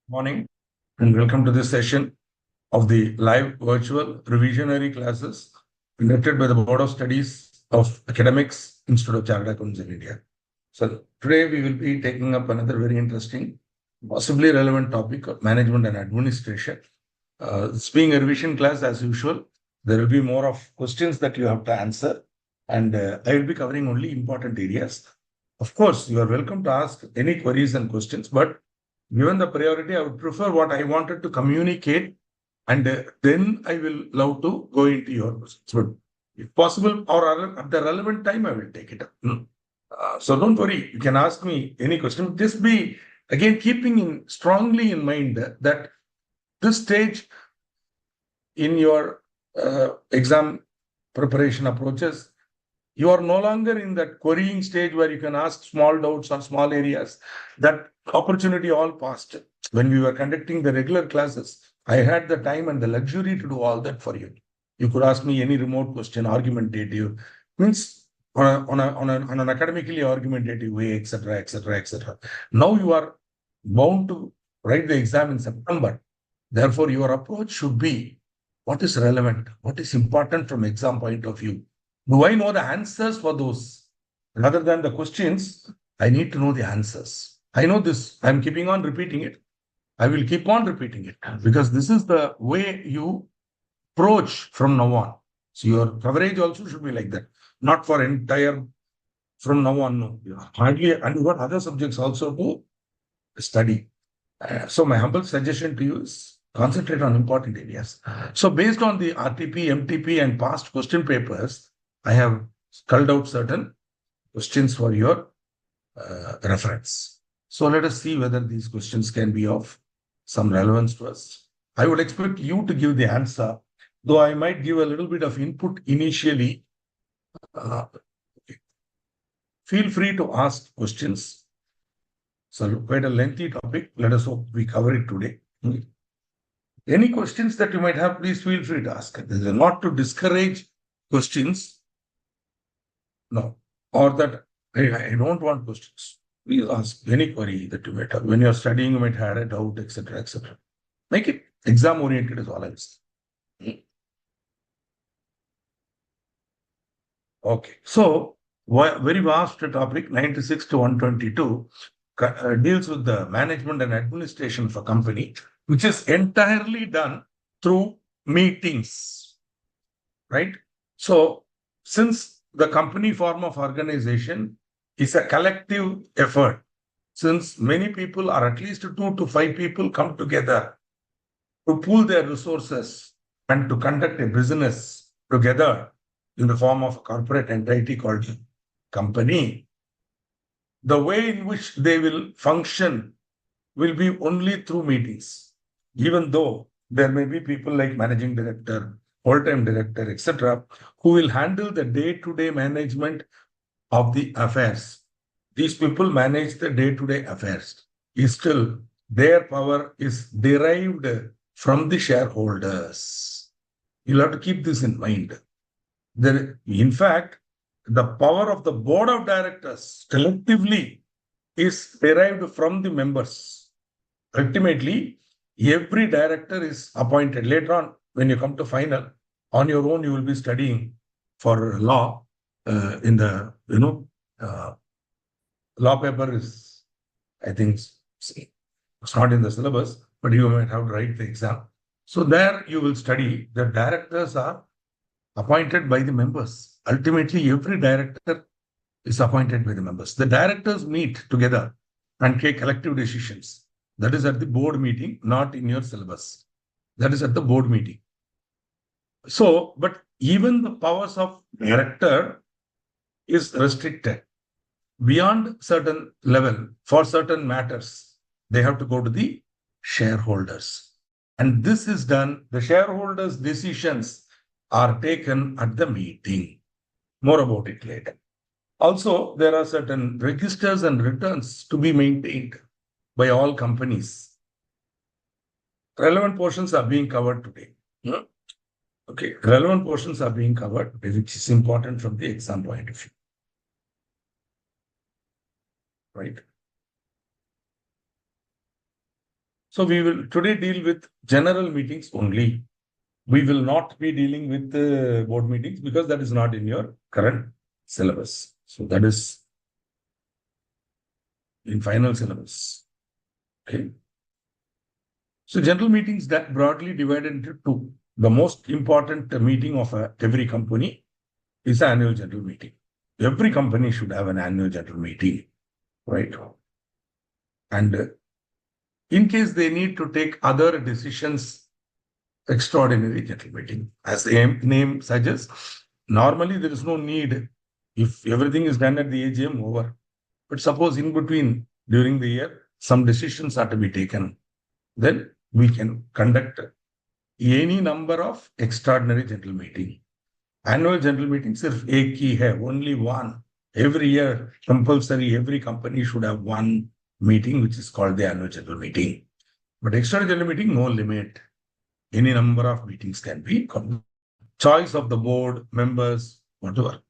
Morning and welcome to this session of the live virtual revisionary classes conducted by the Board of Studies of Academics Institute of Chartered Accountants in India. So today we will be taking up another very interesting, possibly relevant topic of management and administration. This being a revision class as usual, there will be more of questions that you have to answer, and I will be covering only important areas. Of course, you are welcome to ask any queries and questions, but given the priority, I would prefer what I wanted to communicate, and then I will love to go into your questions. But if possible, or at the relevant time, I will take it up. So don't worry, you can ask me any question. Just be again keeping strongly in mind that this stage in your exam preparation approaches, you are no longer in that querying stage where you can ask small doubts on small areas. That opportunity all passed. When we were conducting the regular classes, I had the time and the luxury to do all that for you. You could ask me any remote question, argumentative, means on an academically argumentative way, etc., etc., etc. Now you are bound to write the exam in September. Therefore, your approach should be what is relevant, what is important from exam point of view. Do I know the answers for those? Rather than the questions, I need to know the answers. I know this. I'm keeping on repeating it. I will keep on repeating it because this is the way you approach from now on. So your coverage also should be like that, not for entire from now on. No, hardly, and you got other subjects also to study. So my humble suggestion to you is concentrate on important areas. So based on the RTP, MTP, and past question papers, I have culled out certain questions for your reference. So let us see whether these questions can be of some relevance to us. I would expect you to give the answer, though I might give a little bit of input initially. Feel free to ask questions. So quite a lengthy topic. Let us hope we cover it today. Any questions that you might have, please feel free to ask. This is not to discourage questions. No. Or that I don't want questions. Please ask any query that you might have. When you're studying, you might have a doubt, etc., etc. Make it exam oriented is all I say. Okay. So very vast topic, 96 to 122, deals with the management and administration of a company, which is entirely done through meetings, right? So since the company form of organization is a collective effort, since many people, or at least 2 to 5 people, come together to pool their resources and to conduct a business together in the form of a corporate entity called company, the way in which they will function will be only through meetings, even though there may be people like managing director, full-time director, etc., who will handle the day-to-day management of the affairs. These people manage the day-to-day affairs. Still, their power is derived from the shareholders. You'll have to keep this in mind. In fact, the power of the board of directors collectively is derived from the members. Ultimately, every director is appointed. Later on, when you come to final, on your own, you will be studying for law in the, law paper is, I think, it's not in the syllabus, but you might have to write the exam. So there you will study. The directors are appointed by the members. Ultimately, every director is appointed by the members. The directors meet together and take collective decisions. That is at the board meeting, not in your syllabus. That is at the board meeting. So, but even the powers of director is restricted. Beyond certain level, for certain matters, they have to go to the shareholders. And this is done, the shareholders' decisions are taken at the meeting. More about it later. Also, there are certain registers and returns to be maintained by all companies. Relevant portions are being covered today. Okay, relevant portions are being covered, which is important from the exam point of view. Right. So we will today deal with general meetings only. We will not be dealing with board meetings because that is not in your current syllabus. So that is in final syllabus. Okay. So general meetings that broadly divided into two. The most important meeting of every company is the annual general meeting. Every company should have an annual general meeting, right? And in case they need to take other decisions, extraordinary general meeting. As the name suggests, normally there is no need if everything is done at the AGM over. But suppose in between during the year, some decisions are to be taken, then we can conduct any number of extraordinary general meeting. Annual general meeting सिर्फ एक ही है, only one. Every year, compulsory, every company should have one meeting, which is called the annual general meeting. But extraordinary general meeting, no limit. Any number of meetings can be called. Choice of the board, members, whatever.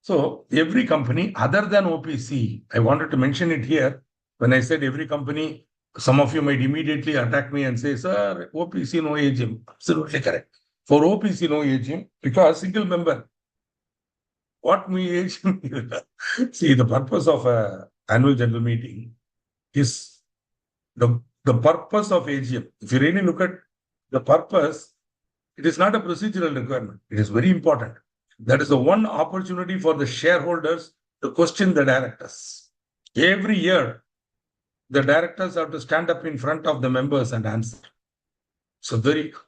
So every company other than OPC, I wanted to mention it here. When I said every company, some of you might immediately attack me and say, sir, OPC no AGM. Absolutely correct. For OPC no AGM, because single member. What me AGM? See, the purpose of an annual general meeting is the purpose of AGM. If you really look at the purpose, it is not a procedural requirement. It is very important. That is the one opportunity for the shareholders to question the directors. Every year, the directors have to stand up in front of the members and answer. So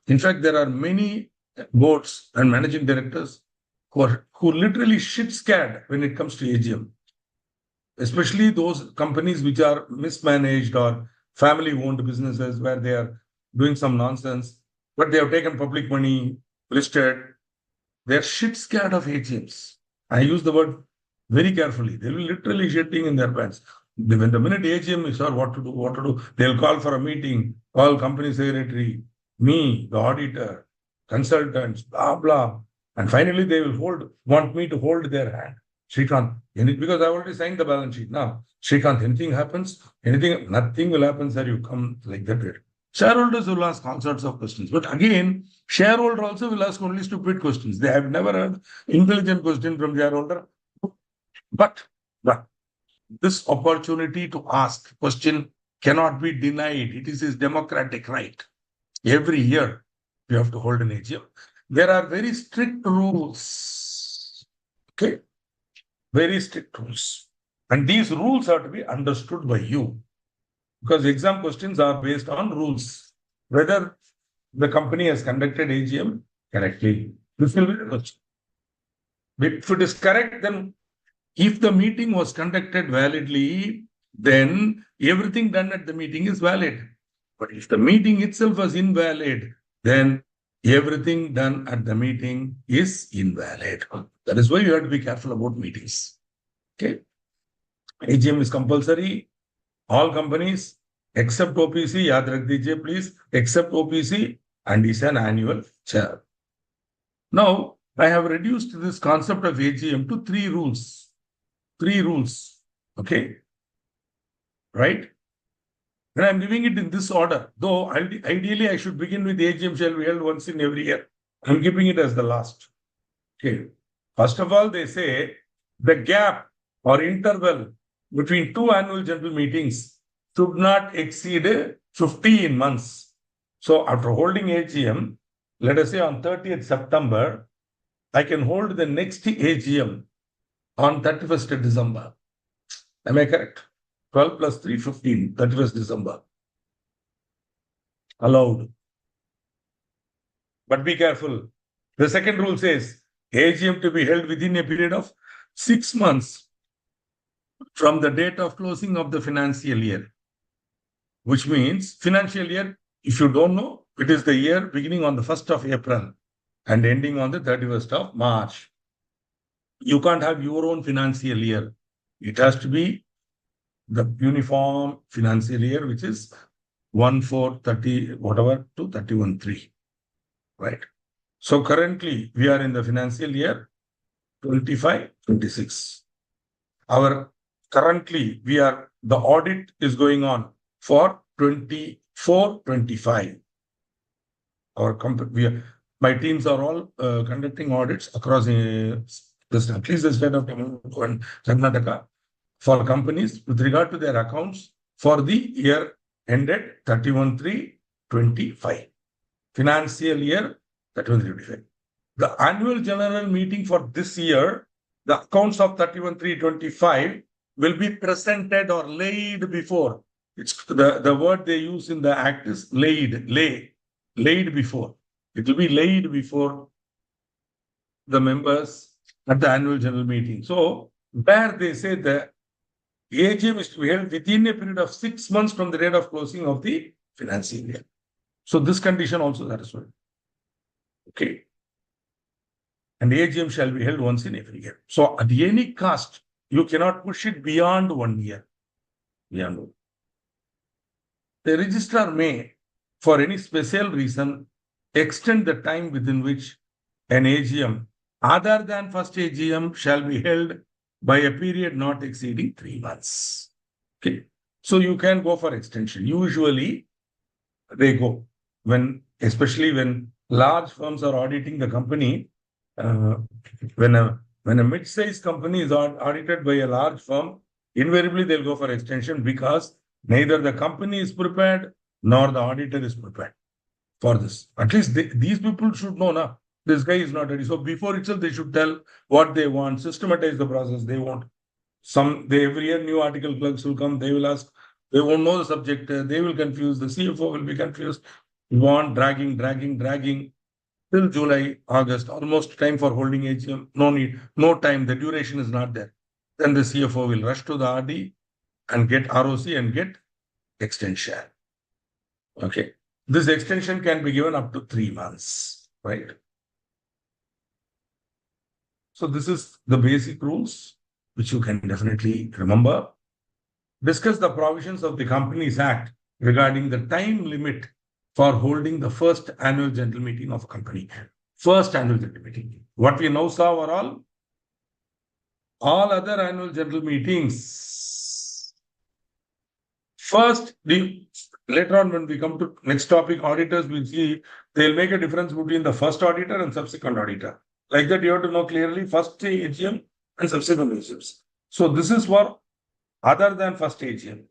in fact, there are many boards and managing directors who literally shit scared when it comes to AGM. Especially those companies which are mismanaged or family-owned businesses where they are doing some nonsense, but they have taken public money, listed. They're shit scared of AGMs. I use the word very carefully. They will literally shitting in their pants. When the minute AGM is, sir, what to do, they'll call for a meeting, call company secretary, me, the auditor, consultants, blah, blah. And finally, they will want me to hold their hand. Srikanth, because I already signed the balance sheet now. Srikanth, anything happens, nothing will happen, sir. You come like that. Shareholders will ask all sorts of questions. But again, shareholder also will ask only stupid questions. They have never heard intelligent question from shareholder. But this opportunity to ask question cannot be denied. It is his democratic right. Every year, you have to hold an AGM. There are very strict rules. Okay? Very strict rules. And these rules are to be understood by you. Because exam questions are based on rules. Whether the company has conducted AGM correctly. This will be the question. If it is correct, then if the meeting was conducted validly, then everything done at the meeting is valid. But if the meeting itself was invalid, then everything done at the meeting is invalid. That is why you have to be careful about meetings. Okay. AGM is compulsory. All companies except OPC, yaad rakh dijiye please, except OPC, and is an annual chair. Now, I have reduced this concept of AGM to 3 rules. 3 rules. Okay. Right? And I'm giving it in this order. Though ideally I should begin with AGM shall be held once in every year. I'm keeping it as the last. Okay. First of all, they say the gap or interval between 2 annual general meetings should not exceed 15 months. So after holding AGM, let us say on 30th September, I can hold the next AGM on 31st December. Am I correct? 12 plus 3, 15, 31st December. Allowed. But be careful. The second rule says AGM to be held within a period of 6 months from the date of closing of the financial year. Which means financial year, if you don't know, it is the year beginning on the 1st of April and ending on the 31st of March. You can't have your own financial year. It has to be the uniform financial year, which is 1/4/30 whatever to 31/3, right? So currently we are in the financial year 25/26. Currently we are the audit is going on for 24-25. Our company, my teams are all conducting audits across at least the state of Tamil Nadu and Karnataka for companies with regard to their accounts for the year ended 31/3/25, financial year 31/3/25. The annual general meeting for this year, the accounts of 31/3/25 will be presented or laid before. It's the word they use in the act is laid before. It will be laid before the members at the annual general meeting. So where they say the AGM is to be held within a period of 6 months from the date of closing of the financial year. So this condition also satisfied. Okay. And AGM shall be held once in every year. So at any cost, you cannot push it beyond 1 year. The registrar may, for any special reason, extend the time within which an AGM other than first AGM shall be held by a period not exceeding 3 months. Okay. So you can go for extension. Usually they go especially when large firms are auditing the company. When a mid-sized company is audited by a large firm, invariably they'll go for extension because neither the company is prepared nor the auditor is prepared for this. At least these people should know now. This guy is not ready. So before itself, they should tell what they want, systematize the process they want. Every year new article clerks will come, they will ask, they won't know the subject, they will confuse, the CFO will be confused. We want dragging till July, August, almost time for holding AGM. No need, no time, the duration is not there. Then the CFO will rush to the RD and get ROC and get extension. Okay. This extension can be given up to 3 months, right? So this is the basic rules, which you can definitely remember. Discuss the provisions of the Companies Act regarding the time limit for holding the first annual general meeting of a company. First annual general meeting. What we now saw were all other annual general meetings. First, later on when we come to next topic, auditors will see they'll make a difference between the first auditor and subsequent auditor. Like that, you have to know clearly first AGM and subsequent AGMs. So this is for other than first AGM.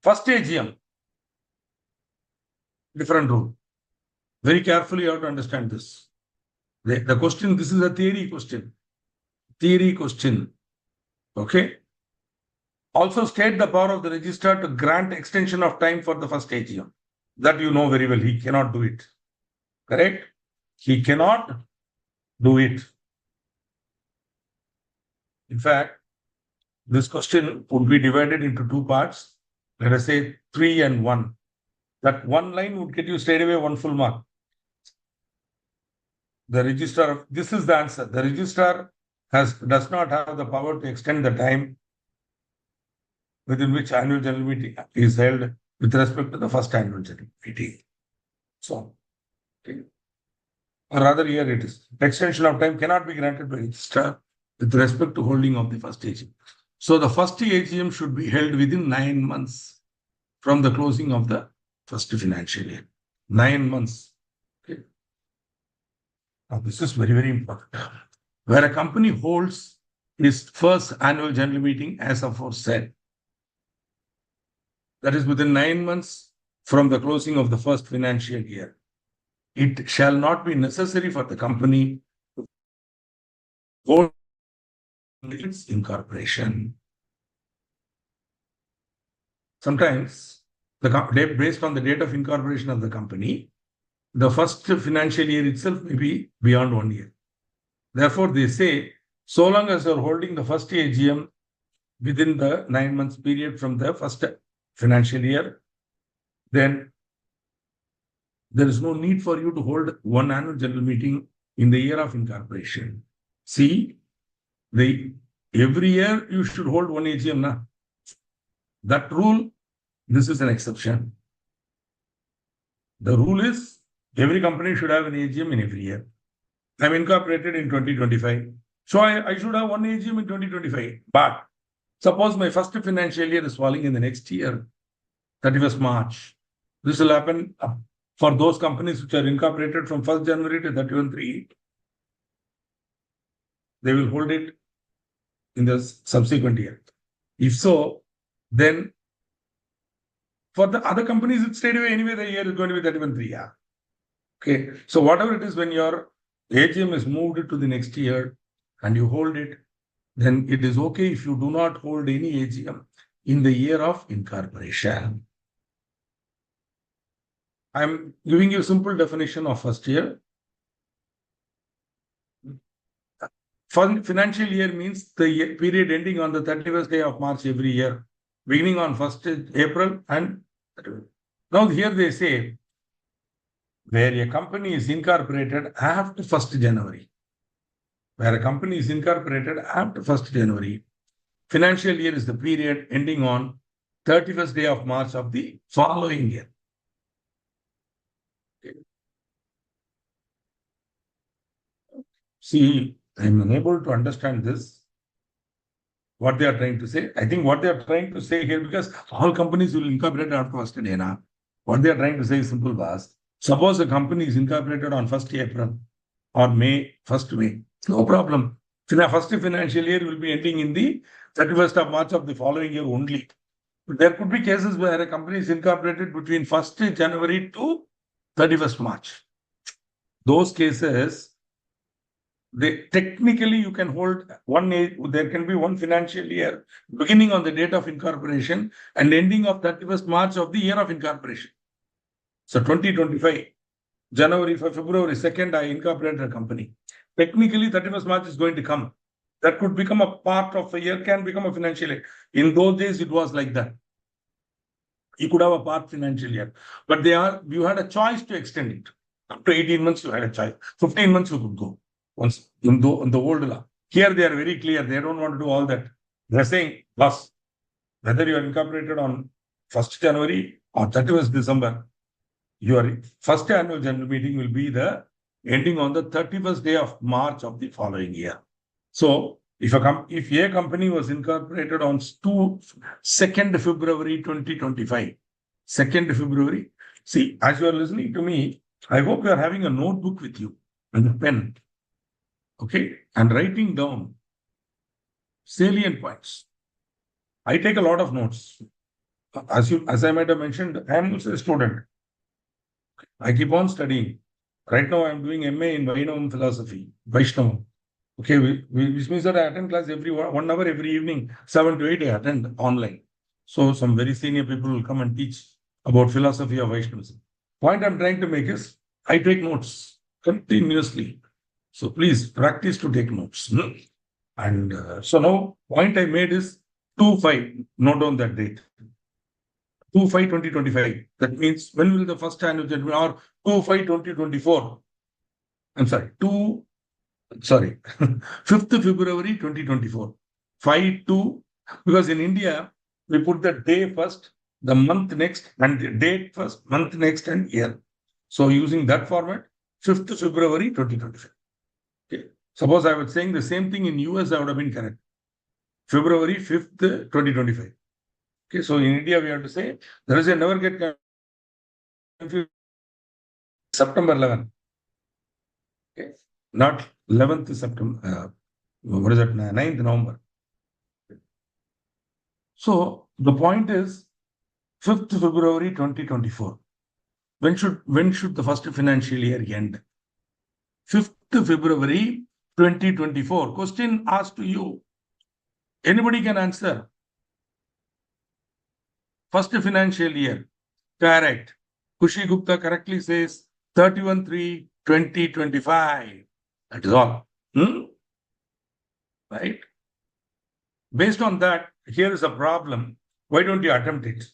First AGM, different rule. Very carefully, you have to understand this. The question, this is a theory question. Okay. Also state the power of the registrar to grant extension of time for the first AGM. That you know very well. He cannot do it. Correct? He cannot do it. In fact, this question would be divided into 2 parts. Let us say 3 and 1. That one line would get you straight away 1 full mark. The registrar, this is the answer. The registrar does not have the power to extend the time within which annual general meeting is held with respect to the first annual general meeting. So, okay. Or rather, here it is. Extension of time cannot be granted by registrar with respect to holding of the first AGM. So the first AGM should be held within 9 months from the closing of the first financial year. 9 months. Okay. Now this is very, very important. Where a company holds its first annual general meeting as aforesaid, that is within 9 months from the closing of the first financial year, it shall not be necessary for the company to hold its incorporation. Sometimes, based on the date of incorporation of the company, the first financial year itself may be beyond 1 year. Therefore, they say, so long as you're holding the first AGM within the 9 months period from the first financial year, then there is no need for you to hold one annual general meeting in the year of incorporation. See, every year you should hold one AGM now. That rule, this is an exception. The rule is every company should have an AGM in every year. I'm incorporated in 2025. So I should have one AGM in 2025. But Suppose my first financial year is falling in the next year, 31st March. This will happen for those companies which are incorporated from 1st January to 31/3. They will hold it in the subsequent year. If so, then for the other companies, it stayed away anyway, the year is going to be 31/3. Yeah. Okay. So whatever it is, when your AGM is moved to the next year and you hold it, then it is okay if you do not hold any AGM in the year of incorporation. I'm giving you a simple definition of first year. Financial year means the period ending on the 31st day of March every year, beginning on 1st April and now here they say where a company is incorporated after 1st January. Where a company is incorporated after 1st January, financial year is the period ending on 31st day of March of the following year. Okay. See, I'm unable to understand this, what they are trying to say. I think what they are trying to say here, because all companies will incorporate after 1st day. What they are trying to say is simple, boss. Suppose a company is incorporated on 1st April or May, 1st May. No problem. First financial year will be ending in the 31st of March of the following year only. There could be cases where a company is incorporated between 1st January to 31st March. Those cases, technically you can hold there can be one financial year beginning on the date of incorporation and ending of 31st March of the year of incorporation. So 2025, January, February 2nd, I incorporated a company. Technically, 31st March is going to come. That could become a part of a year, can become a financial year. In those days, it was like that. You could have a part financial year, but you had a choice to extend it. Up to 18 months, you had a choice. 15 months, you could go. Once in the old law. Here, they are very clear. They don't want to do all that. They're saying, boss, whether you are incorporated on 1st January or 31st December, your first annual general meeting will be the ending on the 31st day of March of the following year. So if a company was incorporated on 2nd February 2025, 2nd February, see, as you are listening to me, I hope you are having a notebook with you and a pen, okay, and writing down salient points. I take a lot of notes. As I might have mentioned, I am also a student. I keep on studying. Right now, I'm doing MA in Vaishnavam philosophy, Vaishnavam. Okay, which means that I attend class every 1 hour every evening, 7 to 8, I attend online. So some very senior people will come and teach about philosophy of Vaishnavism. Point I'm trying to make is, I take notes continuously. So please practice to take notes. And so now, point I made is 2/5, note down that date. 2/5/2025. That means when will the first annual general or 2/5/2024? I'm sorry, 5th February 2024. 5/2, because in India, we put the day first, the month next, and the date first, month next, and year. So using that format, 5th February 2025. Okay. Suppose I was saying the same thing in US, I would have been correct. February 5th, 2025. Okay, so in India, we have to say, there is a never get confused. September 11. Okay, not 11th September. What is that? 9th November. So the point is 5th February 2024. When should the first financial year end? 5th February 2024. Question asked to you. Anybody can answer. First financial year. Correct. Kushi Gupta correctly says 31/3/2025. That is all. Right? Based on that, here is a problem. Why don't you attempt it?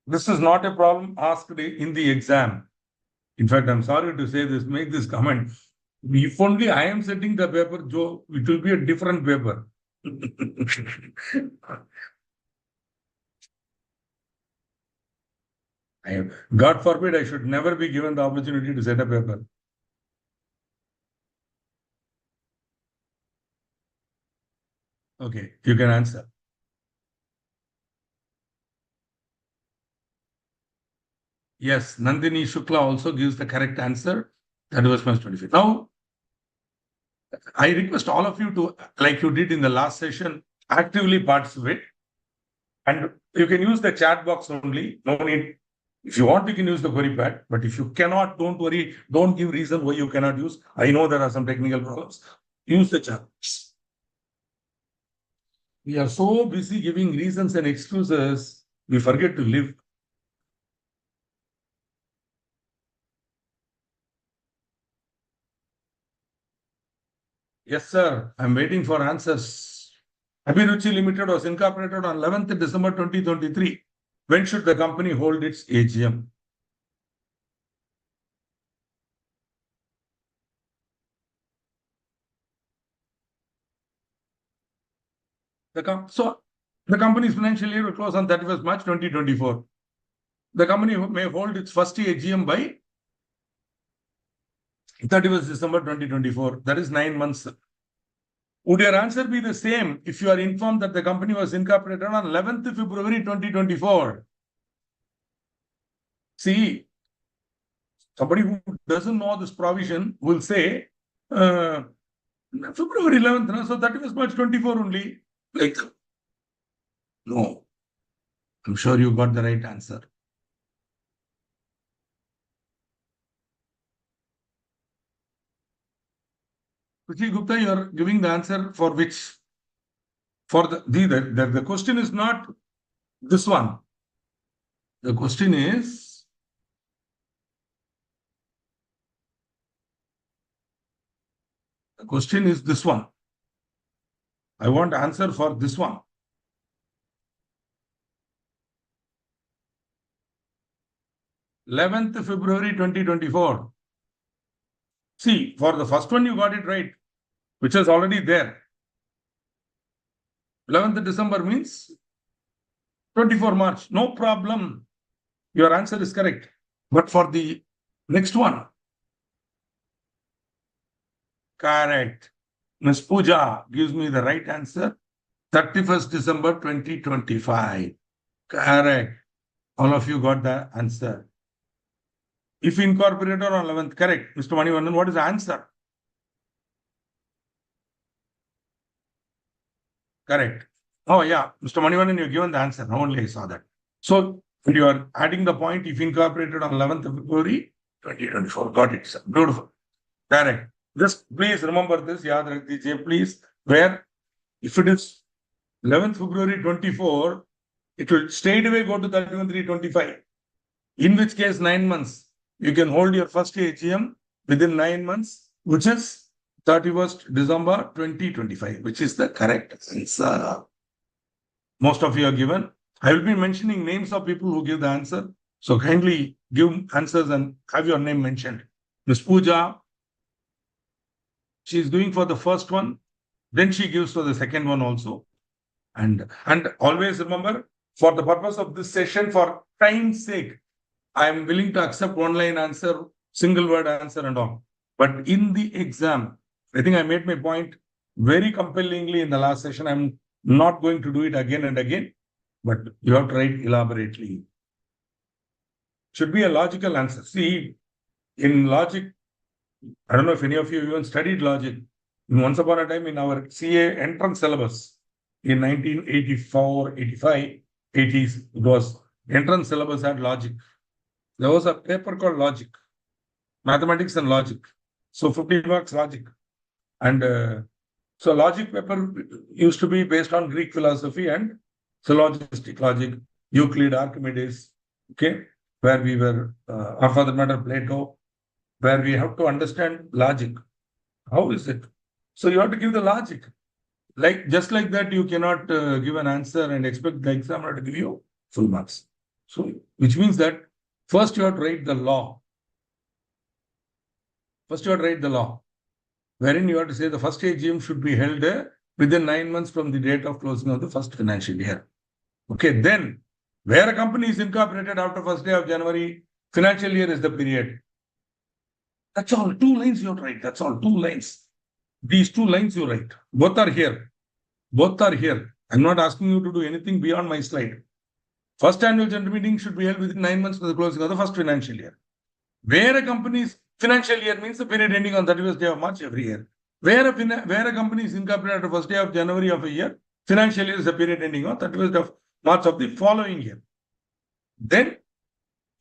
This is not a problem asked in the exam. In fact, I'm sorry to say this, make this comment. If only I am setting the paper, Joe, it will be a different paper. God forbid, I should never be given the opportunity to set a paper. Okay, you can answer. Yes, Nandini Shukla also gives the correct answer. 31st March 25. Now, I request all of you to, like you did in the last session, actively participate. And you can use the chat box only. No need. If you want, you can use the query pad. But if you cannot, don't worry. Don't give reason why you cannot use. I know there are some technical problems. Use the chat. We are so busy giving reasons and excuses, we forget to live. Yes, sir. I'm waiting for answers. Abhiruchi Limited was incorporated on 11th December 2023. When should the company hold its AGM? So the company's financial year will close on 31st March 2024. The company may hold its first AGM by 31st December 2024. That is 9 months. Would your answer be the same if you are informed that the company was incorporated on 11th February 2024? See, somebody who doesn't know this provision will say, February 11th, so 31st March 24 only. Like, no, I'm sure you got the right answer. Kuchi Gupta, you are giving the answer for which? For the question is not this one. The question is, this one. I want answer for this one. 11th February 2024. See, for the first one, you got it right, which is already there. 11th December means 24 March. No problem. Your answer is correct. But for the next one, correct. Ms. Pooja gives me the right answer. 31st December 2025. Correct. All of you got the answer. If incorporated on 11th, correct. Mr. Manivandan, what is the answer? Correct. Oh, yeah. Mr. Manivandan, you've given the answer. Now only I saw that. So you are adding the point if incorporated on 11th of February 2024. Got it, sir. Beautiful. Correct. Just please remember this, Yaad Rakh Dijiye, please. Where if it is 11th February 24, it will straight away go to 31/3/25. In which case, 9 months. You can hold your first AGM within 9 months, which is 31st December 2025, which is the correct answer. Most of you are given. I will be mentioning names of people who give the answer. So kindly give answers and have your name mentioned. Ms. Pooja, she is doing for the first one. Then she gives for the second one also. And always remember, for the purpose of this session, for time's sake, I am willing to accept one-line answer, single word answer and all. But in the exam, I think I made my point very compellingly in the last session. I'm not going to do it again and again, but you have to write elaborately. Should be a logical answer. See, in logic, I don't know if any of you even studied logic. Once upon a time in our CA entrance syllabus in 1984, 85, 80s, it was entrance syllabus had logic. There was a paper called logic, mathematics and logic. So 50 marks logic. And so logic paper used to be based on Greek philosophy and syllogistic logic, Euclid, Archimedes, okay, where we were, or for the matter, Plato, where we have to understand logic. How is it? So you have to give the logic. Just like that, you cannot give an answer and expect the examiner to give you full marks. So, which means that first you have to write the law. Wherein you have to say the first AGM should be held within 9 months from the date of closing of the first financial year. Okay, then where a company is incorporated after first day of January, financial year is the period. That's all. 2 lines you have to write. That's all. 2 lines. These 2 lines you write. Both are here. I'm not asking you to do anything beyond my slide. First annual general meeting should be held within 9 months of the closing of the first financial year. Where a company's financial year means the period ending on 31st day of March every year. Where a company is incorporated on the first day of January of a year, financial year is the period ending on 31st of March of the following year. Then,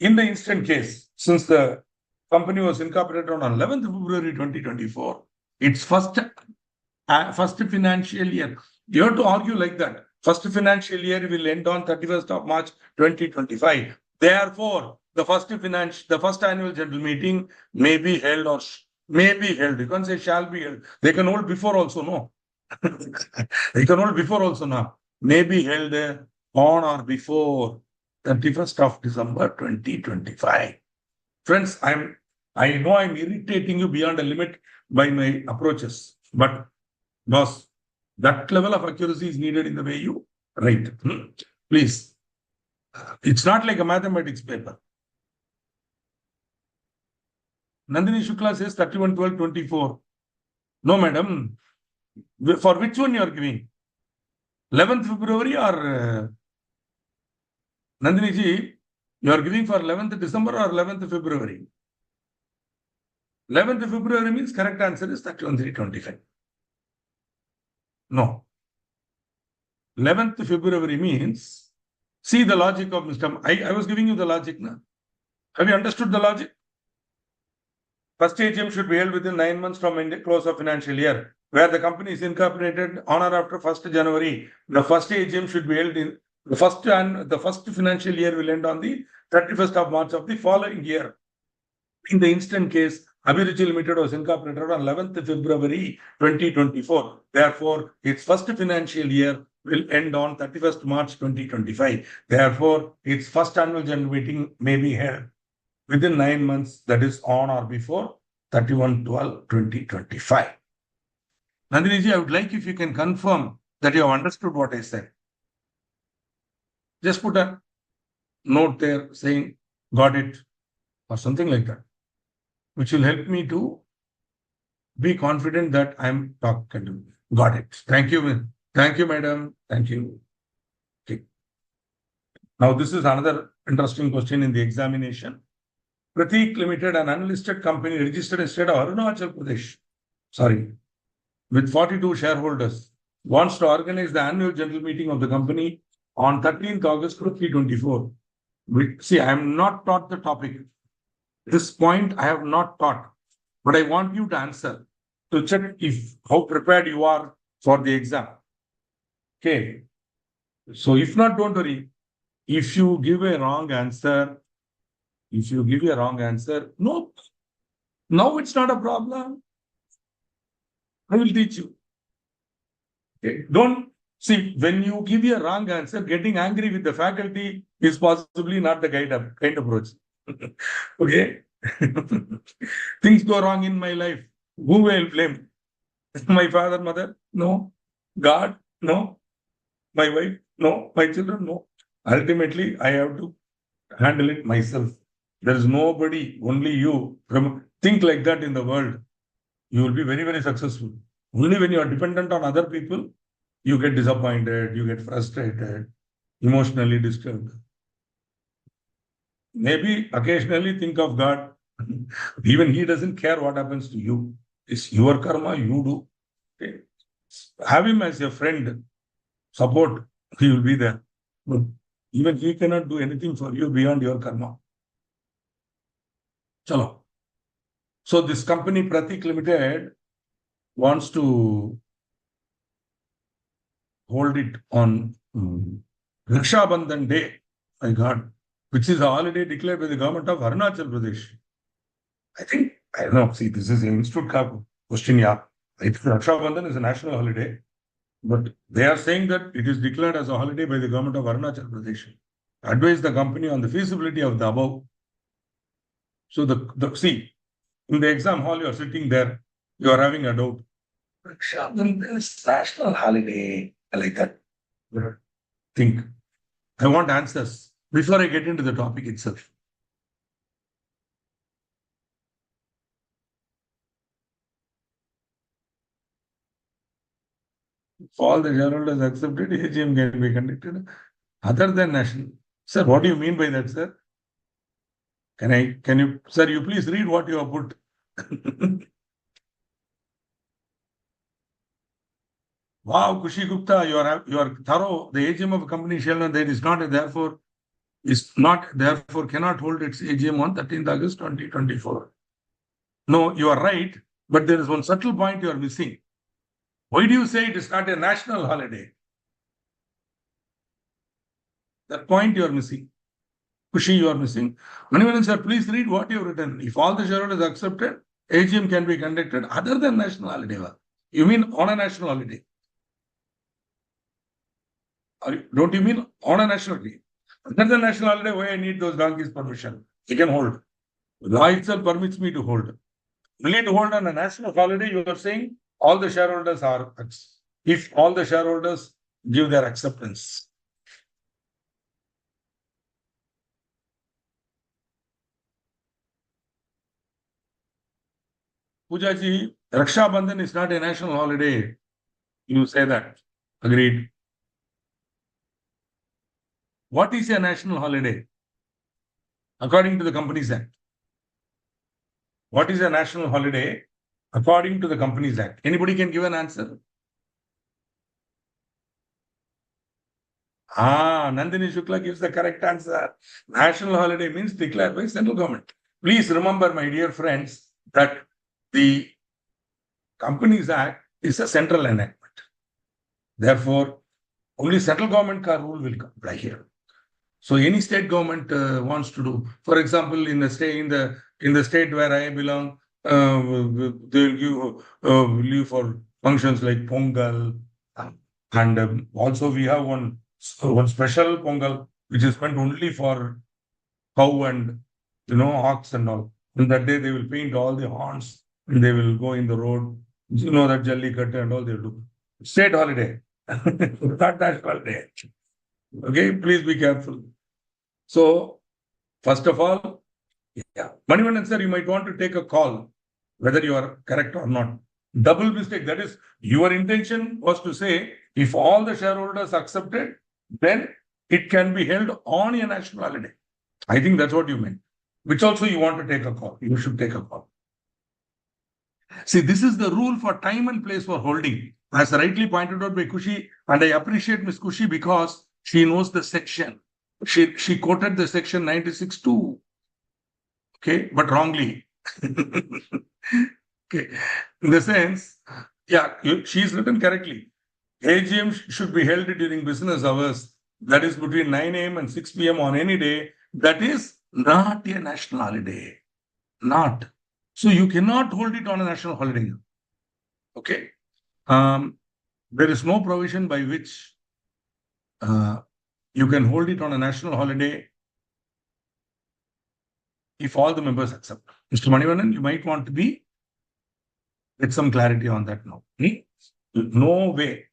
in the instant case, since the company was incorporated on 11th February 2024, its first financial year. You have to argue like that. First financial year will end on 31st of March 2025. Therefore, the first annual general meeting may be held or may be held. You can't say shall be held. They can hold before also, no. They can hold before also now. May be held on or before 31st of December 2025. Friends, I know I'm irritating you beyond a limit by my approaches, but boss, that level of accuracy is needed in the way you write. Please. It's not like a mathematics paper. Nandini Shukla says 31/12/24. No, madam. For which one you are giving? 11th February or Nandini ji, you are giving for 11th December or 11th February? 11th February means correct answer is 31/3/25. No. 11th February means, see the logic of Mr. I was giving you the logic now. Have you understood the logic? First AGM should be held within 9 months from the close of financial year. Where the company is incorporated on or after 1st January, the first AGM should be held in the first financial year will end on the 31st of March of the following year. In the instant case, Abhiruchi Limited was incorporated on 11th February 2024. Therefore, its first financial year will end on 31st March 2025. Therefore, its first annual general meeting may be held within 9 months, that is on or before 31/12/2025. Nandini ji, I would like if you can confirm that you have understood what I said. Just put a note there saying, got it, or something like that, which will help me to be confident that I'm talking to you. Got it. Thank you. Thank you, madam. Thank you. Okay. Now, this is another interesting question in the examination. Prateek Limited, an unlisted company registered in the state of Arunachal Pradesh, with 42 shareholders, wants to organize the annual general meeting of the company on 13th August 2024. See, I am not taught the topic. This point I have not taught, but I want you to answer to check how prepared you are for the exam. Okay. So if not, don't worry. If you give a wrong answer, no, now it's not a problem. I will teach you. Okay. Don't see, when you give a wrong answer, getting angry with the faculty is possibly not the kind approach. Okay. Things go wrong in my life. Who will blame? My father, mother? No. God? No. My wife? No. My children? No. Ultimately, I have to handle it myself. There is nobody, only you. Think like that in the world. You will be very, very successful. Only when you are dependent on other people, you get disappointed, you get frustrated, emotionally disturbed. Maybe occasionally think of God. Even He doesn't care what happens to you. It's your karma, you do. Okay. Have Him as your friend. Support. He will be there. But even He cannot do anything for you beyond your karma. Chalo. So this company, Pratik Limited, wants to hold it on Raksha Bandhan Day, my God, which is a holiday declared by the government of Arunachal Pradesh. I don't know, see, this is an institute question, yeah. I think Raksha Bandhan is a national holiday, but they are saying that it is declared as a holiday by the government of Arunachal Pradesh. Advise the company on the feasibility of the above. So see, in the exam hall, you are sitting there, you are having a doubt. Raksha Bandhan is national holiday. I like that. Think. I want answers before I get into the topic itself. If all the shareholders accepted, AGM can be conducted other than national. Sir, what do you mean by that, sir? Can you, sir, you please read what you have put. Wow, Kushi Gupta, you are thorough. The AGM of a company shall not, there is not, therefore cannot hold its AGM on 13th August 2024. No, you are right, but there is one subtle point you are missing. Why do you say it is not a national holiday? That point you are missing. Kushi, you are missing. Manivanan sir, please read what you have written. If all the shareholders accepted, AGM can be conducted other than national holiday. You mean on a national holiday? Don't you mean on a national holiday? Other than national holiday, why I need those donkeys permission? You can hold. Law itself permits me to hold. Only to hold on a national holiday, you are saying all the shareholders are, if all the shareholders give their acceptance. Poojaji, Raksha Bandhan is not a national holiday. You say that. Agreed. What is a national holiday? According to the Companies Act. What is a national holiday according to the Companies Act? Anybody can give an answer? Nandini Shukla gives the correct answer. National holiday means declared by central government. Please remember, my dear friends, that the Companies Act is a central enactment. Therefore, only central government rule will apply here. So any state government wants to do, for example, in the state where I belong, they will give leave for functions like Pongal, and also we have one special Pongal which is meant only for cow and ox and all. And that day they will paint all the horns and they will go in the road. That Jallikattu and all they will do. State holiday, not national holiday. Okay, please be careful. So, first of all, Manivandan sir, you might want to take a call whether you are correct or not. Double mistake. That is, your intention was to say if all the shareholders accepted, then it can be held on a national holiday. I think that's what you meant. Which also you want to take a call. You should take a call. See, this is the rule for time and place for holding. As rightly pointed out by Kushi, and I appreciate Miss Kushi because she knows the section. She quoted the section 96(2). Okay, but wrongly. Okay, in the sense, she's written correctly. AGM should be held during business hours, that is between 9 a.m. and 6 p.m. on any day. That is not a national holiday. Not. So you cannot hold it on a national holiday. Okay. There is no provision by which you can hold it on a national holiday if all the members accept. Mr. Manivanan, you might want to get some clarity on that now. No way.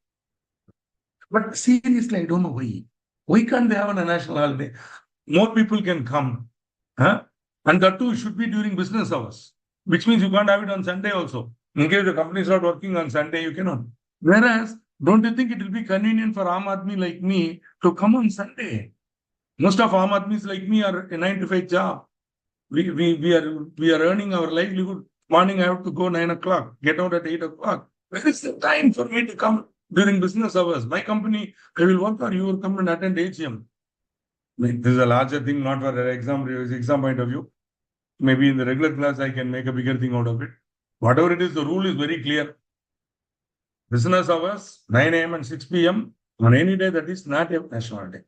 But seriously, I don't know why. Why can't they have a national holiday? More people can come. And that too should be during business hours, which means you can't have it on Sunday also. In case the company is not working on Sunday, you cannot. Whereas, don't you think it will be convenient for Aam Aadmi like me to come on Sunday? Most of Aam Aadmis like me are a 9 to 5 job. We are earning our livelihood. Morning I have to go 9 o'clock, get out at 8 o'clock. Where is the time for me to come during business hours? My company, I will work or you will come and attend AGM. This is a larger thing, not for an exam point of view. Maybe in the regular class, I can make a bigger thing out of it. Whatever it is, the rule is very clear. Business hours, 9 a.m. and 6 p.m. on any day that is not a national holiday.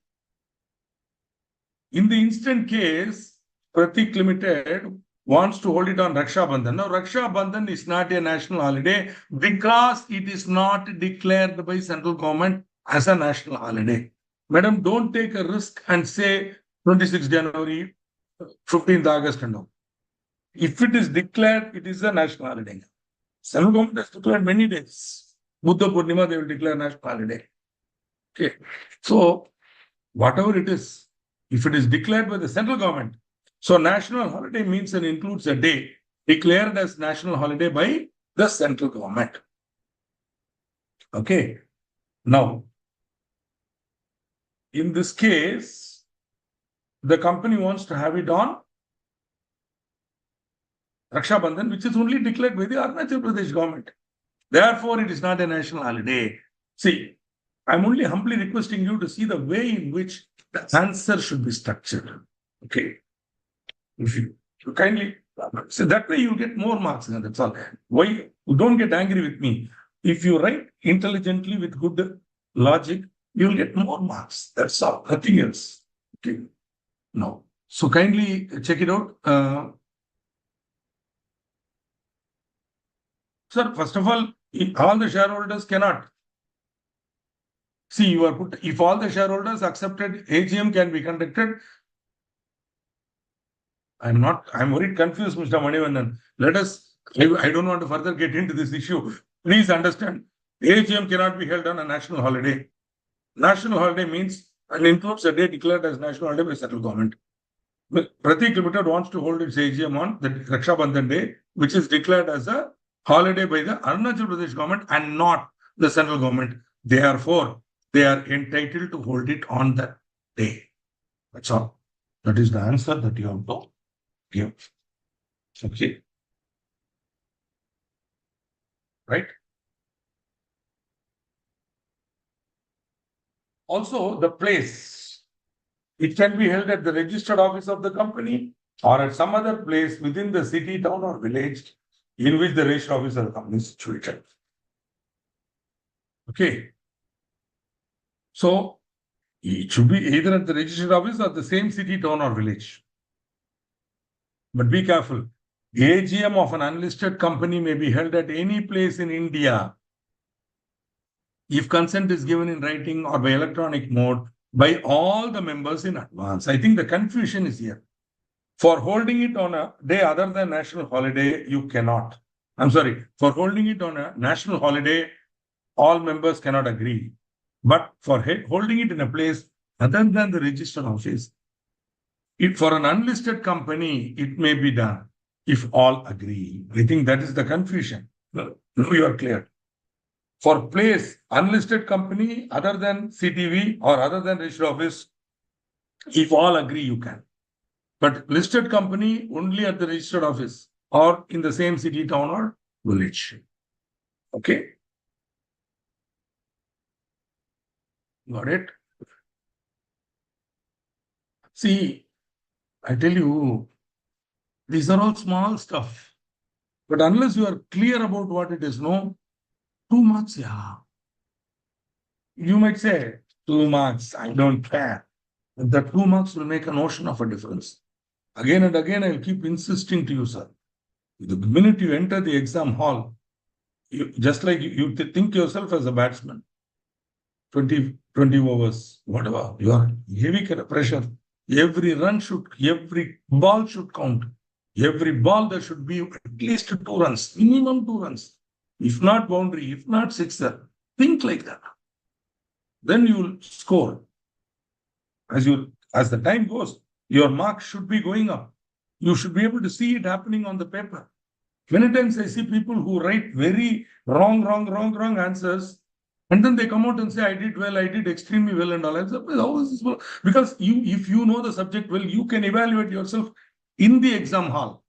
In the instant case, Pratik Limited wants to hold it on Raksha Bandhan. Now, Raksha Bandhan is not a national holiday because it is not declared by central government as a national holiday. Madam, don't take a risk and say 26 January, 15th August and all. If it is declared, it is a national holiday. Central government has declared many days. Buddha Purnima, they will declare national holiday. Okay. So, whatever it is, if it is declared by the central government, so national holiday means and includes a day declared as national holiday by the central government. Okay. Now, in this case, the company wants to have it on Raksha Bandhan, which is only declared by the Arunachal Pradesh government. Therefore, it is not a national holiday. See, I'm only humbly requesting you to see the way in which the answer should be structured. Okay. If you kindly, so that way you get more marks. That's all. Why? Don't get angry with me. If you write intelligently with good logic, you'll get more marks. That's all. Nothing else. Okay. No. So kindly check it out. Sir, first of all the shareholders cannot. See, you are put, if all the shareholders accepted, AGM can be conducted. I'm very confused, Mr. Manivannan. I don't want to further get into this issue. Please understand, AGM cannot be held on a national holiday. National holiday means and includes a day declared as national holiday by central government. Pratik Limited wants to hold its AGM on the Raksha Bandhan day, which is declared as a holiday by the Arunachal Pradesh government and not the central government. Therefore, they are entitled to hold it on that day. That's all. That is the answer that you have to give. Okay. Right? Also, the place. It can be held at the registered office of the company or at some other place within the city, town, or village in which the registered office of the company is situated. Okay. So, it should be either at the registered office or the same city, town, or village. But be careful. AGM of an unlisted company may be held at any place in India if consent is given in writing or by electronic mode by all the members in advance. I think the confusion is here. For holding it on a day other than national holiday, you cannot. I'm sorry. For holding it on a national holiday, all members cannot agree. But for holding it in a place other than the registered office, for an unlisted company, it may be done if all agree. I think that is the confusion. No, you are clear. For place, unlisted company other than CTV or other than registered office, if all agree, you can. But listed company only at the registered office or in the same city, town, or village. Okay. Got it? See, I tell you, these are all small stuff. But unless you are clear about what it is, no, 2 marks, yeah. You might say, 2 marks, I don't care. The 2 marks will make an ocean of a difference. Again and again, I'll keep insisting to you, sir. The minute you enter the exam hall, just like you think yourself as a batsman, 20 overs, whatever, you are heavy pressure. Every ball should count. Every ball, there should be at least 2 runs, minimum 2 runs. If not boundary, if not sixer, think like that. Then you will score. As the time goes, your mark should be going up. You should be able to see it happening on the paper. Many times I see people who write very wrong answers, and then they come out and say, I did well, I did extremely well, and all. I say, how is this well? Because if you know the subject well, you can evaluate yourself in the exam hall.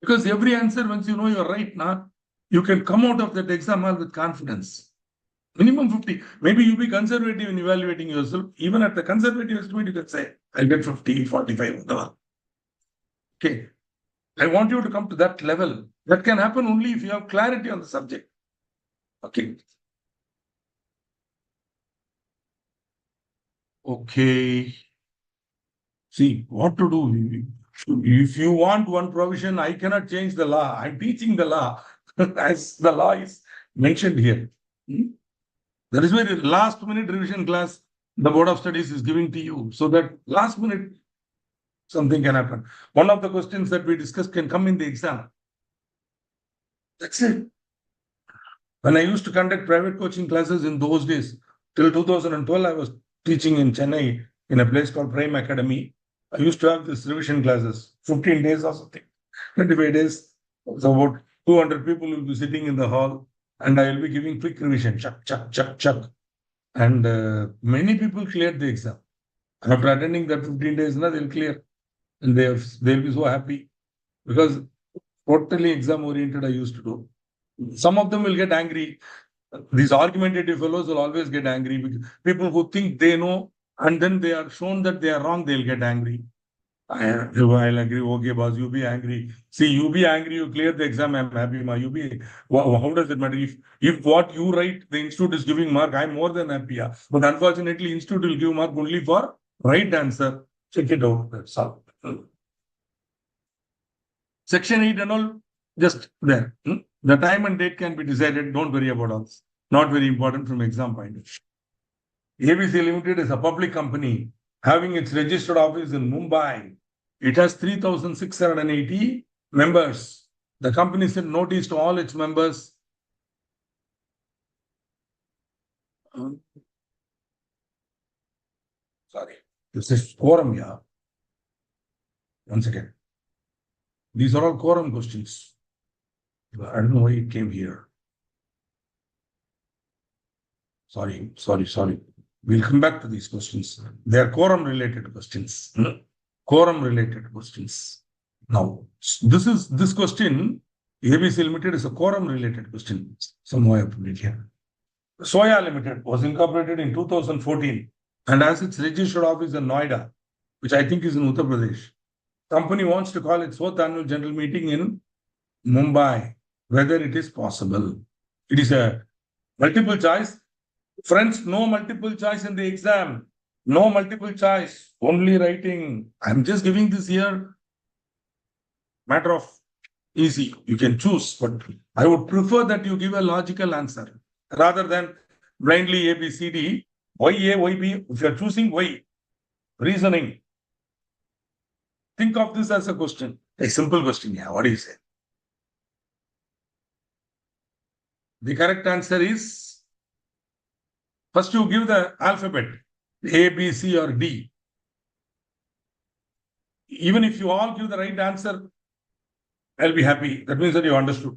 Because every answer, once you know you're right, you can come out of that exam hall with confidence. Minimum 50. Maybe you be conservative in evaluating yourself. Even at the conservative estimate, you can say, I'll get 50, 45, whatever. Okay. I want you to come to that level. That can happen only if you have clarity on the subject. Okay. Okay. See, what to do? If you want one provision, I cannot change the law. I'm teaching the law as the law is mentioned here. That is why the last minute revision class the Board of Studies is giving to you, so that last minute something can happen. One of the questions that we discussed can come in the exam. That's it. When I used to conduct private coaching classes in those days, till 2012, I was teaching in Chennai in a place called Prime Academy. I used to have these revision classes, 15 days or something, 25 days. So about 200 people will be sitting in the hall, and I will be giving quick revision, chuck. And many people cleared the exam. After attending that 15 days, they'll clear. And they'll be so happy because totally exam oriented I used to do. Some of them will get angry. These argumentative fellows will always get angry because people who think they know and then they are shown that they are wrong, they'll get angry. I'll agree. Okay, boss, you be angry. See, you be angry, you clear the exam, I'm happy. Ma. You be, how does it matter? If what you write, the institute is giving mark, I'm more than happy. Yeah. But unfortunately, institute will give mark only for right answer. Check it out. That's all. Section 8 and all, just there. The time and date can be decided. Don't worry about all this. Not very important from exam point of view. ABC Limited is a public company having its registered office in Mumbai. It has 3,680 members. The company sent notice to all its members. Sorry, this is quorum, yeah. Once again. These are all quorum questions. I don't know why it came here. Sorry. We'll come back to these questions. They are quorum related questions. Quorum related questions. Now, this question, ABC Limited is a quorum related question. Somewhere I put it here. Soya Limited was incorporated in 2014 and has its registered office in Noida, which I think is in Uttar Pradesh. Company wants to call its fourth annual general meeting in Mumbai. Whether it is possible. It is a multiple choice. Friends, no multiple choice in the exam. No multiple choice. Only writing. I'm just giving this here. Matter of easy. You can choose, but I would prefer that you give a logical answer rather than blindly A, B, C, D. Why A, why B? If you're choosing why, reasoning. Think of this as a question. A simple question. Yeah, what do you say? The correct answer is, first you give the alphabet, A, B, C or D. Even if you all give the right answer, I'll be happy. That means that you understood.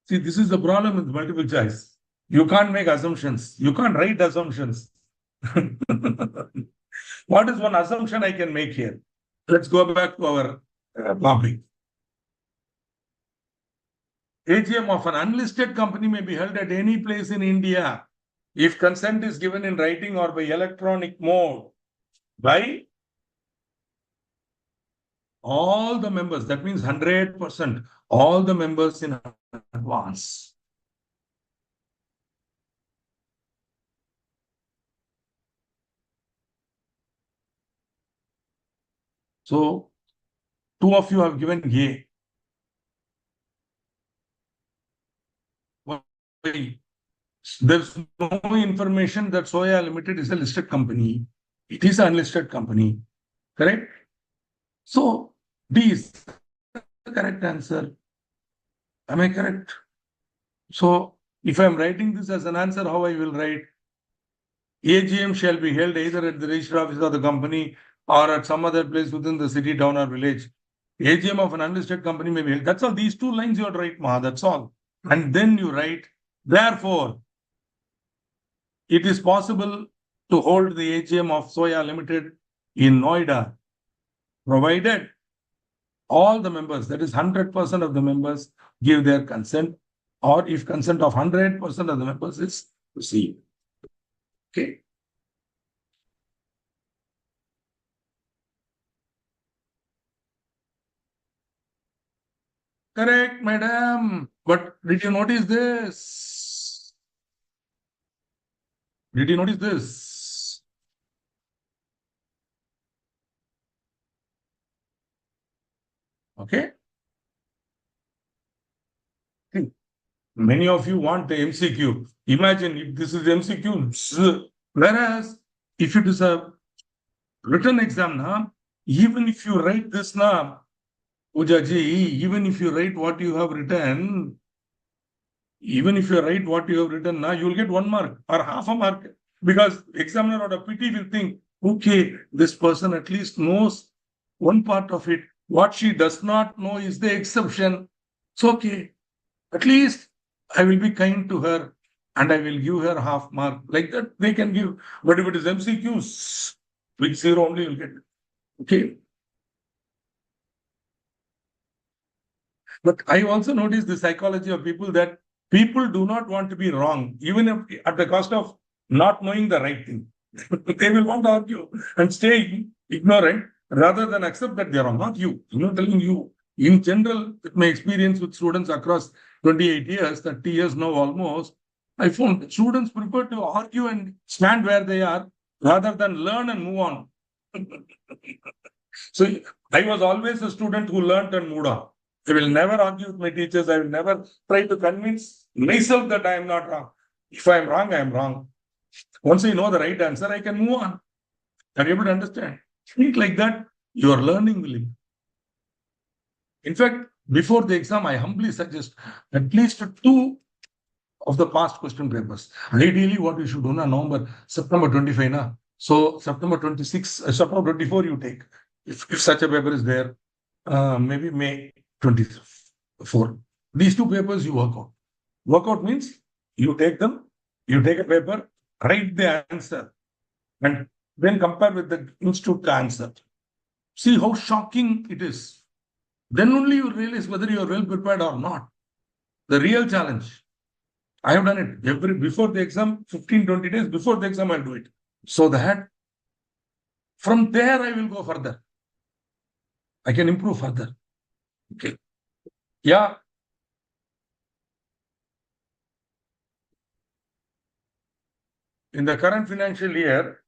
See, this is the problem with multiple choice. You can't make assumptions. You can't write assumptions. What is one assumption I can make here? Let's go back to our topic. AGM of an unlisted company may be held at any place in India if consent is given in writing or by electronic mode by all the members. That means 100%. All the members in advance. So, two of you have given A. Why? There's no information that Soya Limited is a listed company. It is an unlisted company. Correct? So, D is the correct answer. Am I correct? So, if I'm writing this as an answer, how I will write? AGM shall be held either at the registered office of the company or at some other place within the city, town, or village. AGM of an unlisted company may be held. That's all. These two lines you write, Maha. That's all. And then you write, therefore, it is possible to hold the AGM of Soya Limited in Noida, provided all the members, that is 100% of the members, give their consent, or if consent of 100% of the members is received. Okay. Correct, madam. But did you notice this? Did you notice this? Okay. Many of you want the MCQ. Imagine if this is MCQ. Whereas if it is a written exam, na, even if you write this, na, Ujaji, even if you write what you have written, even if you write what you have written now, you will get 1 mark or half a mark because examiner or a PT will think, okay, this person at least knows one part of it. What she does not know is the exception. It's okay. At least I will be kind to her and I will give her half mark. Like that, they can give. But if it is MCQs, with 0 only you'll get. Okay. But I also noticed the psychology of people that people do not want to be wrong, even if at the cost of not knowing the right thing. They will want to argue and stay ignorant rather than accept that they are wrong. Not you. I'm not telling you. In general, with my experience with students across 28 years, 30 years now almost, I found students prefer to argue and stand where they are rather than learn and move on. So I was always a student who learned and moved on. I will never argue with my teachers. I will never try to convince myself that I am not wrong. If I am wrong, I am wrong. Once I know the right answer, I can move on. Are you able to understand? Think like that, your learning will improve. In fact, before the exam, I humbly suggest at least 2 of the past question papers. Ideally, what you should do now, September 25, na? So September 26, September 24, you take. If such a paper is there, maybe May 24. These 2 papers you work out. Work out means you take them, you take a paper, write the answer, and then compare with the institute answer. See how shocking it is. Then only you realize whether you are well prepared or not. The real challenge. I have done it before the exam, 15, 20 days before the exam, I'll do it. So that from there I will go further. I can improve further. Okay. Yeah. In the current financial year,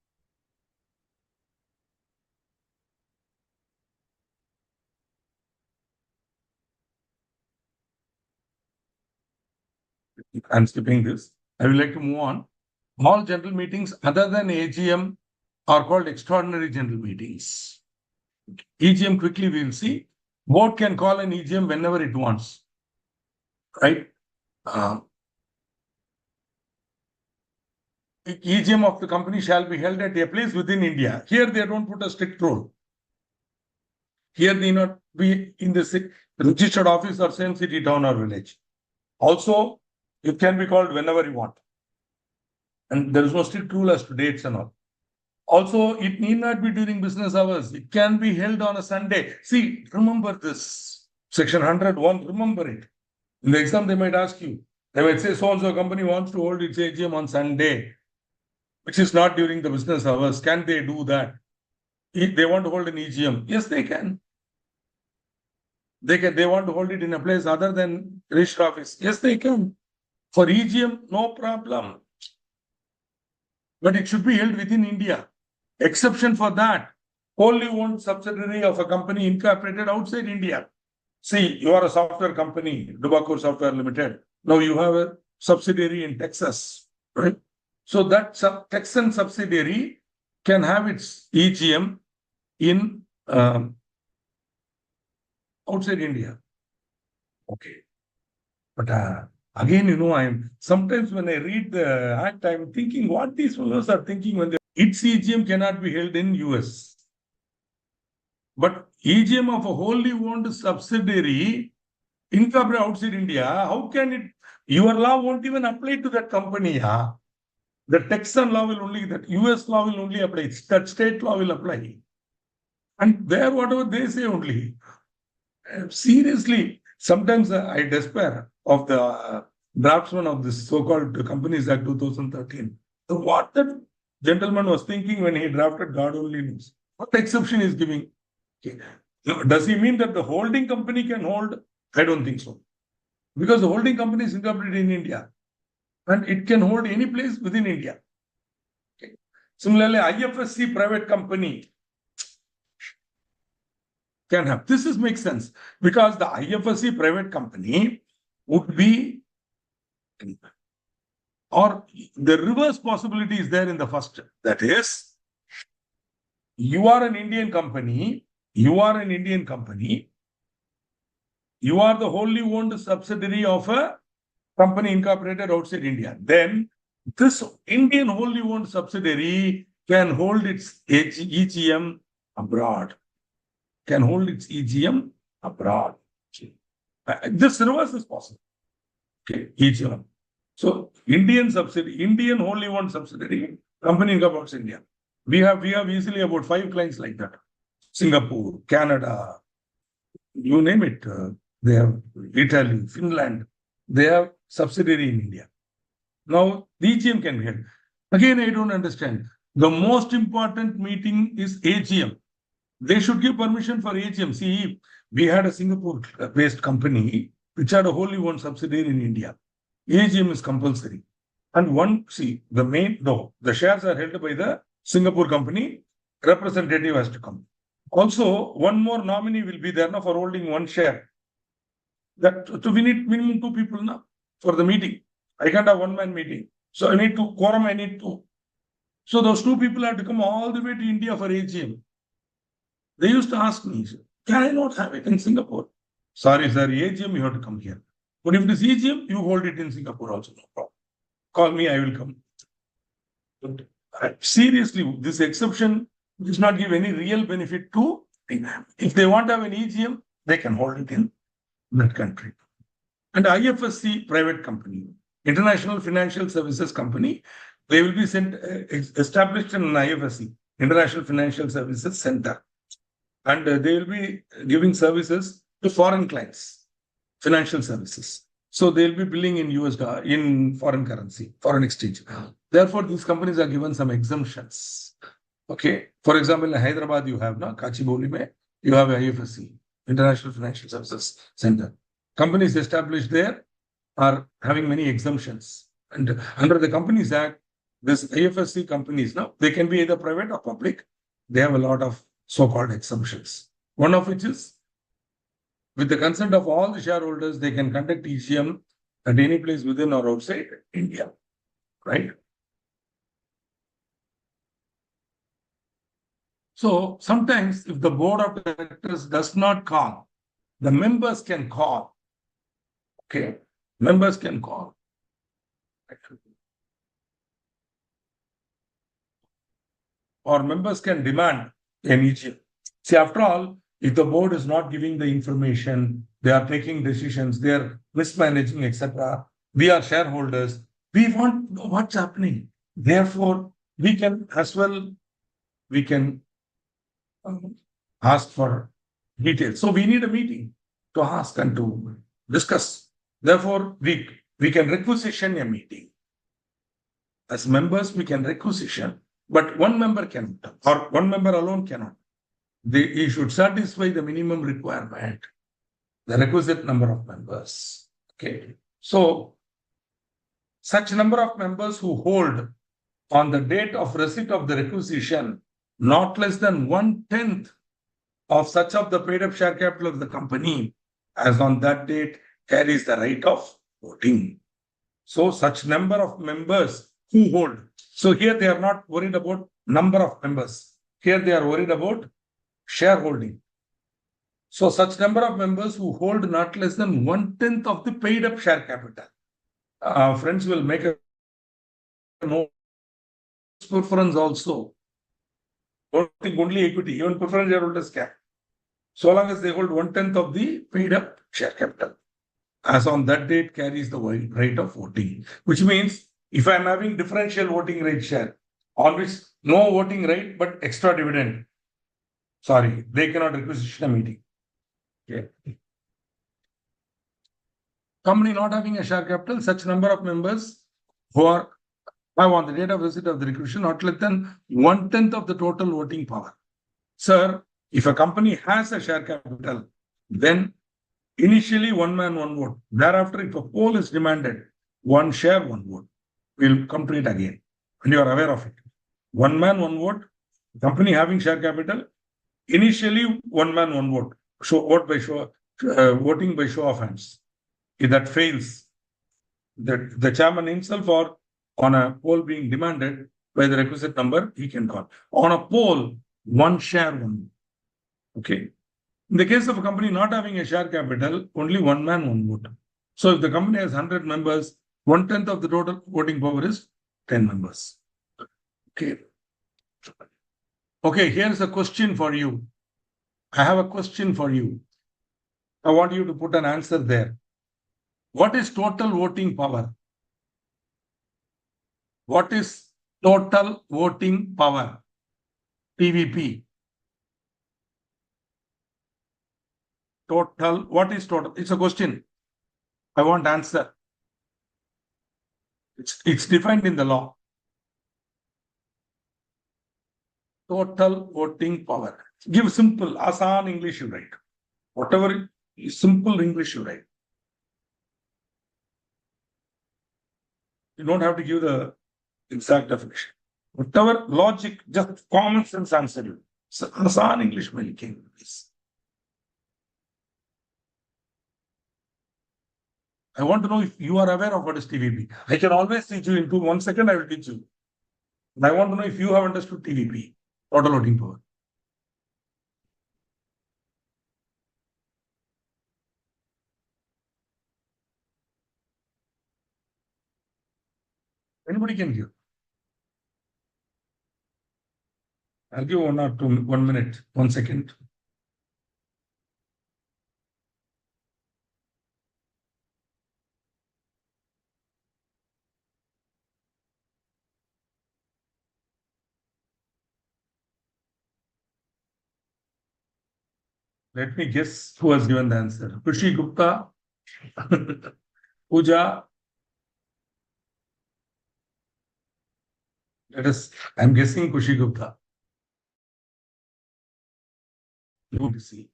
I'm skipping this. I would like to move on. All general meetings other than AGM are called extraordinary general meetings. EGM, quickly we will see. Board can call an EGM whenever it wants. Right? EGM of the company shall be held at a place within India. Here they don't put a strict rule. Here they not be in the registered office or same city, town or village. Also, it can be called whenever you want. And there is no strict rule as to dates and all. Also, it need not be during business hours. It can be held on a Sunday. See, remember this. Section 101, remember it. In the exam, they might ask you. They might say, so-and-so company wants to hold its AGM on Sunday, which is not during the business hours. Can they do that? If they want to hold an EGM, yes, they can. They want to hold it in a place other than register office. Yes, they can. For EGM, no problem. But it should be held within India. Exception for that, wholly owned subsidiary of a company incorporated outside India. See, you are a software company, Dubakur Software Limited. Now you have a subsidiary in Texas, right? So that Texan subsidiary can have its EGM in outside India. Okay. But again, I'm sometimes when I read the act, I'm thinking what these fellows are thinking when its EGM cannot be held in US. But EGM of a wholly owned subsidiary incorporated outside India, how can it? Your law won't even apply to that company. The Texan law will only, that US law will only apply. That state law will apply. And there, whatever they say only. Seriously, sometimes I despair of the draftsman of this so-called Companies Act 2013. So what that gentleman was thinking when he drafted, God only knows. What exception is giving? Okay. Now, does he mean that the holding company can hold? I don't think so. Because the holding company is incorporated in India and it can hold any place within India. Okay. Similarly, IFSC private company can have. This makes sense because the IFSC private company would be, or the reverse possibility is there in the first. That is, you are an Indian company, you are the wholly owned subsidiary of a company incorporated outside India. Then this Indian wholly owned subsidiary can hold its EGM abroad. Can hold its EGM abroad. This reverse is possible. Okay, EGM. So Indian subsidiary, Indian wholly owned subsidiary, company incorporates India. We have easily about 5 clients like that. Singapore, Canada, you name it. They have Italy, Finland. They have subsidiary in India. Now, the EGM can be held. Again, I don't understand. The most important meeting is AGM. They should give permission for AGM. See, we had a Singapore-based company which had a wholly owned subsidiary in India. AGM is compulsory. And the shares are held by the Singapore company, representative has to come. Also, one more nominee will be there now for holding one share. So we need minimum 2 people now for the meeting. I can't have one-man meeting. So I need quorum, I need 2. So those 2 people have to come all the way to India for AGM. They used to ask me, can I not have it in Singapore? Sorry, sir, AGM, you have to come here. But if it is EGM, you hold it in Singapore also, no problem. Call me, I will come. But seriously, this exception does not give any real benefit to, if they want to have an EGM, they can hold it in that country. And IFSC private company, International Financial Services Company, they will be established in an IFSC, International Financial Services Center. And they will be giving services to foreign clients, financial services. So they'll be billing in US dollar, in foreign currency, foreign exchange. Therefore, these companies are given some exemptions. Okay. For example, in Hyderabad, you have Kachibowli mein, you have IFSC, International Financial Services Center. Companies established there are having many exemptions. And under the Companies Act, this IFSC companies, they can be either private or public. They have a lot of so-called exemptions. One of which is, with the consent of all the shareholders, they can conduct EGM at any place within or outside India, right? So sometimes if the board of directors does not call, the members can call. Okay, members can call. Or members can demand an EGM. See, after all, if the board is not giving the information, they are taking decisions, they are mismanaging, etc. We are shareholders. We want to know what's happening. Therefore, we can ask for details. So we need a meeting to ask and to discuss. Therefore, we can requisition a meeting. As members, we can requisition, but one member cannot, or one member alone cannot. He should satisfy the minimum requirement, the requisite number of members. Okay. So, such number of members who hold on the date of receipt of the requisition not less than 1/10 of such of the paid up share capital of the company as on that date carries the right of voting. So, such number of members who hold. So, here they are not worried about number of members. Here they are worried about shareholding. So, such number of members who hold not less than 1/10 of the paid up share capital. Friends will make a note. Preference also. Don't think only equity, even preference shareholders can. So long as they hold 1/10 of the paid up share capital, as on that date carries the right of voting, which means if I'm having differential voting right share, on which no voting right but extra dividend, sorry, they cannot requisition a meeting. Okay. Company not having a share capital, such number of members who have on the date of receipt of the requisition not less than 1/10 of the total voting power. Sir, if a company has a share capital, then initially one man, one vote. Thereafter, if a poll is demanded, one share, one vote. We'll come to it again. And you are aware of it. One man, one vote. Company having share capital, initially one man, one vote. Voting by show of hands. If that fails, the chairman himself or on a poll being demanded by the requisite number, he can call. On a poll, one share, one. Okay. In the case of a company not having a share capital, only one man, one vote. So if the company has 100 members, 1/10 of the total voting power is 10 members. Okay. Okay, here's a question for you. I have a question for you. I want you to put an answer there. What is total voting power? What is total voting power? TVP. Total, what is total? It's a question. I want answer. It's defined in the law. Total voting power. Give simple, Asan English you write. Whatever is simple English you write. You don't have to give the exact definition. Whatever logic, just common sense answer you. So, Asan English में लिखेंगे please. I want to know if you are aware of what is TVP. I can always teach you in 1 second. I will teach you. And I want to know if you have understood TVP, total voting power. Anybody can give. I'll give 1 or 2, 1 minute, 1 second. Let me guess who has given the answer. Kushi Gupta, Pooja. I'm guessing Kushi Gupta. You to see.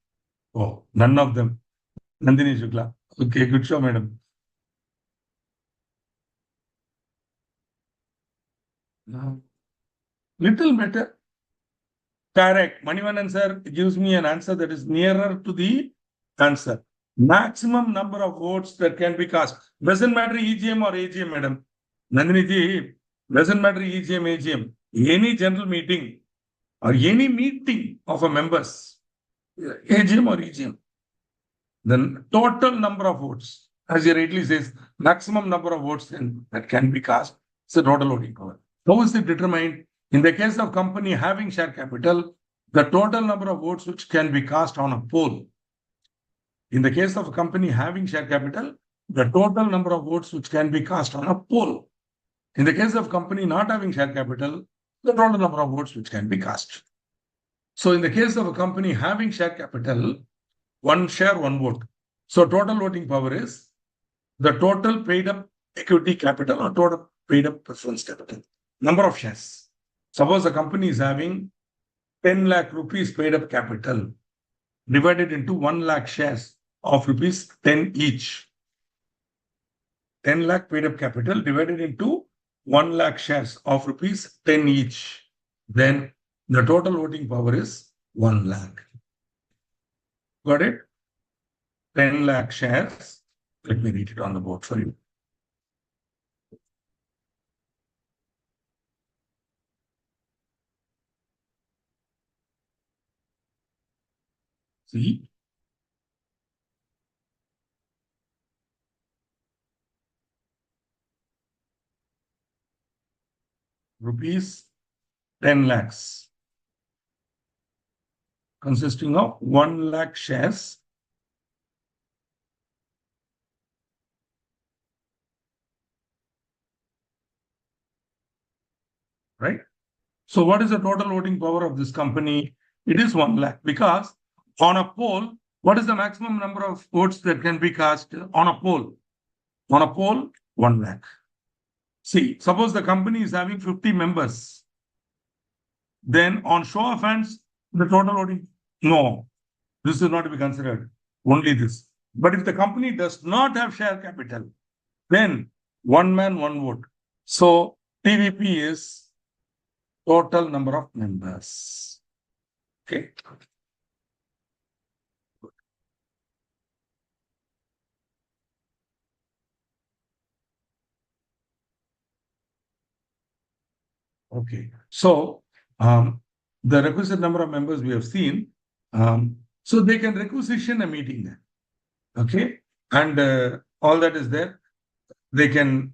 Oh, none of them. Nandini Shukla. Okay, good show, madam. Little better. Correct. Manivannan sir gives me an answer that is nearer to the answer. Maximum number of votes that can be cast. Doesn't matter EGM or AGM, madam. Nandini ji, doesn't matter EGM, AGM. Any general meeting or any meeting of a members, AGM or EGM, then total number of votes, as he rightly says, maximum number of votes that can be cast, is the total voting power. How is it determined? In the case of company having share capital, the total number of votes which can be cast on a poll. In the case of a company having share capital, the total number of votes which can be cast on a poll. In the case of company not having share capital, the total number of votes which can be cast. So in the case of a company having share capital, 1 share, 1 vote. So total voting power is the total paid up equity capital or total paid up preference capital. Number of shares. Suppose a company is having 10 lakh rupees paid up capital divided into 1 lakh shares of rupees 10 each. 10 lakh paid up capital divided into 1 lakh shares of rupees 10 each. Then the total voting power is 1 lakh. Got it? 10 lakh shares. Let me read it on the board for you. See? Rupees 10 lakhs. Consisting of 1 lakh shares. Right? So what is the total voting power of this company? It is 1 lakh because on a poll, what is the maximum number of votes that can be cast on a poll? On a poll, 1 lakh. See, suppose the company is having 50 members. Then on show of hands, the total voting, no, this is not to be considered. Only this. But if the company does not have share capital, then 1 man, 1 vote. So TVP is total number of members. Okay. Okay. So the requisite number of members we have seen. So they can requisition a meeting then. Okay. And all that is there. They can,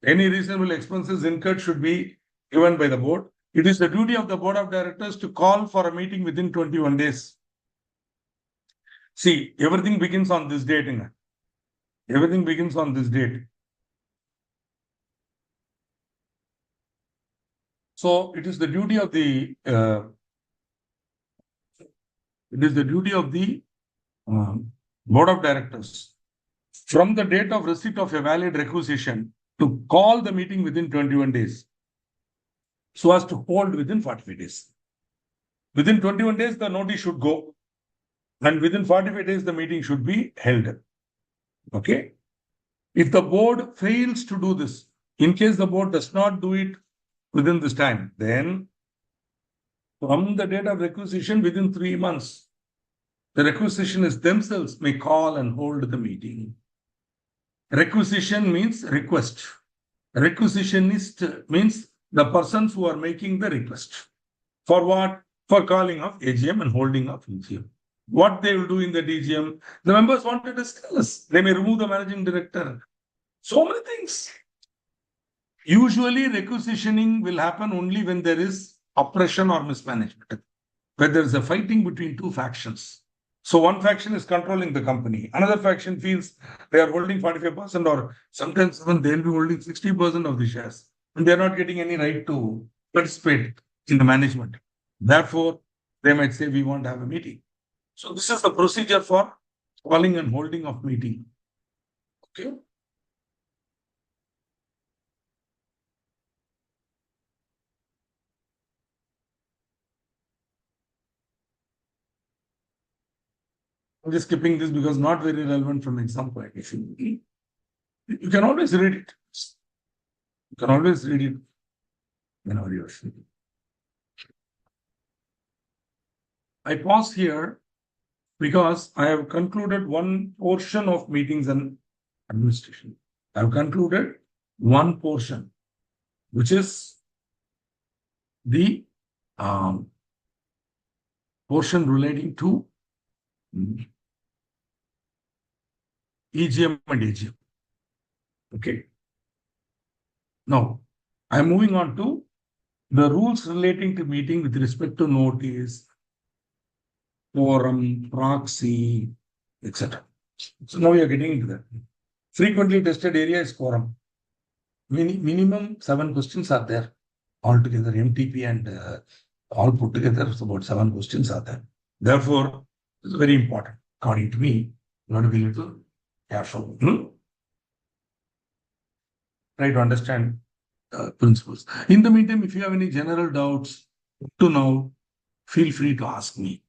any reasonable expenses incurred should be given by the board. It is the duty of the board of directors to call for a meeting within 21 days. See, everything begins on this date. Everything begins on this date. So it is the duty of the board of directors from the date of receipt of a valid requisition to call the meeting within 21 days, so as to hold within 45 days. Within 21 days, the notice should go, and within 45 days, the meeting should be held. Okay. If the board fails to do this, in case the board does not do it within this time, then from the date of requisition within 3 months, the requisitionists themselves may call and hold the meeting. Requisition means request. Requisitionist means the persons who are making the request. For what? For calling of AGM and holding of AGM. What they will do in the DGM, the members want to discuss. They may remove the managing director. So many things. Usually, requisitioning will happen only when there is oppression or mismanagement, where there is a fighting between two factions. So one faction is controlling the company. Another faction feels they are holding 45% or sometimes even they'll be holding 60% of the shares. And they're not getting any right to participate in the management. Therefore, they might say, we want to have a meeting. So this is the procedure for calling and holding of meeting. Okay. I'm just skipping this because not very relevant from exam point of view. You can always read it. You can always read it whenever you're free. I pause here because I have concluded one portion of meetings and administration. I have concluded one portion, which is the portion relating to EGM and AGM. Okay. Now, I'm moving on to the rules relating to meeting with respect to notice, quorum, proxy, etc. So now we are getting into that. Frequently tested area is quorum. Minimum 7 questions are there altogether. MTP and all put together, so about 7 questions are there. Therefore, it's very important. According to me, you want to be a little careful. Try to understand principles. In the meantime, if you have any general doubts to know, feel free to ask me.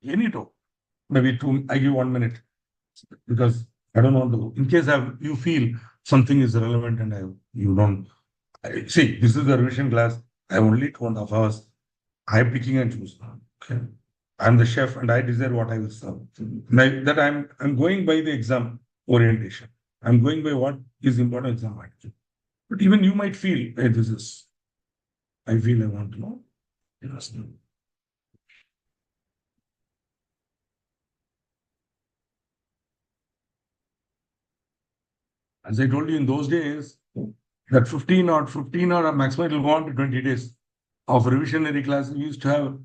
Any doubt? Maybe I give 1 minute because I don't want to. In case you feel something is relevant and you don't see. This is the revision class. I have only 2.5 hours. I am picking and choosing. Okay. I'm the chef and I decide what I will serve. That I'm going by the exam orientation. I'm going by what is important exam attitude. But even you might feel, hey, I feel I want to know. As I told you in those days, that 15 or maximum it will go on to 20 days of revisionary class we used to have.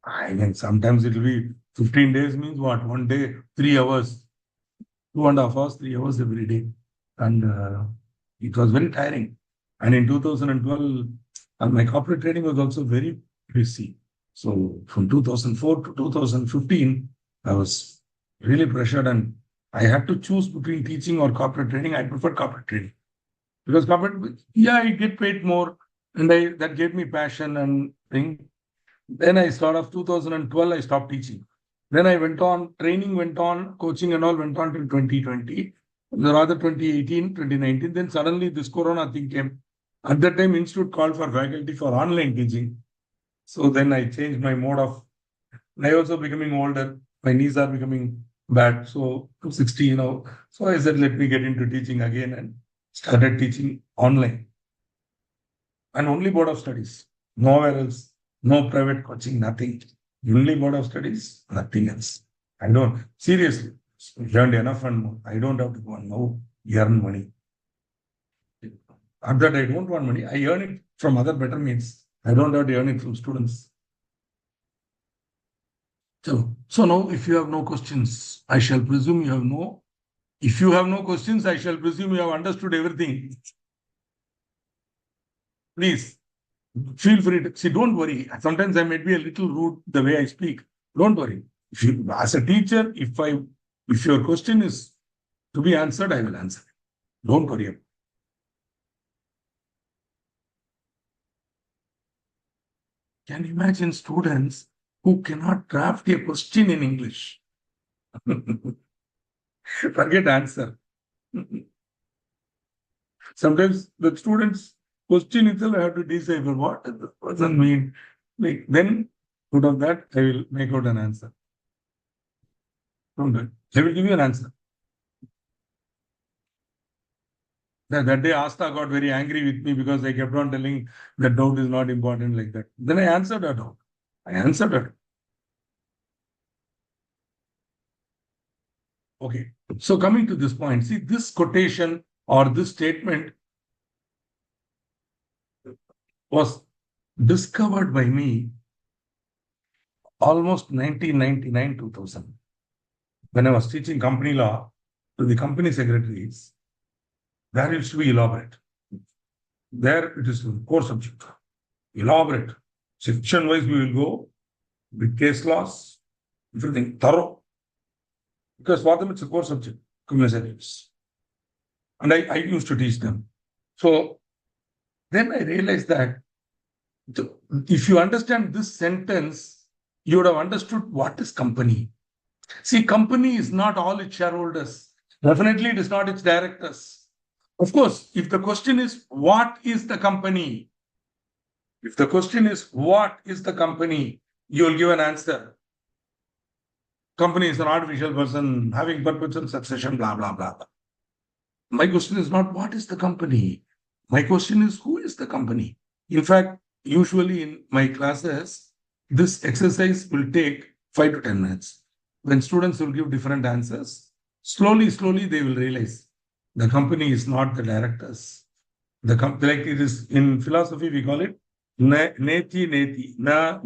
I mean, sometimes it will be 15 days means what? 1 day, 3 hours, 2.5 hours, 3 hours every day. And it was very tiring. And in 2012, my corporate training was also very busy. So from 2004 to 2015, I was really pressured and I had to choose between teaching or corporate training. I preferred corporate training because corporate, I get paid more and that gave me passion and thing. Then I started off 2012, I stopped teaching. Then I went on, training went on, coaching and all went on till 2020, rather 2018, 2019. Then suddenly this Corona thing came. At that time, Institute called for faculty for online teaching. So then I changed my mode of, I also becoming older. My knees are becoming bad. So I'm 60 now. So I said, let me get into teaching again and started teaching online and only board of studies. Nowhere else. No private coaching, nothing. Only board of studies, nothing else. I don't, seriously, learned enough and more. I don't have to go and now earn money. Not that I don't want money. I earn it from other better means. I don't have to earn it from students. So now, if you have no questions, I shall presume you have no. If you have no questions, I shall presume you have understood everything. Please feel free to see. Don't worry. Sometimes I might be a little rude the way I speak. Don't worry. If you, as a teacher, if your question is to be answered, I will answer it. Don't worry. Can you imagine students who cannot draft a question in English? Forget answer. Sometimes the students question itself, I have to decipher what does the person mean. Like then, out of that, I will make out an answer. Don't do it. I will give you an answer. That day, Asta got very angry with me because I kept on telling that doubt is not important like that. Then I answered her doubt. I answered her. Okay. So coming to this point, see this quotation or this statement was discovered by me almost 1999, 2000. When I was teaching company law to the company secretaries, there used to be elaborate. There it is core subject. Elaborate. Section wise, we will go with case laws, everything thorough. Because for them, it's a core subject, company secretaries. And I used to teach them. So then I realized that if you understand this sentence, you would have understood what is company. See, company is not all its shareholders. Definitely, it is not its directors. Of course, if the question is, what is the company? If the question is, what is the company? You will give an answer. Company is an artificial person having perpetual succession, blah, blah, blah. My question is not, what is the company? My question is, who is the company? In fact, usually in my classes, this exercise will take 5 to 10 minutes. When students will give different answers, slowly, they will realize the company is not the directors. Like it is in philosophy, we call it neti, na.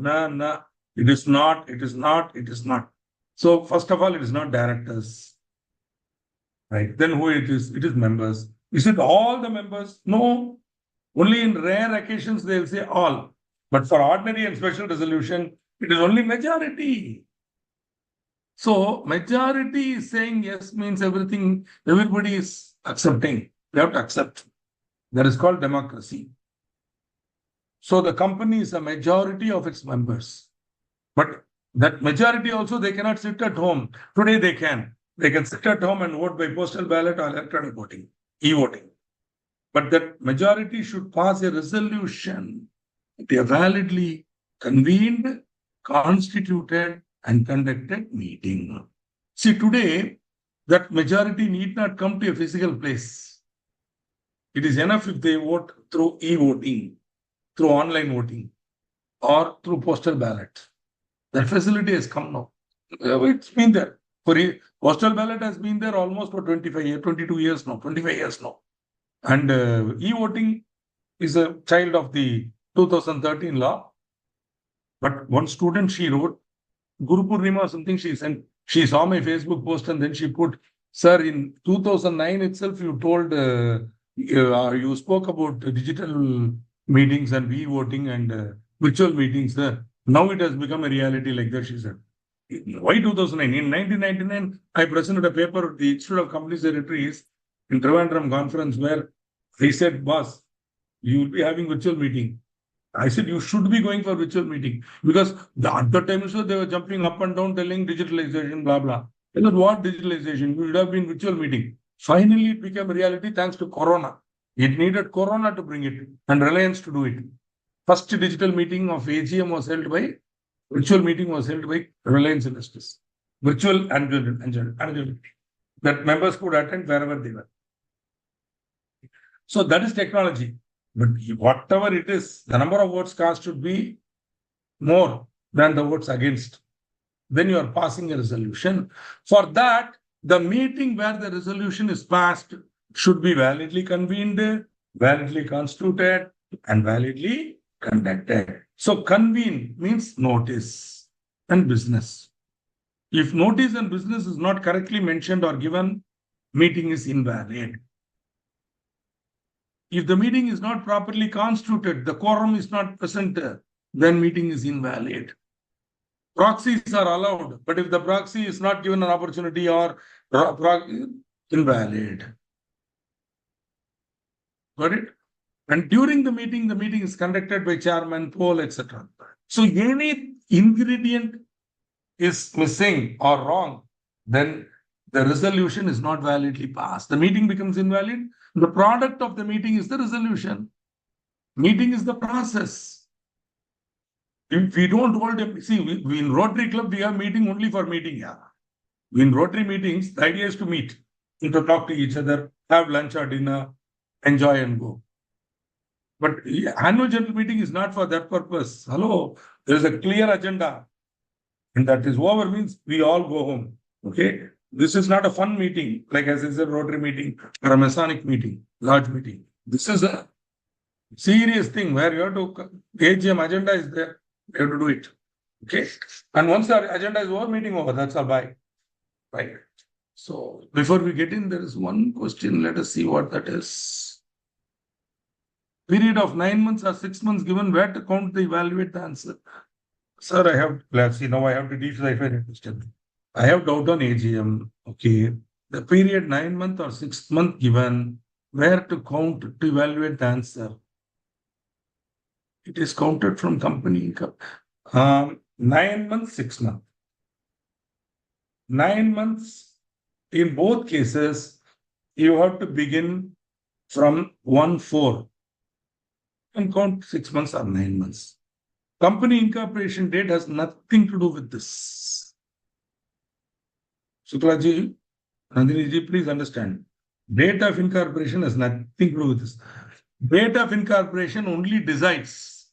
It is not. So first of all, it is not directors. Right. Then who it is? It is members. Is it all the members? No. Only in rare occasions they will say all. But for ordinary and special resolution, it is only majority. So majority is saying yes means everything, everybody is accepting. They have to accept. That is called democracy. So the company is a majority of its members. But that majority also, they cannot sit at home. Today they can. They can sit at home and vote by postal ballot or electronic voting, e-voting. But that majority should pass a resolution. They are validly convened, constituted, and conducted meeting. See, today, that majority need not come to a physical place. It is enough if they vote through e-voting, through online voting, or through postal ballot. That facility has come now. It's been there. Postal ballot has been there almost for 25 years, 22 years now, 25 years now. And e-voting is a child of the 2013 law. But one student, she wrote, Guru Purnima or something she sent. She saw my Facebook post and then she put, sir, in 2009 itself, you told, you spoke about digital meetings and e-voting and virtual meetings. Now it has become a reality like that, she said. Why 2009? In 1999, I presented a paper at the Institute of Company Secretaries in Trivandrum conference where I said, boss, you will be having virtual meeting. I said, you should be going for virtual meeting because at the time, so they were jumping up and down telling digitalization, blah, blah. I said, what digitalization? You should have been virtual meeting. Finally, it became a reality thanks to Corona. It needed Corona to bring it and Reliance to do it. First digital meeting of AGM was held by, virtual meeting was held by Reliance Industries. Virtual annual meeting that members could attend wherever they were. So that is technology. But whatever it is, the number of votes cast should be more than the votes against. Then you are passing a resolution. For that, the meeting where the resolution is passed should be validly convened, validly constituted, and validly conducted. So convene means notice and business. If notice and business is not correctly mentioned or given, meeting is invalid. If the meeting is not properly constituted, the quorum is not present, then meeting is invalid. Proxies are allowed, but if the proxy is not given an opportunity or invalid. Got it? And during the meeting is conducted by chairman, poll, etc. So any ingredient is missing or wrong, then the resolution is not validly passed. The meeting becomes invalid. The product of the meeting is the resolution. Meeting is the process. If we don't hold a, see, we in Rotary Club, we have meeting only for meeting. Yeah. In Rotary meetings, the idea is to meet, to talk to each other, have lunch or dinner, enjoy and go. But annual general meeting is not for that purpose. Hello, there is a clear agenda. And that is over means we all go home. Okay. This is not a fun meeting, like as I said, Rotary meeting or a Masonic meeting, large meeting. This is a serious thing where you have to, AGM agenda is there, you have to do it. Okay. And once the agenda is over, meeting over, that's all. Bye. Right. So before we get in, there is one question. Let us see what that is. Period of 9 months or 6 months given, where to count the evaluate the answer. Sir, I have, let's see, now I have to decipher the question. I have doubt on AGM. Okay. The period 9 month or 6 month given, where to count to evaluate the answer. It is counted from company income. 9 months, 6 months. 9 months, in both cases, you have to begin from 1/4 and count 6 months or 9 months. Company incorporation date has nothing to do with this. Suklaji, Nandini, please understand. Date of incorporation has nothing to do with this. Date of incorporation only decides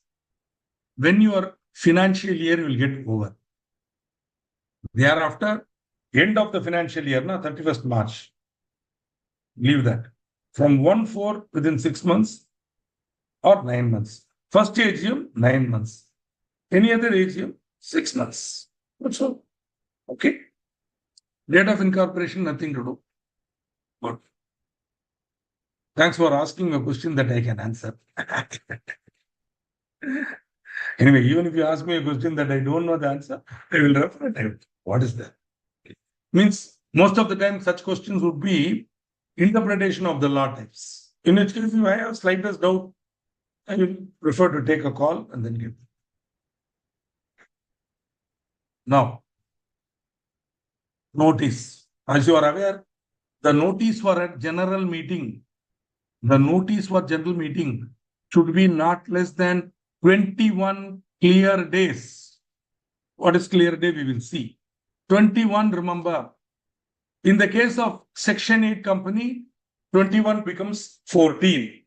when your financial year will get over. Thereafter, end of the financial year, 31st March. Leave that. From 1/4 within 6 months or 9 months. First AGM, 9 months. Any other AGM, 6 months. That's all. Okay. Date of incorporation, nothing to do. Good. Thanks for asking a question that I can answer. Anyway, even if you ask me a question that I don't know the answer, I will refer it. What is that? Means most of the time such questions would be interpretation of the law types. In which case, if I have slightest doubt, I will prefer to take a call and then give. Now, notice. As you are aware, the notice for a general meeting, should be not less than 21 clear days. What is clear day? We will see. 21, remember, in the case of Section 8 company, 21 becomes 14.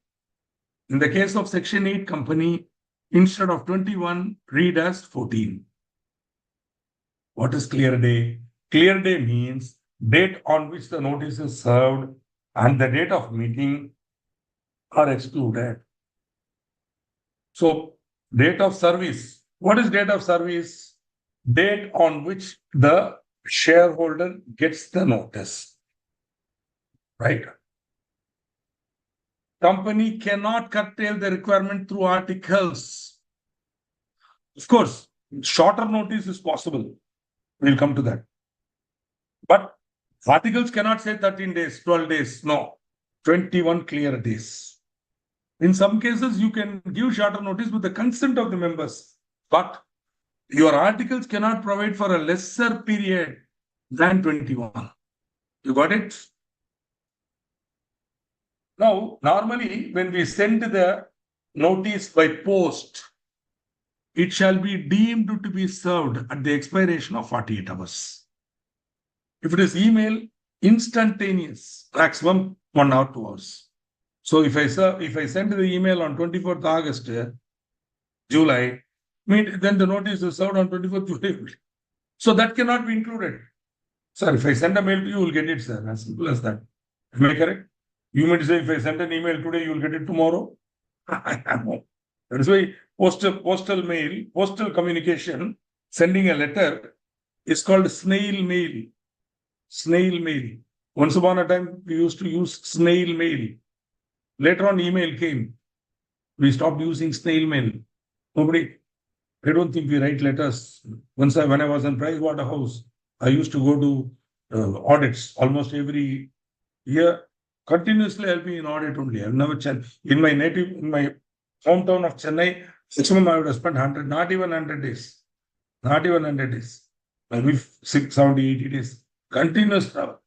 In the case of Section 8 company, instead of 21, read as 14. What is clear day? Clear day means date on which the notice is served and the date of meeting are excluded. So, date of service. What is date of service? Date on which the shareholder gets the notice. Right? Company cannot curtail the requirement through articles. Of course, shorter notice is possible. We'll come to that. But articles cannot say 13 days, 12 days. No, 21 clear days. In some cases, you can give shorter notice with the consent of the members. But your articles cannot provide for a lesser period than 21. You got it? Now, normally, when we send the notice by post, it shall be deemed to be served at the expiration of 48 hours. If it is email, instantaneous, maximum 1 hour, 2 hours. So if I send the email on 24th August, July, then the notice is served on 24th July. So that cannot be included. Sir, if I send a mail to you, you'll get it, sir. As simple as that. Am I correct? You mean to say if I send an email today, you'll get it tomorrow? That's why postal mail, postal communication, sending a letter is called snail mail. Snail mail. Once upon a time, we used to use snail mail. Later on, email came. We stopped using snail mail. I don't think we write letters. When I was in Pricewaterhouse, I used to go to audits almost every year. Continuously, I'll be in audit only. I've never in my hometown of Chennai, maximum I would have spent 100, not even 100 days. Not even 100 days. Maybe 60, 70, 80 days. Continuous travel.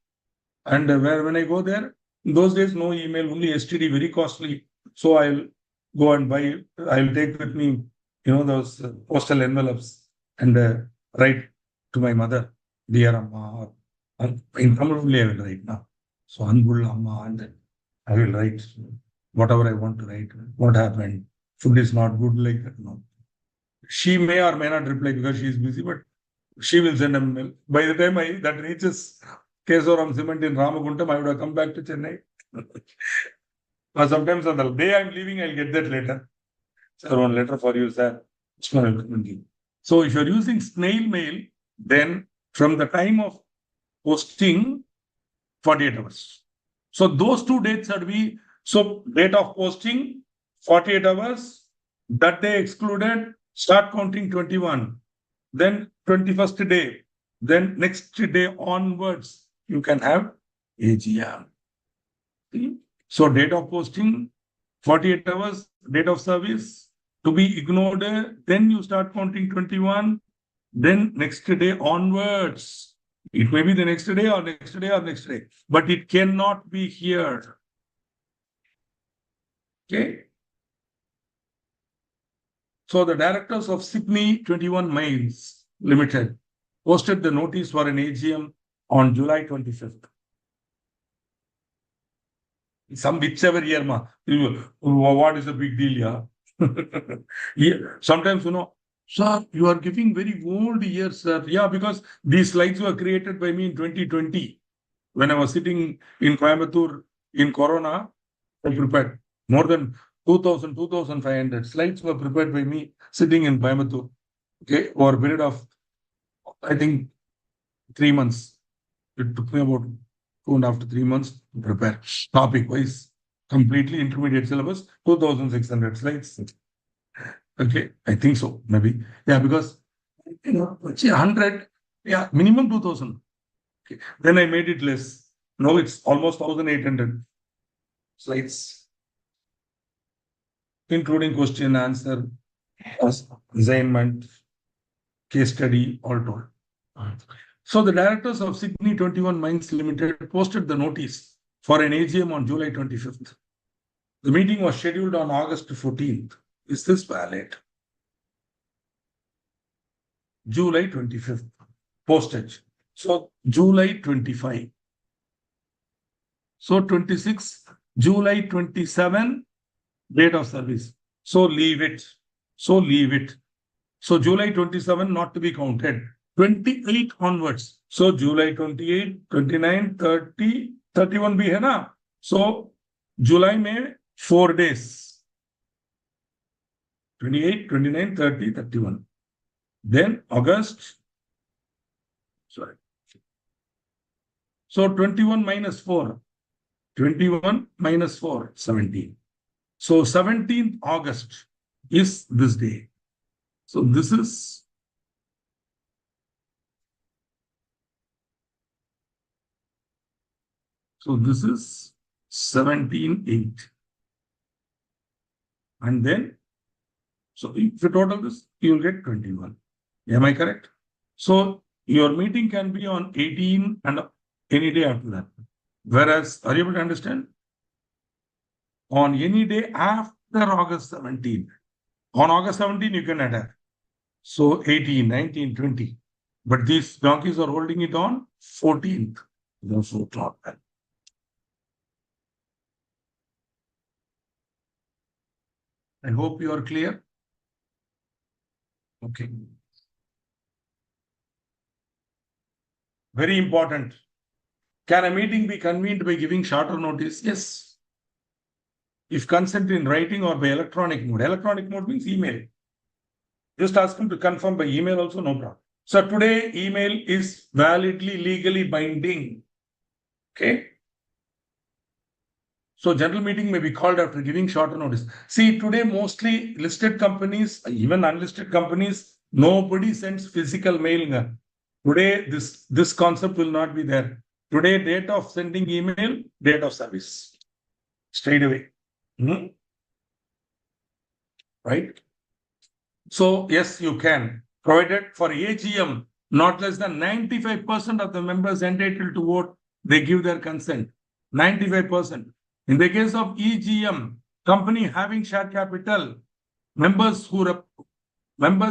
And when I go there, in those days, no email, only STD, very costly. So I'll go and buy, I'll take with me, those postal envelopes and write to my mother, dear Amma. In Tamil only I will write now. So Anbul Amma, and then I will write whatever I want to write. What happened? Food is not good, like that. No. She may or may not reply because she is busy, but she will send a mail. By the time that reaches Kesoram Cement in Ramaguntam, I would have come back to Chennai. Or sometimes on the day I'm leaving, I'll get that letter. Sir, one letter for you, sir. So if you're using snail mail, then from the time of posting, 48 hours. So those two dates are date of posting, 48 hours, that day excluded, start counting 21. Then 21st day, then next day onwards, you can have AGM. So date of posting, 48 hours, date of service, to be ignored, then you start counting 21, then next day onwards. It may be the next day or next day or next day, but it cannot be here. Okay. So the directors of Sydney 21 Mines Limited posted the notice for an AGM on July 25th. Some whichever year, what is the big deal, yeah? Yeah. Sometimes, sir, you are giving very old years, sir. Yeah, because these slides were created by me in 2020. When I was sitting in Coimbatore in Corona, I prepared more than 2,000, 2,500 slides were prepared by me sitting in Coimbatore. Okay, over a period of, I think, 3 months. It took me about 2.5 to 3 months to prepare topic-wise, completely intermediate syllabus, 2,600 slides. Okay, I think so, maybe. Yeah, because 100, yeah, minimum 2,000. Okay. Then I made it less. Now it's almost 1,800 slides, including question, answer, assignment, case study, all told. So the directors of Sydney 21 Mines Limited posted the notice for an AGM on July 25th. The meeting was scheduled on August 14th. Is this valid? July 25th, postage. So July 25. So 26, July 27, date of service. So leave it. So July 27 not to be counted. 28 onwards. So July 28, 29, 30, 31 bhi hai na? So July may 4 days. 28, 29, 30, 31. Then August. Sorry. So 21 minus 4. 21 minus 4, 17. So 17th August is this day. So this is So this is 17.8. And then, so if you total this, you will get 21. Am I correct? So your meeting can be on 18 and any day after that. Whereas, are you able to understand? On any day after August 17. On August 17, you can add. So 18, 19, 20. But these donkeys are holding it on 14th. Therefore, I hope you are clear. Okay. Very important. Can a meeting be convened by giving shorter notice? Yes. If consent in writing or by electronic mode. Electronic mode means email. Just ask him to confirm by email also, no problem. So today, email is validly, legally binding. Okay. So general meeting may be called after giving shorter notice. See, today mostly listed companies, even unlisted companies, nobody sends physical mail. Today, this concept will not be there. Today, date of sending email, date of service. Straight away. Right? So, yes, you can. Provided for AGM, not less than 95% of the members entitled to vote, they give their consent. 95%. In the case of EGM, company having share capital, members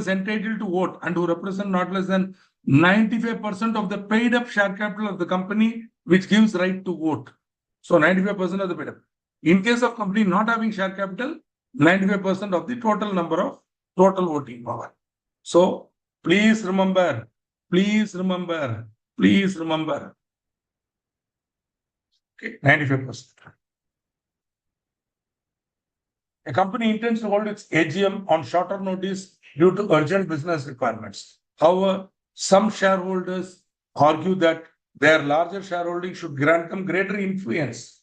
entitled to vote and who represent not less than 95% of the paid up share capital of the company, which gives right to vote. So 95% of the paid up. In case of company not having share capital, 95% of the total number of total voting power. So please remember, please remember, please remember. Okay, 95%. A company intends to hold its AGM on shorter notice due to urgent business requirements. However, some shareholders argue that their larger shareholding should grant them greater influence.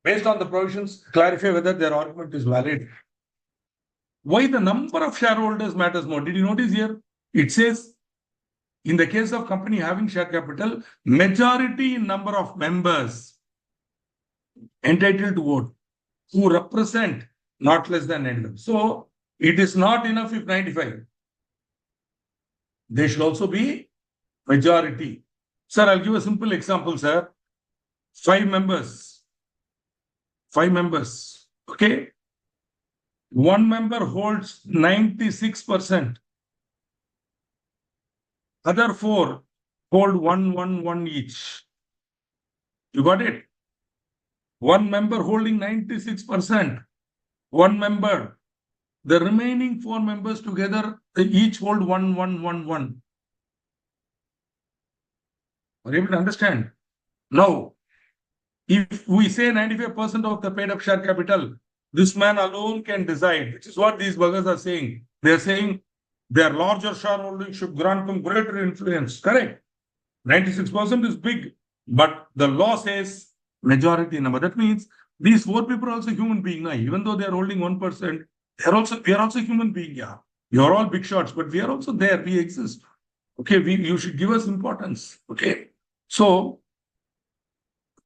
Based on the provisions, clarify whether their argument is valid. Why the number of shareholders matters more? Did you notice here? It says, in the case of company having share capital, majority in number of members entitled to vote who represent not less than 95. So it is not enough if 95. They should also be majority. Sir, I'll give a simple example, sir. 5 members. 5 members. Okay. One member holds 96%. Other 4 hold 1 each. You got it? One member holding 96%. One member. The remaining 4 members together, they each hold 1. Are you able to understand? Now, if we say 95% of the paid up share capital, this man alone can decide, which is what these buggers are saying. They're saying their larger shareholding should grant them greater influence. Correct. 96% is big, but the law says majority number. That means these 4 people are also human beings. Even though they are holding 1%, we are also human beings. Yeah. You are all big shots, but we are also there. We exist. Okay, you should give us importance. Okay. So,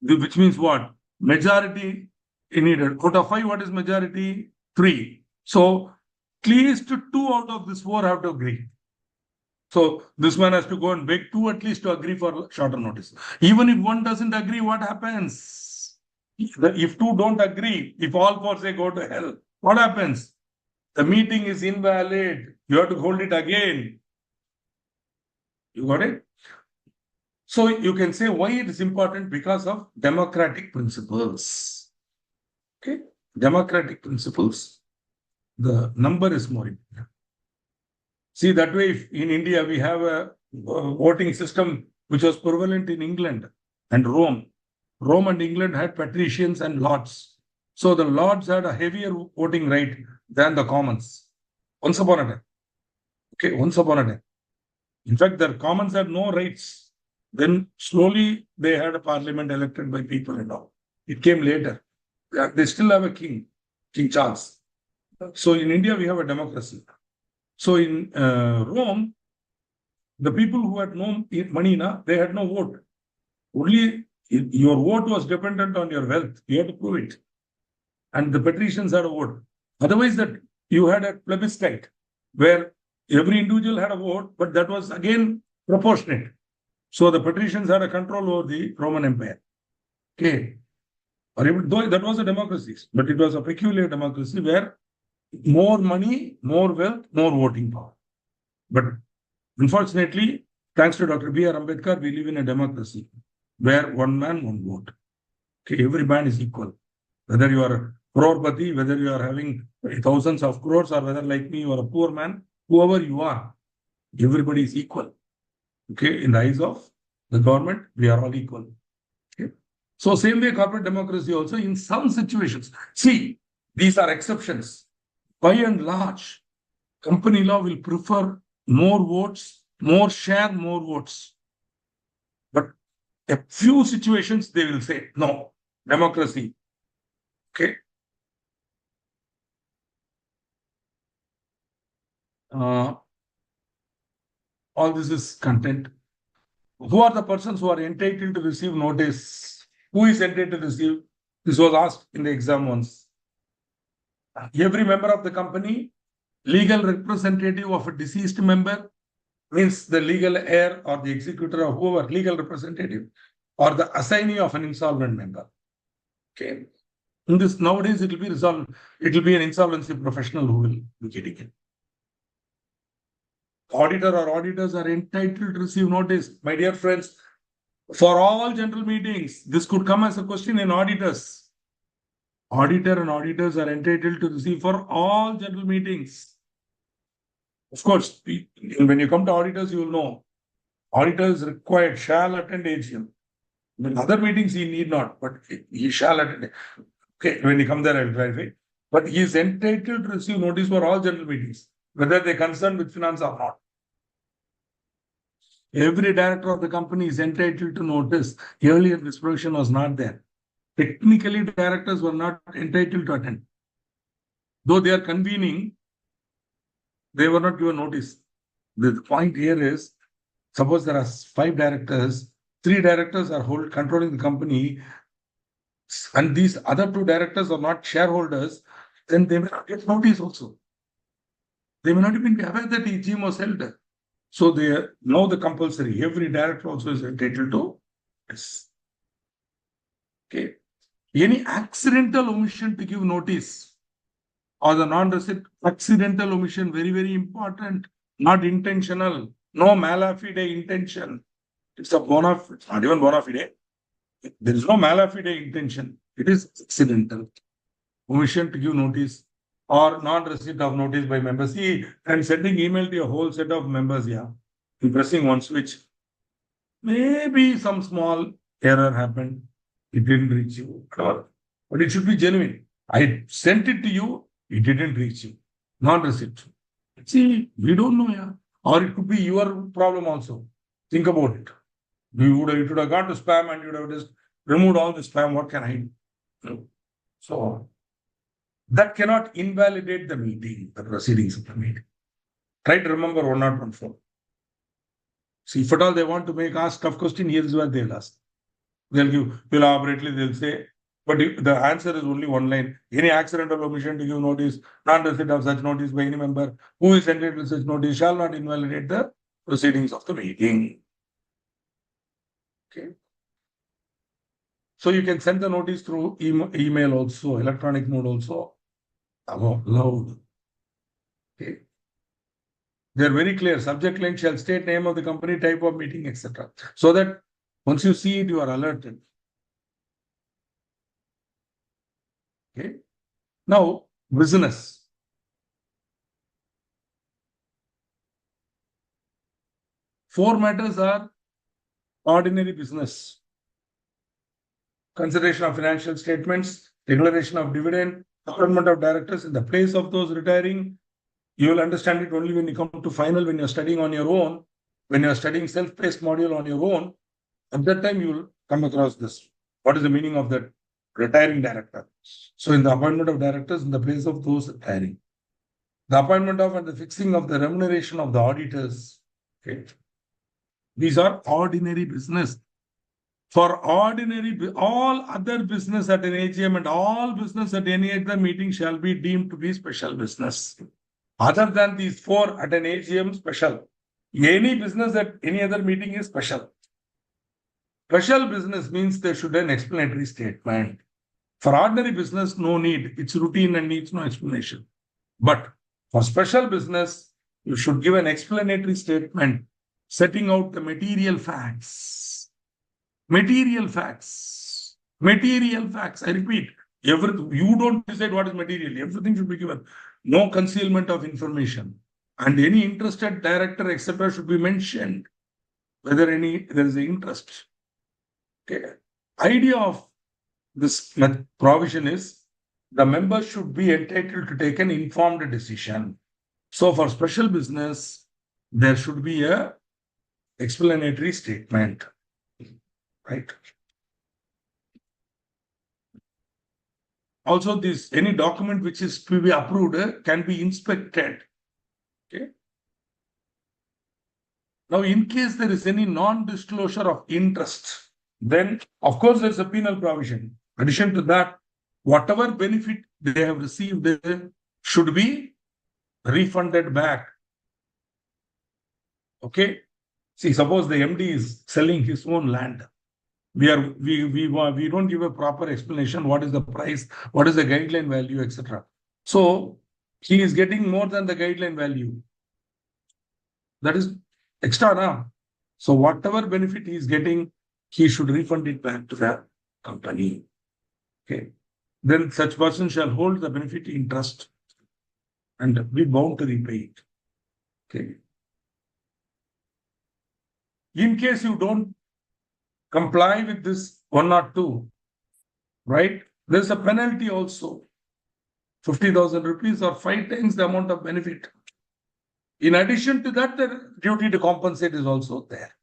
which means what? Majority needed. Out of 5, what is majority? 3. So, at least 2 out of this 4 have to agree. So, this man has to go and beg 2 at least to agree for shorter notice. Even if one doesn't agree, what happens? If 2 don't agree, if all 4 say go to hell, what happens? The meeting is invalid. You have to hold it again. You got it? So you can say why it is important because of democratic principles. Okay, democratic principles. The number is more important. See, that way, if in India we have a voting system which was prevalent in England and Rome. Rome and England had patricians and lords. So the lords had a heavier voting right than the commons. Once upon a time. Okay, once upon a time. In fact, the commons had no rights. Then slowly they had a parliament elected by people and all. It came later. They still have a king, King Charles. So in India, we have a democracy. So in Rome, the people who had no money, they had no vote. Only your vote was dependent on your wealth. You had to prove it. And the patricians had a vote. Otherwise, that you had a plebiscite where every individual had a vote, but that was again proportionate. So the patricians had a control over the Roman Empire. Okay. Though that was a democracy, but it was a peculiar democracy where more money, more wealth, more voting power. But unfortunately, thanks to Dr. B.R. Ambedkar, we live in a democracy where one man, one vote. Okay, every man is equal. Whether you are crorepati, whether you are having thousands of crores or whether like me you are a poor man, whoever you are, everybody is equal. Okay, in the eyes of the government, we are all equal. Okay. So same way corporate democracy also in some situations. See, these are exceptions. By and large, company law will prefer more votes, more share, more votes. But a few situations they will say, no, democracy. Okay. All this is content. Who are the persons who are entitled to receive notice? Who is entitled to receive? This was asked in the exam once. Every member of the company, legal representative of a deceased member, means the legal heir or the executor or whoever, legal representative, or the assignee of an insolvent member. Okay. In this, nowadays, it will be resolved. It will be an insolvency professional who will be getting it. Auditor or auditors are entitled to receive notice. My dear friends, for all general meetings, this could come as a question in auditors. Auditor and auditors are entitled to receive for all general meetings. Of course, when you come to auditors, you will know auditors required shall attend AGM. In other meetings, he need not, but he shall attend. Okay, when you come there, I will clarify. But he is entitled to receive notice for all general meetings, whether they concern with finance or not. Every director of the company is entitled to notice. Earlier, this provision was not there. Technically, directors were not entitled to attend. Though they are convening, they were not given notice. The point here is, suppose there are 5 directors, 3 directors are controlling the company, and these other 2 directors are not shareholders, then they may not get notice also. They may not even be aware that AGM was held. So they know the compulsory. Every director also is entitled to this. Okay. Any accidental omission to give notice or the non-receipt accidental omission, very, very important, not intentional, no malafide intention. It's a bona fide, not even bona fide. There is no malafide intention. It is accidental. Omission to give notice or non-receipt of notice by members. See, I'm sending email to a whole set of members here. I'm pressing one switch. Maybe some small error happened. It didn't reach you at all. But it should be genuine. I sent it to you. It didn't reach you. Non-receipt. See, we don't know, yeah. Or it could be your problem also. Think about it. You would have gone to spam and you would have just removed all the spam. What can I do? So that cannot invalidate the meeting, the proceedings of the meeting. Try to remember 1014. See, if at all they want to ask tough question, here is what they'll ask. They'll give elaborately, they'll say, but the answer is only one line. Any accidental omission to give notice, non-receipt of such notice by any member who is entitled to such notice shall not invalidate the proceedings of the meeting. Okay. So you can send the notice through email also, electronic mode also. Allowed. Okay. They're very clear. Subject line shall state name of the company, type of meeting, etc. So that once you see it, you are alerted. Okay. Now, business. Four matters are ordinary business. Consideration of financial statements, declaration of dividend, appointment of directors in the place of those retiring. You will understand it only when you come to final, when you're studying on your own, when you're studying self-paced module on your own. At that time, you will come across this. What is the meaning of that retiring director? So in the appointment of directors in the place of those retiring. The appointment of and the fixing of the remuneration of the auditors. Okay. These are ordinary business. For ordinary, all other business at an AGM and all business at any other meeting shall be deemed to be special business. Other than these 4 at an AGM, special. Any business at any other meeting is special. Special business means there should be an explanatory statement. For ordinary business, no need. It's routine and needs no explanation. But for special business, you should give an explanatory statement setting out the material facts. Material facts. Material facts. I repeat, You don't decide what is material. Everything should be given. No concealment of information. And any interested director, etc., should be mentioned whether there is an interest. Okay. Idea of this provision is the members should be entitled to take an informed decision. So for special business, there should be a explanatory statement, right? Also, any document which is to be approved can be inspected. Okay. Now, in case there is any non-disclosure of interest, then of course there's a penal provision. In addition to that, whatever benefit they have received should be refunded back. Okay. See, suppose the MD is selling his own land. We don't give a proper explanation. What is the price? What is the guideline value, etc. So he is getting more than the guideline value. That is extra now. So whatever benefit he is getting, he should refund it back to the company. Okay. Then such person shall hold the benefit in trust and be bound to repay it. Okay. In case you don't comply with this 1 or 2, right? There's a penalty also. 50,000 rupees or 5 times the amount of benefit. In addition to that, the duty to compensate is also there.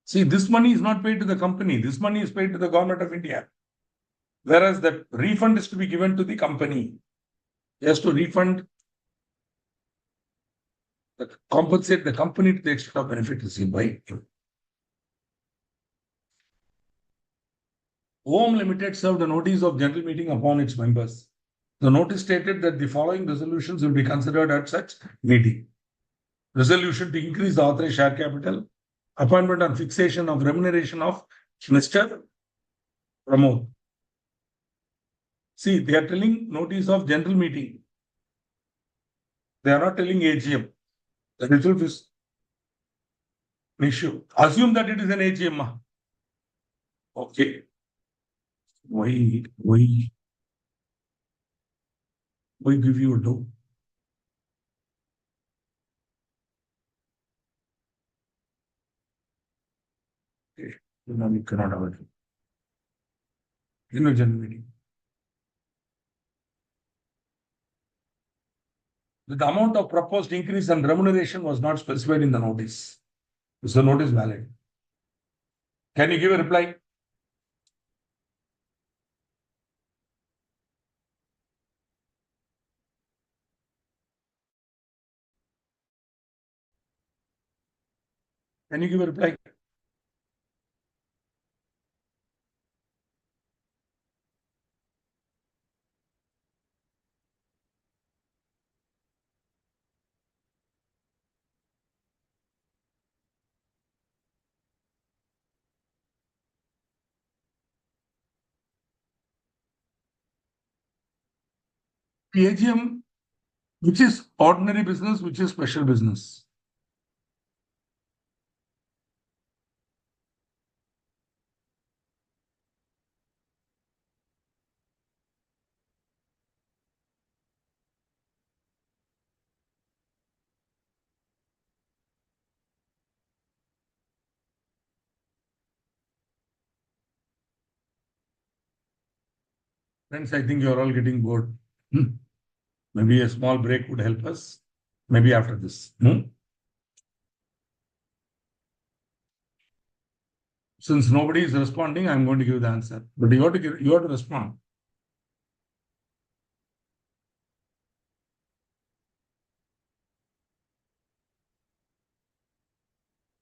See, this money is not paid to the company. This money is paid to the government of India. Whereas the refund is to be given to the company. He has to compensate the company to the extent of benefit received by him. Quorum Limited served a notice of general meeting upon its members. The notice stated that the following resolutions will be considered at such meeting. Resolution to increase the authorized share capital, appointment and fixation of remuneration of Mr. Pramod. See, they are telling notice of general meeting. They are not telling AGM. That itself is an issue. Assume that it is an AGM. Okay. Why give you a no? Okay. You cannot have it. General meeting. The amount of proposed increase and remuneration was not specified in the notice. Is the notice valid? Can you give a reply? Can you give a reply? AGM, which is ordinary business, which is special business. Friends, I think you're all getting bored. Maybe a small break would help us. Maybe after this. Since nobody is responding, I'm going to give the answer. But you have to respond.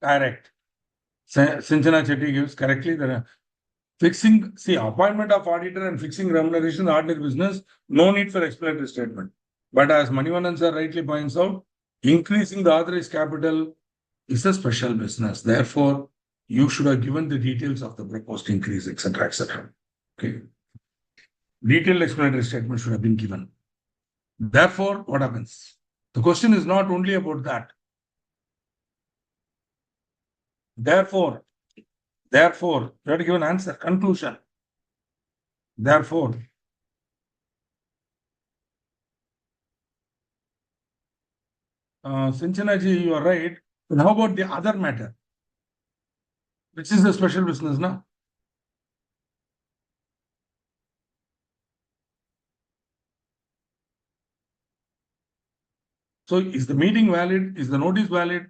Correct. Sinchana Chetty gives correctly the fixing, appointment of auditor and fixing remuneration, ordinary business, no need for explanatory statement. But as Manivannan sir rightly points out, increasing the authorized capital is a special business. Therefore, you should have given the details of the proposed increase, etc., etc. Okay. Detailed explanatory statement should have been given. Therefore, what happens? The question is not only about that. Therefore, you have to give an answer, conclusion. Therefore, Sinchanaji, you are right. And how about the other matter? Which is a special business, now? So is the meeting valid? Is the notice valid?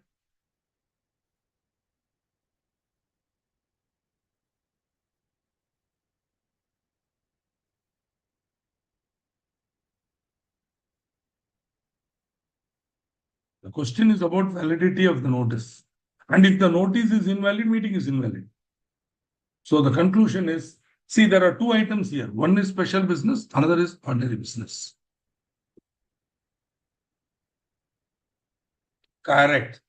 The question is about validity of the notice. And if the notice is invalid, meeting is invalid. So the conclusion is, see, there are two items here. One is special business, another is ordinary business. Correct.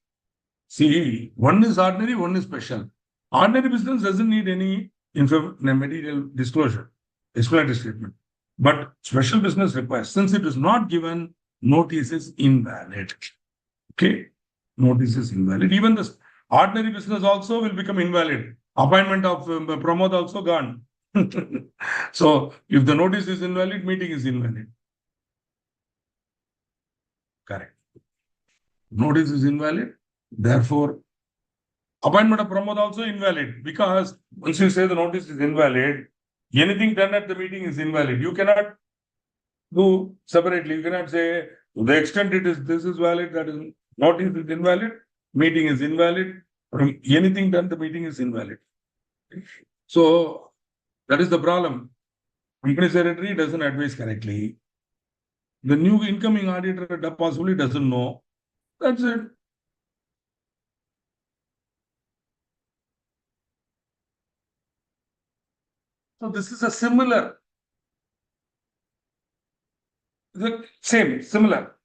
See, one is ordinary, one is special. Ordinary business doesn't need any material disclosure, explanatory statement. But special business requires, since it is not given, notice is invalid. Okay, notice is invalid. Even the ordinary business also will become invalid. Appointment of Pramod also gone. So if the notice is invalid, meeting is invalid. Correct. Notice is invalid. Therefore, appointment of Pramod also invalid, because once you say the notice is invalid, anything done at the meeting is invalid. You cannot do separately. You cannot say to the extent it is this is valid, that is notice is invalid, meeting is invalid. From anything done, the meeting is invalid. So that is the problem. Company secretary doesn't advise correctly. The new incoming auditor possibly doesn't know. That's it. So this is a similar, the same, similar.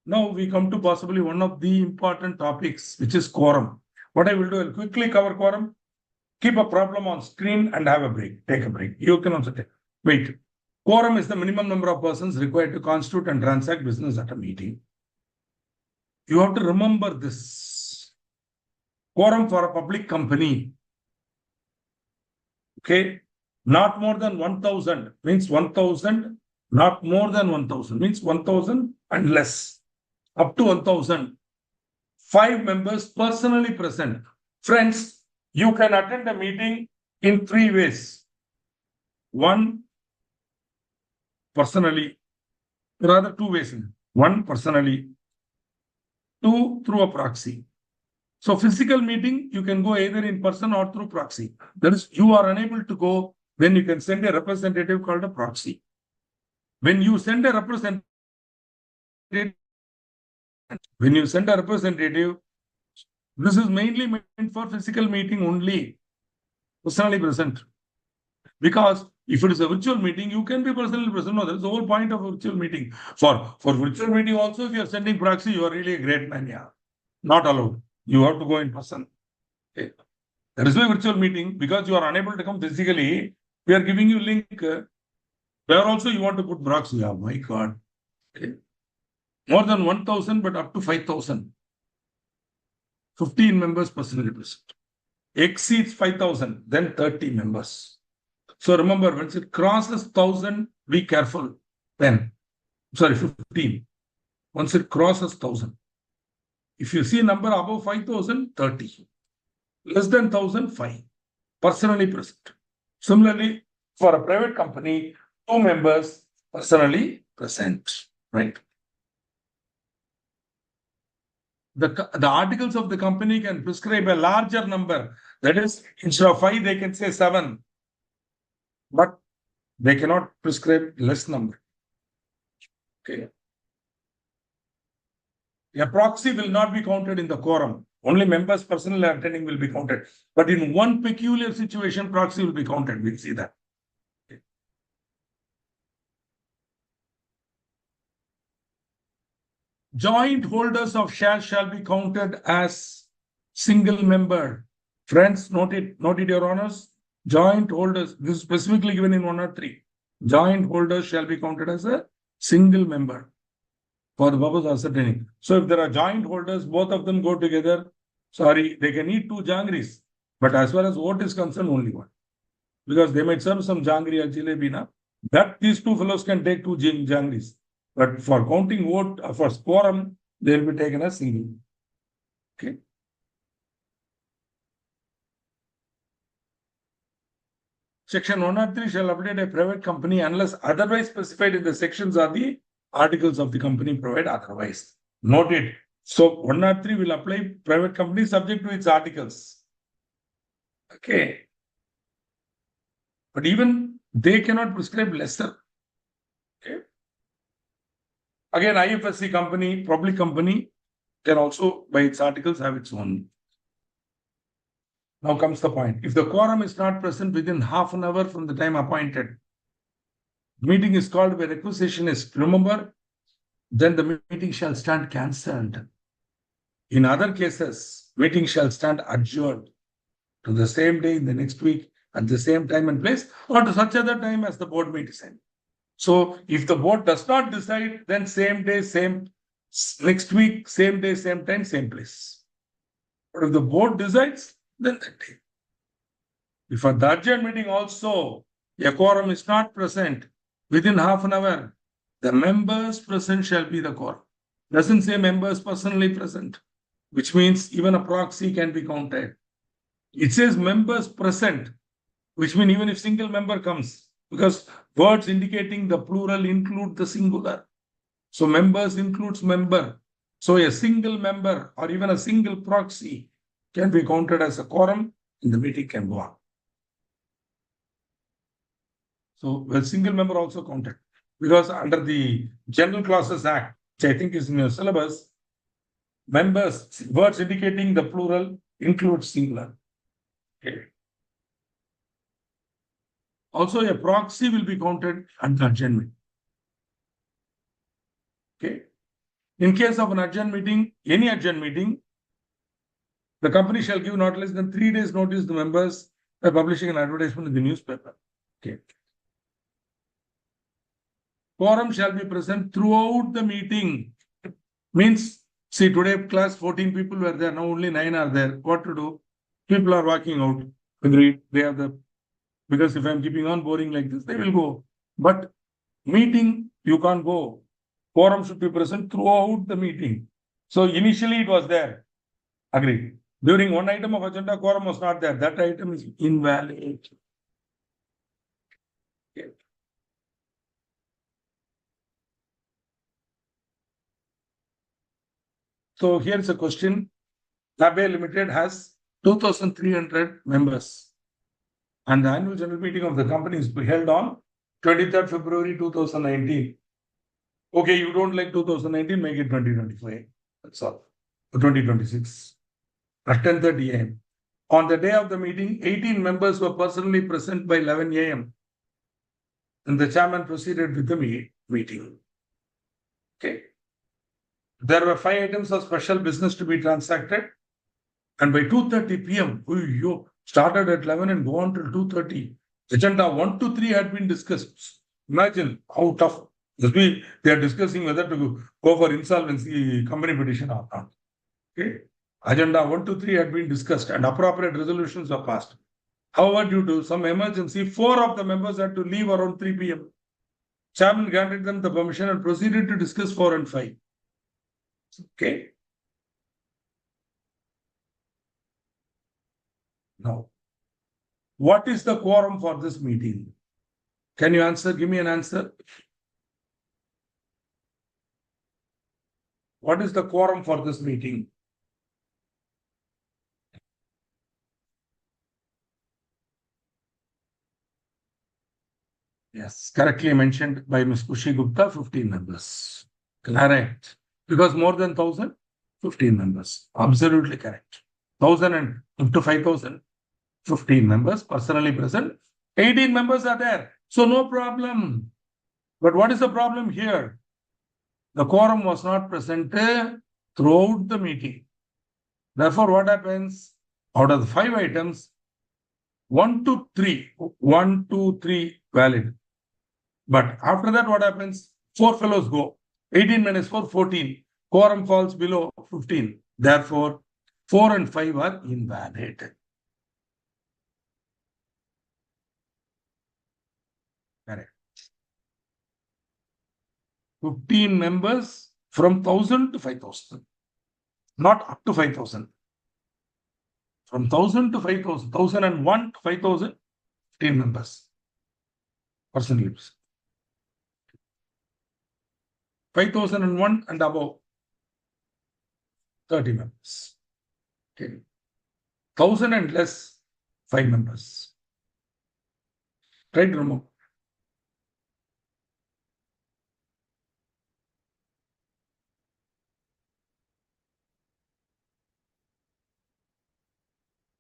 Now we come to possibly one of the important topics, which is quorum. What I will do, I'll quickly cover quorum, keep a problem on screen and have a break. Take a break. You can also take. Wait. Quorum is the minimum number of persons required to constitute and transact business at a meeting. You have to remember this. Quorum for a public company. Okay. Not more than 1,000 means 1,000. Not more than 1,000 means 1,000 and less. Up to 1,000. 5 members personally present. Friends, you can attend a meeting in 3 ways. 1, personally, rather 2 ways. 1, personally. 2, through a proxy. So physical meeting, you can go either in person or through proxy. That is, you are unable to go, then you can send a representative called a proxy. When you send a representative, this is mainly meant for physical meeting only, personally present. Because if it is a virtual meeting, you can be personally present. No, that is the whole point of a virtual meeting. For virtual meeting also, if you are sending proxy, you are really a great man. Yeah, not allowed. You have to go in person. Okay. That is why virtual meeting, because you are unable to come physically, we are giving you link. Where also you want to put proxy. Yeah, my God. Okay. More than 1,000, but up to 5,000. 15 members personally present. Exceeds 5,000, then 30 members. So remember, once it crosses 1,000, be careful. 15. Once it crosses 1,000. If you see number above 5,000, 30. Less than 1,000, 5. Personally present. Similarly, for a private company, 2 members personally present. Right? The articles of the company can prescribe a larger number. That is, instead of 5, they can say 7. But they cannot prescribe less number. Okay. A proxy will not be counted in the quorum. Only members personally attending will be counted. But in one peculiar situation, proxy will be counted. We'll see that. Okay. Joint holders of shares shall be counted as single member. Friends, note it, your honors. Joint holders, this is specifically given in 103. Joint holders shall be counted as a single member for the purpose of ascertaining. So if there are joint holders, both of them go together. Sorry, they can eat 2 jangris. But as far as vote is concerned, only 1. Because they might serve some jangri or jalebi. That these 2 fellows can take 2 jangris. But for counting vote, for quorum, they will be taken as single. Okay. Section 103 shall update a private company unless otherwise specified in the sections or the articles of the company provide otherwise. Note it. So 103 will apply private company subject to its articles. Okay. But even they cannot prescribe lesser. Okay. Again, IFSC company, public company, can also, by its articles, have its own. Now comes the point. If the quorum is not present within half an hour from the time appointed, meeting is called where requisition is remember, then the meeting shall stand cancelled. In other cases, meeting shall stand adjourned to the same day in the next week at the same time and place, or to such other time as the board may decide. So if the board does not decide, then same day, same next week, same day, same time, same place. But if the board decides, then that day. If at the adjourned meeting also a quorum is not present within half an hour, the members present shall be the quorum. Doesn't say members personally present, which means even a proxy can be counted. It says members present, which means even if single member comes, because words indicating the plural include the singular. So members includes member. So a single member or even a single proxy can be counted as a quorum and the meeting can go on. So a single member also counted because under the General Clauses Act, which I think is in your syllabus, members, words indicating the plural include singular. Okay. Also, a proxy will be counted under adjournment. Okay. In case of an adjourned meeting, any adjourned meeting, the company shall give not less than 3 days notice to the members by publishing an advertisement in the newspaper. Okay. Quorum shall be present throughout the meeting. Means, see, today class 14 people were there, now only 9 are there. What to do? People are walking out. Agreed. They have the, because if I'm keeping on boring like this, they will go. But meeting, you can't go. Quorum should be present throughout the meeting. So initially it was there. Agreed. During one item of agenda, quorum was not there. That item is invalid. Okay. So here's a question. ICAI Limited has 2,300 members. And the annual general meeting of the company is held on 23rd February 2019. Okay, you don't like 2019, make it 2025. That's all. 2026. At 10:30 a.m. On the day of the meeting, 18 members were personally present by 11 a.m. And the chairman proceeded with the meeting. Okay. There were 5 items of special business to be transacted. And by 2:30 p.m., you started at 11 and go on till 2:30. Agenda 1 to 3 had been discussed. Imagine how tough. They are discussing whether to go for insolvency company petition or not. Okay. Agenda 1 to 3 had been discussed and appropriate resolutions were passed. However, due to some emergency, 4 of the members had to leave around 3 p.m. Chairman granted them the permission and proceeded to discuss 4 and 5. Okay. Now, what is the quorum for this meeting? Can you answer? Give me an answer. What is the quorum for this meeting? Yes, correctly mentioned by Ms. Kushi Gupta, 15 members. Correct. Because more than 1,000, 15 members. Absolutely correct. 1,000 and up to 5,000, 15 members personally present. 18 members are there. So no problem. But what is the problem here? The quorum was not present throughout the meeting. Therefore, what happens? Out of the 5 items, 1 to 3 valid. But after that, what happens? 4 fellows go. 18 minus 4, 14. Quorum falls below 15. Therefore, 4 and 5 are invalid. Correct. 15 members from 1,000 to 5,000. Not up to 5,000. From 1,000 to 5,000. 1,001 to 5,000, 15 members. Personally. 5,001 and above, 30 members. Okay. 1,000 and less, 5 members. Try to remember.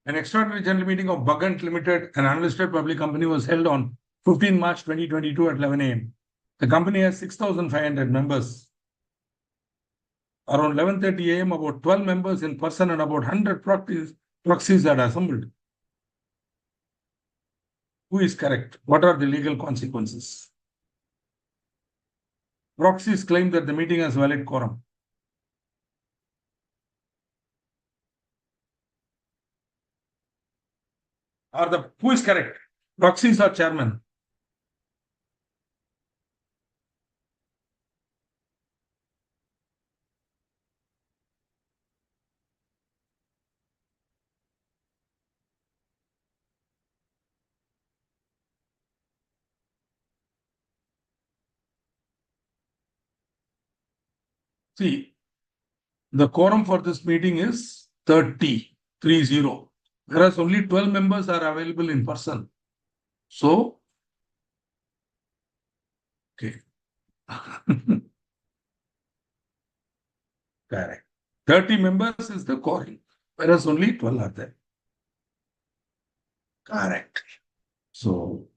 An extraordinary general meeting of Buggant Limited, an unlisted public company, was held on 15 March 2022 at 11 a.m. The company has 6,500 members. Around 11:30 a.m., about 12 members in person and about 100 proxies are assembled. Who is correct? What are the legal consequences? Proxies claim that the meeting has valid quorum. Who is correct? Proxies or chairman? See, the quorum for this meeting is 30, whereas only 12 members are available in person. So, okay. Correct. 30 members is the quorum, whereas only 12 are there. Correct. So,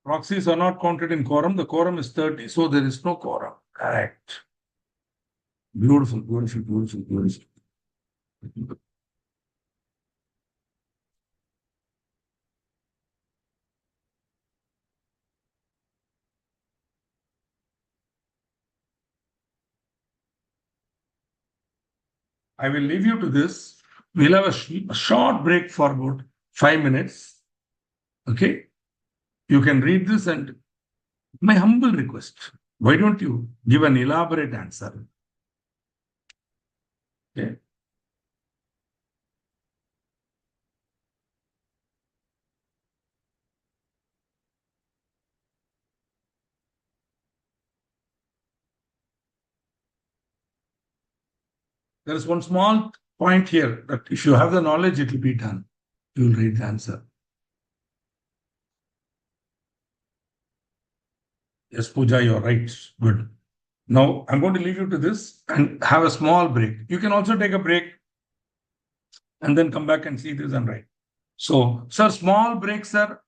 proxies are not counted in quorum. The quorum is 30, so there is no quorum. Correct. Beautiful, beautiful, beautiful, beautiful. I will leave you to this. We'll have a short break for about 5 minutes. Okay. You can read this, and my humble request, why don't you give an elaborate answer? Okay. There is one small point here that if you have the knowledge, it will be done. You will read the answer. Yes, Pooja, you're right. Good. Now, I'm going to leave you to this and have a small break. You can also take a break and then come back and see this and write. So, sir, small break, sir.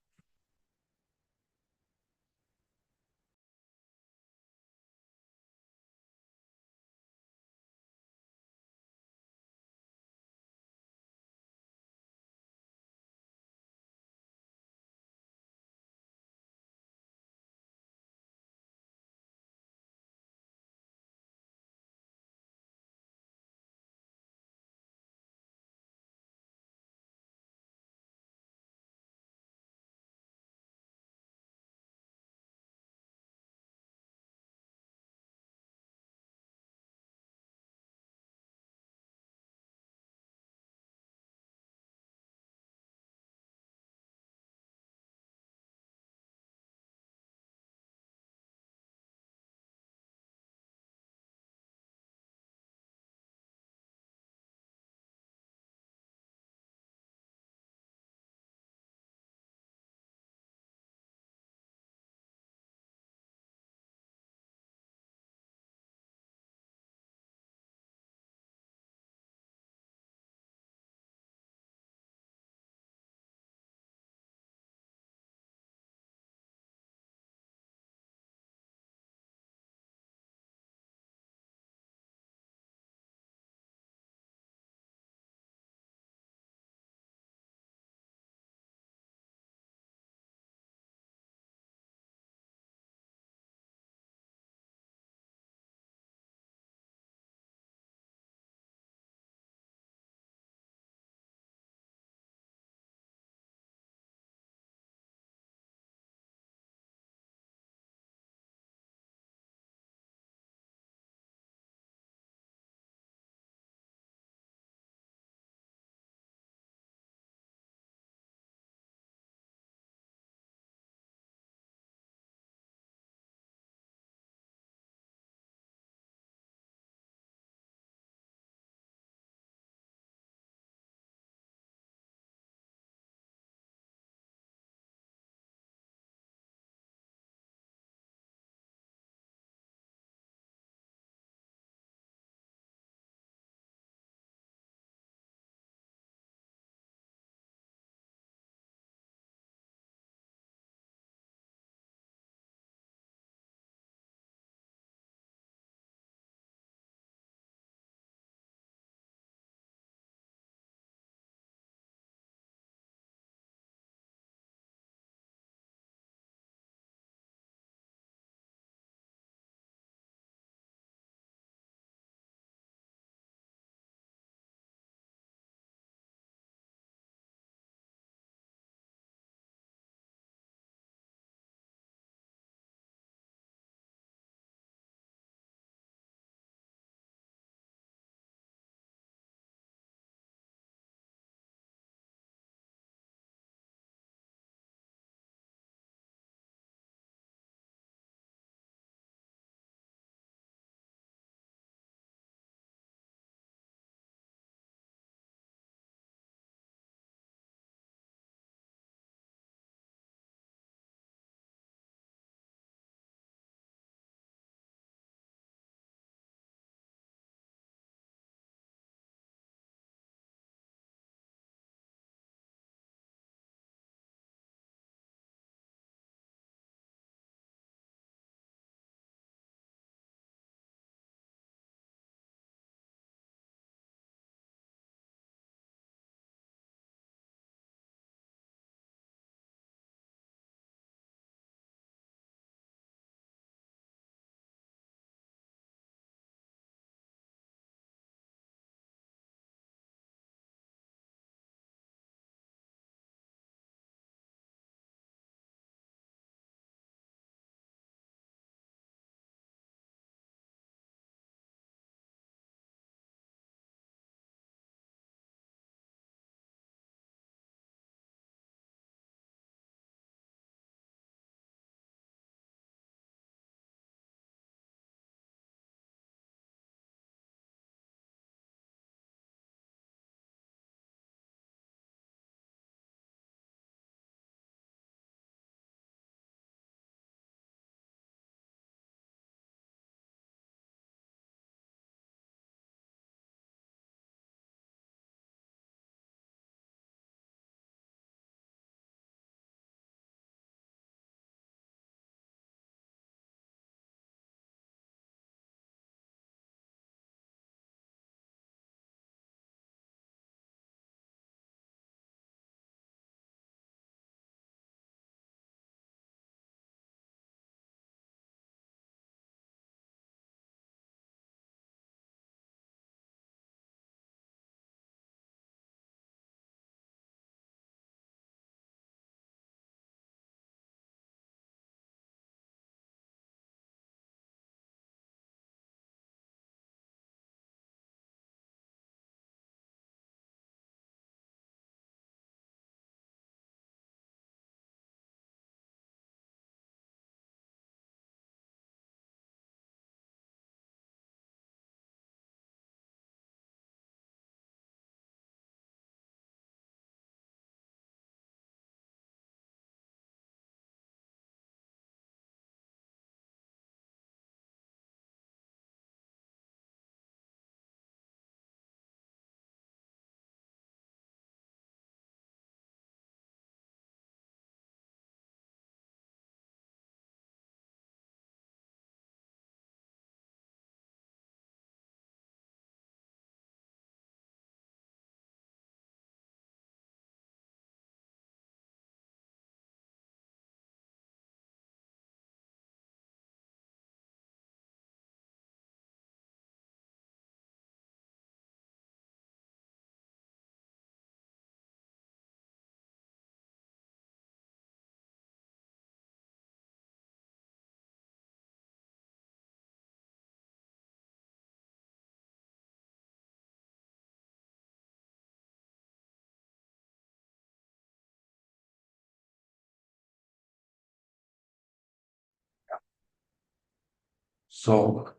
So,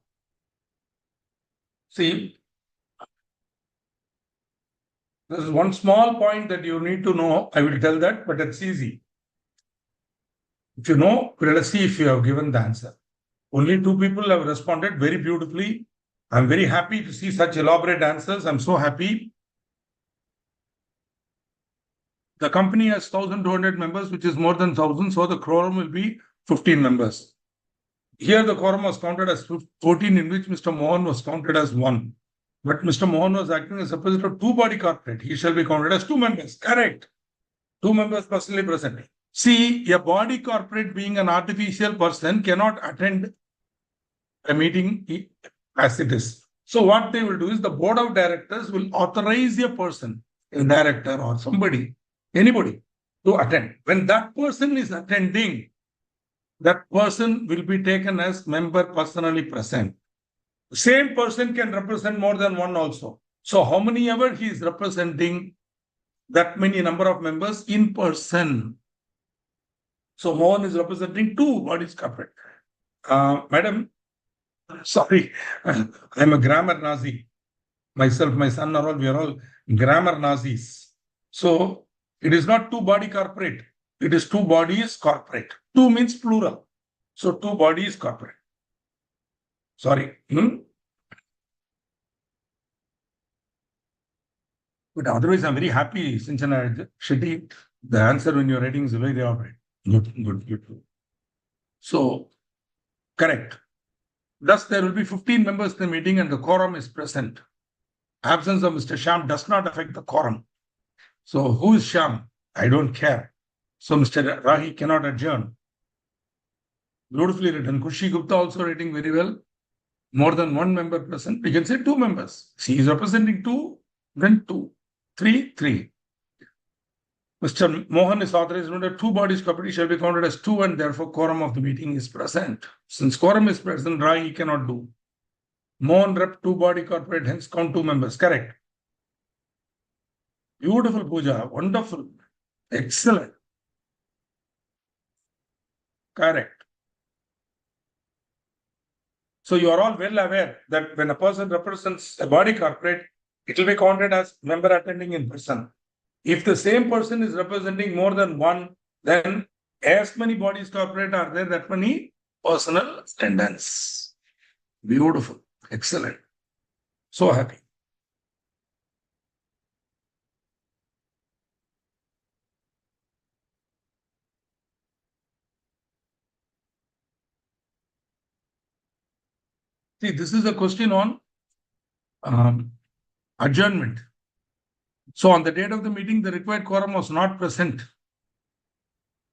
see, there is one small point that you need to know. I will tell that, but it's easy. If you know, let us see if you have given the answer. Only 2 people have responded very beautifully. I'm very happy to see such elaborate answers. I'm so happy. The company has 1,200 members, which is more than 1,000. So the quorum will be 15 members. Here the quorum was counted as 14, in which Mr. Mohan was counted as 1. But Mr. Mohan was acting as opposite of 2 body corporate. He shall be counted as 2 members. Correct. 2 members personally present. See, a body corporate being an artificial person cannot attend a meeting as it is. So what they will do is the board of directors will authorize a person, a director or somebody, anybody, to attend. When that person is attending, that person will be taken as member personally present. The same person can represent more than one also. So how many ever he is representing, that many number of members in person. So Mohan is representing 2 bodies corporate. Madam, sorry, I'm a grammar Nazi. Myself, my son are all, we are all grammar Nazis. So it is not 2 body corporate. It is 2 bodies corporate. 2 means plural. So 2 bodies corporate. Sorry. But otherwise, I'm very happy, Sinchana Shetty. The answer when you're writing is very elaborate. Good. So, correct. Thus, there will be 15 members in the meeting and the quorum is present. Absence of Mr. Sham does not affect the quorum. So, who is Sham? I don't care. So, Mr. Rahi cannot adjourn. Beautifully written. Kushi Gupta also writing very well. More than 1 member present. We can say 2 members. He is representing 2, then 2. 3. Mr. Mohan is authorized under 2 bodies corporate shall be counted as 2 and therefore quorum of the meeting is present. Since quorum is present, Rai he cannot do. Mohan rep 2 body corporate, hence count 2 members. Correct. Beautiful puja. Wonderful. Excellent. Correct. So you are all well aware that when a person represents a body corporate, it will be counted as member attending in person. If the same person is representing more than 1, then as many bodies corporate are there, that many personal attendance. Beautiful. Excellent. So happy. See, this is a question on adjournment. So on the date of the meeting, the required quorum was not present.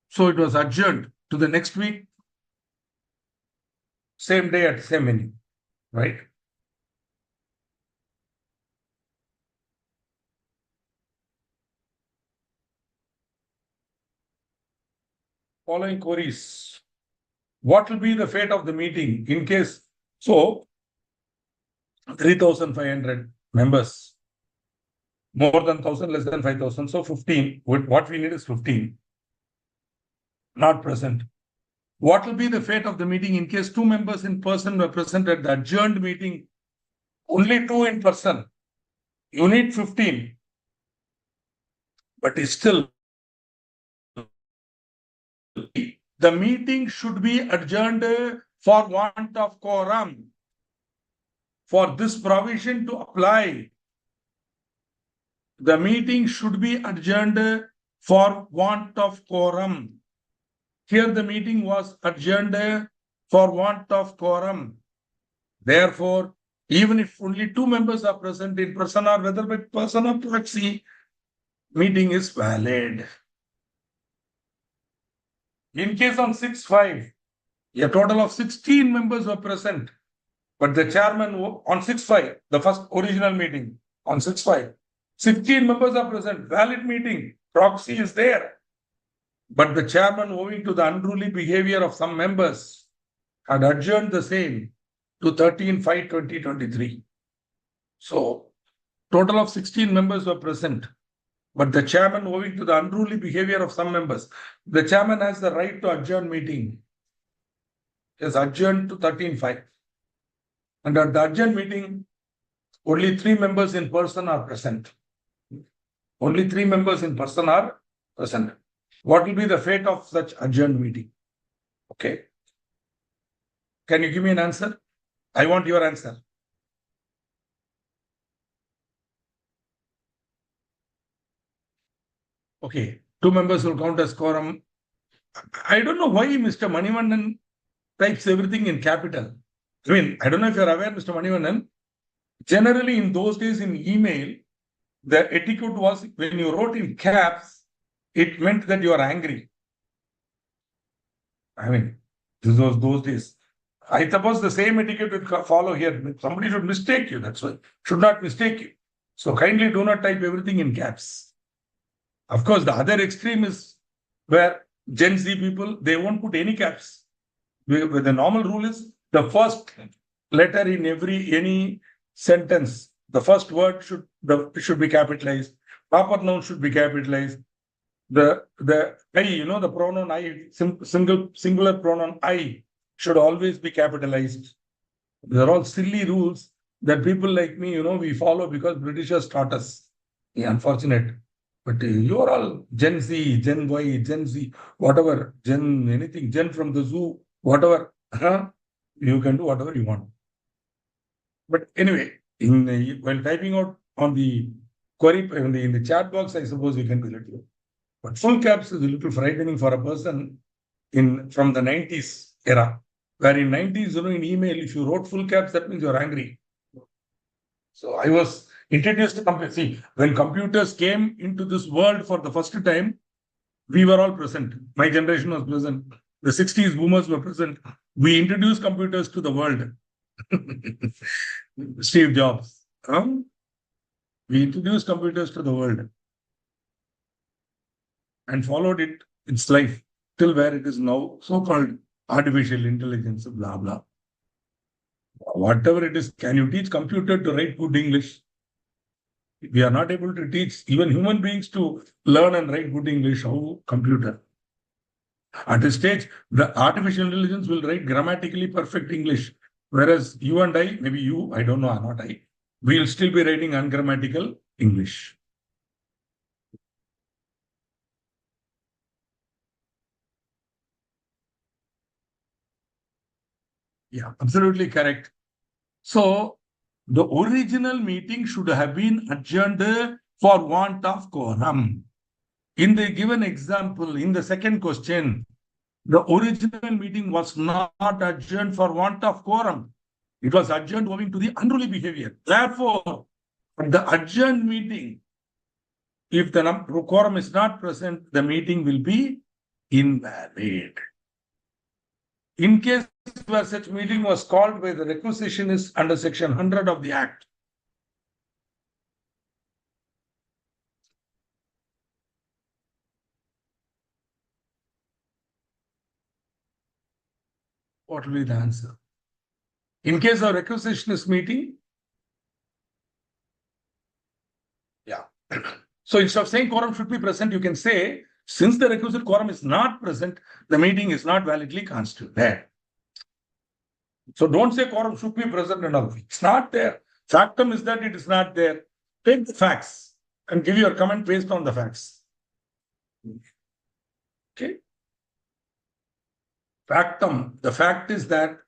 So it was adjourned to the next week, same day at same venue, right? Following queries. What will be the fate of the meeting in case? So 3,500 members, more than 1,000, less than 5,000. So 15. What we need is 15. Not present. What will be the fate of the meeting in case 2 members in person were present at the adjourned meeting? Only 2 in person. You need 15. But it's still, the meeting should be adjourned for want of quorum. For this provision to apply, the meeting should be adjourned for want of quorum. Here the meeting was adjourned for want of quorum. Therefore, even if only 2 members are present in person or whether by person or proxy, meeting is valid. In case on 6/5, a total of 16 members were present, but the chairman on 6/5, the first original meeting on 6/5, 16 members are present, valid meeting, proxy is there. But the chairman, owing to the unruly behavior of some members, had adjourned the same to 13/5/2023. So, total of 16 members were present. But the chairman, owing to the unruly behavior of some members, the chairman has the right to adjourn meeting. Is adjourned to 13/5. And at the adjourned meeting, only 3 members in person are present. Only 3 members in person are present. What will be the fate of such adjourned meeting? Okay. Can you give me an answer? I want your answer. Okay. 2 members will count as quorum. I don't know why Mr. Manivannan types everything in capital. I mean, I don't know if you're aware, Mr. Manivannan. Generally, in those days in email, the etiquette was when you wrote in caps, it meant that you are angry. I mean, this was those days. I suppose the same etiquette will follow here. Somebody should mistake you. That's why should not mistake you. So kindly do not type everything in caps. Of course, the other extreme is where Gen Z people, they won't put any caps. The normal rule is the first letter in any sentence, the first word should be capitalized. Proper noun should be capitalized. The I, the pronoun I, singular pronoun I should always be capitalized. They're all silly rules that people like me, we follow because Britishers taught us. Yeah, unfortunate. But you are all Gen Z, Gen Y, Gen Z, whatever, anything, Gen from the zoo, whatever. You can do whatever you want. But anyway, while typing out on the query in the chat box, I suppose you can do it. But full caps is a little frightening for a person from the 90s era. Where in 90s, in email, if you wrote full caps, that means you're angry. So I was introduced to see, when computers came into this world for the first time, we were all present. My generation was present. The 60s boomers were present. We introduced computers to the world. Steve Jobs. We introduced computers to the world and followed its life till where it is now, so-called artificial intelligence, blah, blah. Whatever it is, can you teach computer to write good English? We are not able to teach even human beings to learn and write good English. How computer? At this stage, the artificial intelligence will write grammatically perfect English. Whereas you and I, maybe you, I don't know, not I, we'll still be writing ungrammatical English. Yeah, absolutely correct. So the original meeting should have been adjourned for want of quorum. In the given example, in the second question, the original meeting was not adjourned for want of quorum. It was adjourned owing to the unruly behavior. Therefore, at the adjourned meeting, if the quorum is not present, the meeting will be invalid. In case where such meeting was called by the requisitionist under section 100 of the Act, what will be the answer? In case of requisitionist meeting, yeah. So instead of saying quorum should be present, you can say, since the requisite quorum is not present, the meeting is not validly constituted. So don't say quorum should be present and all. It's not there. Factum is that it is not there. Take the facts and give your comment based on the facts. Okay. Factum. The fact is that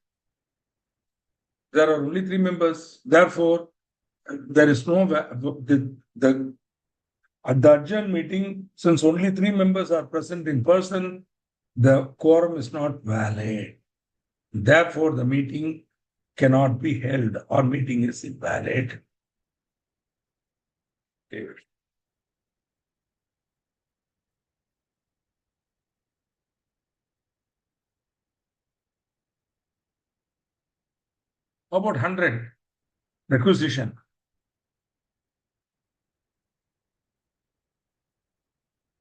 there are only 3 members. Therefore, there is no at the adjourned meeting, since only 3 members are present in person, the quorum is not valid. Therefore, the meeting cannot be held or meeting is invalid. Okay. How about 100? Requisition.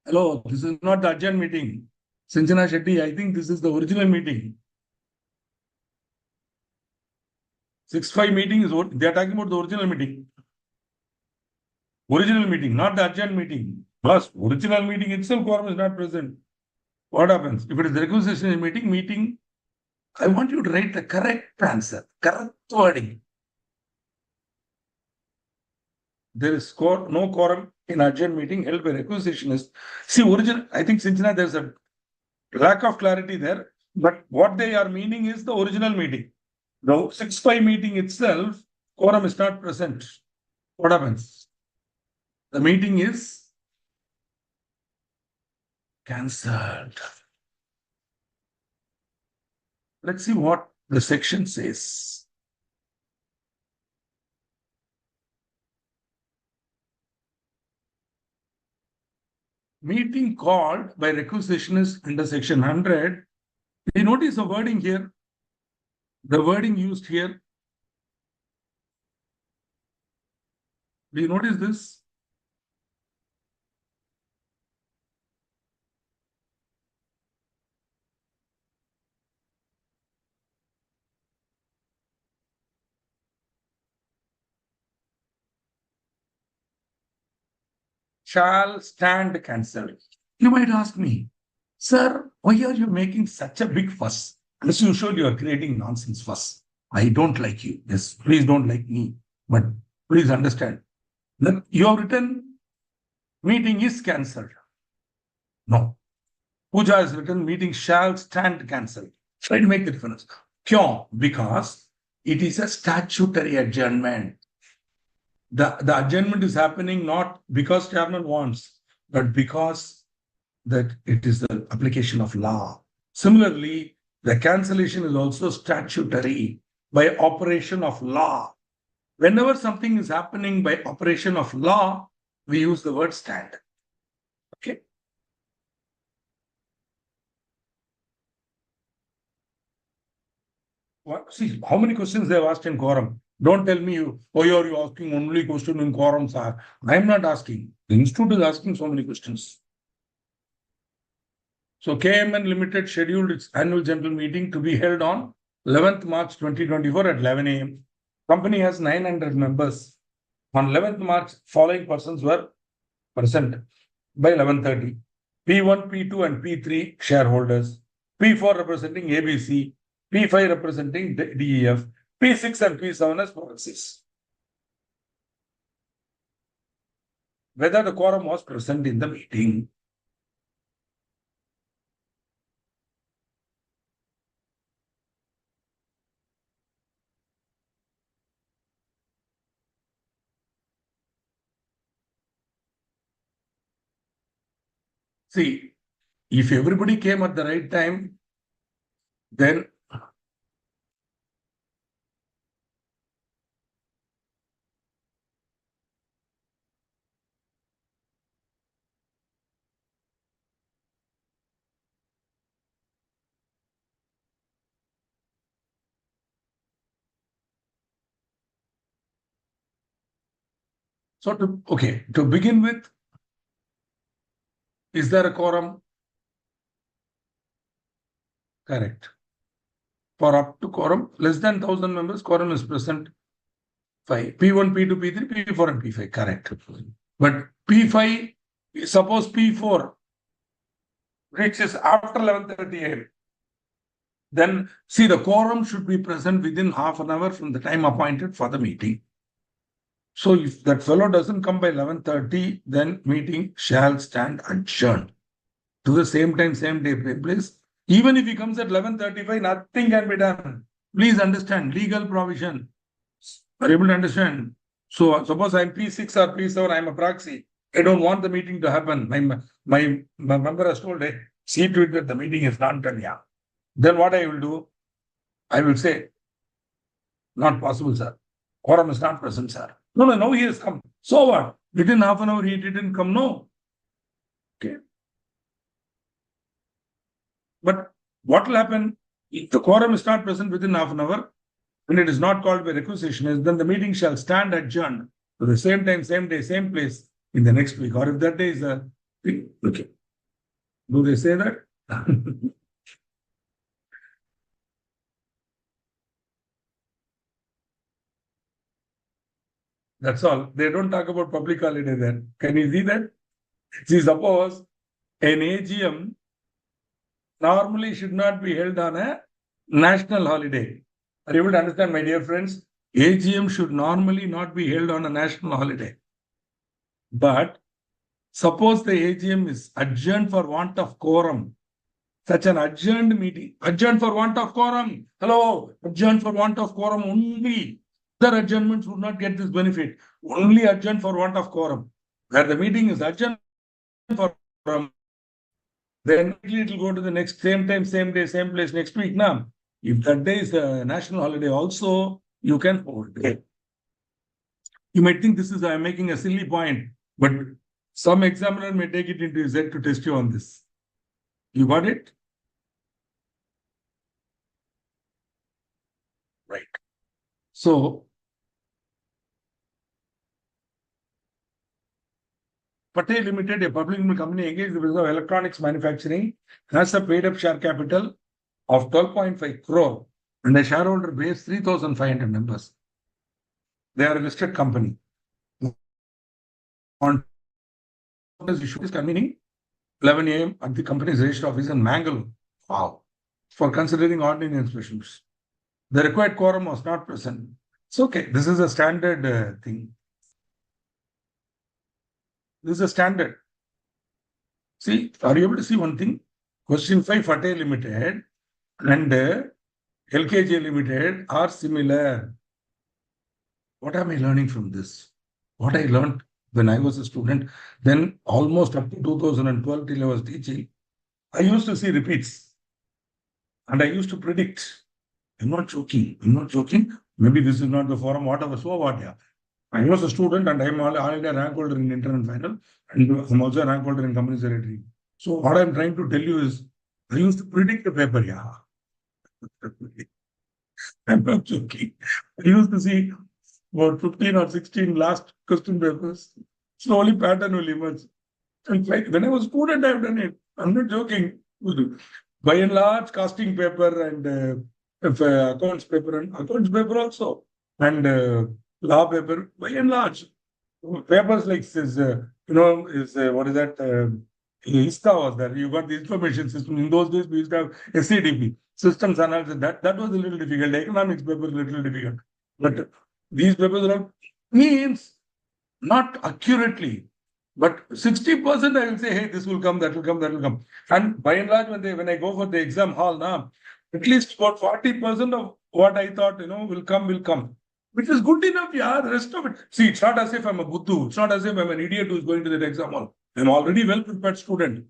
Hello, this is not the adjourned meeting. Sanjana Shetty, I think this is the original meeting. 6-5 meeting is what they are talking about, the original meeting. Original meeting, not the adjourned meeting. Plus, original meeting itself, quorum is not present. What happens? If it is the requisition meeting I want you to write the correct answer, correct wording. There is no quorum in urgent meeting held by requisitionist. See, original, I think Sinchana, there's a lack of clarity there, but what they are meaning is the original meeting. The 6-5 meeting itself, quorum is not present. What happens? The meeting is cancelled. Let's see what the section says. Meeting called by requisitionist under section 100. You notice the wording here? The wording used here. Do you notice this? Shall stand cancelled. You might ask me, sir, why are you making such a big fuss? As usual, you are creating nonsense fuss. I don't like you. Yes, please don't like me. But please understand that you have written meeting is cancelled. No. Puja has written meeting shall stand cancelled. Try to make the difference. Kyun? Because it is a statutory adjournment. The adjournment is happening not because chairman wants, but because that it is the application of law. Similarly, the cancellation is also statutory by operation of law. Whenever something is happening by operation of law, we use the word stand. Okay. See, how many questions they have asked in quorum? Don't tell me why are you asking only question in quorum, sir? I am not asking. The institute is asking so many questions. So KMN Limited scheduled its annual general meeting to be held on 11th March 2024 at 11 a.m. Company has 900 members. On 11th March, following persons were present by 11:30. P1, P2, and P3 shareholders. P4 representing ABC. P5 representing DEF. P6 and P7 as proxies. Whether the quorum was present in the meeting. See, if everybody came at the right time, then so to begin with, is there a quorum? Correct. For up to quorum, less than 1,000 members, quorum is present. 5. P1, P2, P3, P4, and P5. Correct. But P5, suppose P4 reaches after 11:30 a.m. Then see the quorum should be present within half an hour from the time appointed for the meeting. So if that fellow doesn't come by 11:30, then meeting shall stand adjourned to the same time, same day, same place. Even if he comes at 11:35, nothing can be done. Please understand legal provision. Are you able to understand? So suppose I'm P6 or P7, I'm a proxy. I don't want the meeting to happen. My member has told, hey, see to it that the meeting is not done. Yeah. Then what I will do? I will say, not possible, sir. Quorum is not present, sir. No, he has come. So what? Within half an hour, he didn't come. No. Okay. But what will happen if the quorum is not present within half an hour and it is not called by requisition, then the meeting shall stand adjourned to the same time, same day, same place in the next week. Or if that day is a okay. Do they say that? That's all. They don't talk about public holiday there. Can you see that? See, suppose an AGM normally should not be held on a national holiday. Are you able to understand, my dear friends? AGM should normally not be held on a national holiday. But suppose the AGM is adjourned for want of quorum. Such an adjourned meeting, adjourned for want of quorum. Hello, adjourned for want of quorum only. Other adjournments would not get this benefit. Only adjourned for want of quorum. Where the meeting is adjourned for quorum, then it will go to the next same time, same day, same place next week. Now, if that day is a national holiday, also you can hold it. You might think this is I'm making a silly point, but some examiner may take it into his head to test you on this. You got it? Right. So, Patel Limited, a public limited company engaged in the business of electronics manufacturing, has a paid up share capital of 12.5 crore and a shareholder base 3,500 members. They are a listed company. On this issue is convening 11 a.m. at the company's registered office in Mangalore. Wow. For considering ordinary inspections. The required quorum was not present. It's okay. This is a standard thing. This is a standard. See, are you able to see one thing? Question 5, Fateh Limited and LKJ Limited are similar. What am I learning from this? What I learned when I was a student, then almost up to 2012 till I was teaching, I used to see repeats and I used to predict. I'm not joking. I'm not joking. Maybe this is not the forum, whatever. So what? Yeah. I was a student and I'm already a rank holder in internal final and I'm also a rank holder in company secretary. So what I'm trying to tell you is I used to predict the paper. Yeah. I'm not joking. I used to see about 15 or 16 last question papers. Slowly pattern will emerge. In fact, when I was student, I've done it. I'm not joking. By and large, casting paper and accounts paper and accounts paper also. And law paper, by and large. Papers like this, what is that? ISTA was there. You got the information system. In those days, we used to have SCDP, systems analysis. That was a little difficult. Economics paper was a little difficult. But these papers are means not accurately, but 60% I will say, hey, this will come, that will come, that will come. And by and large, when I go for the exam hall now, at least about 40% of what I thought, will come. Which is good enough, yeah. The rest of it. See, it's not as if I'm a Buddhu. It's not as if I'm an idiot who's going to that exam hall. I'm already well-prepared student.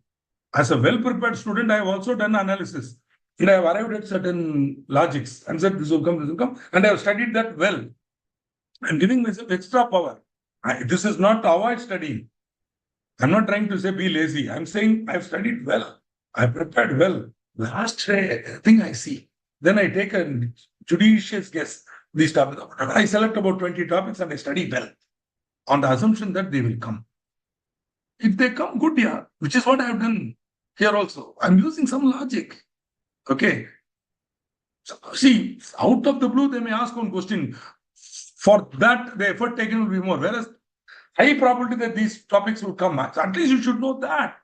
As a well-prepared student, I have also done analysis. And I have arrived at certain logics and said, this will come. And I have studied that well. I'm giving myself extra power. This is not to avoid studying. I'm not trying to say be lazy. I'm saying I've studied well. I prepared well. Last thing I see. Then I take a judicious guess. These topics. I select about 20 topics and I study well on the assumption that they will come. If they come, good, yeah, which is what I have done here also. I'm using some logic. Okay. So, see, out of the blue, they may ask one question. For that, the effort taken will be more. Whereas, high probability that these topics will come. At least you should know that.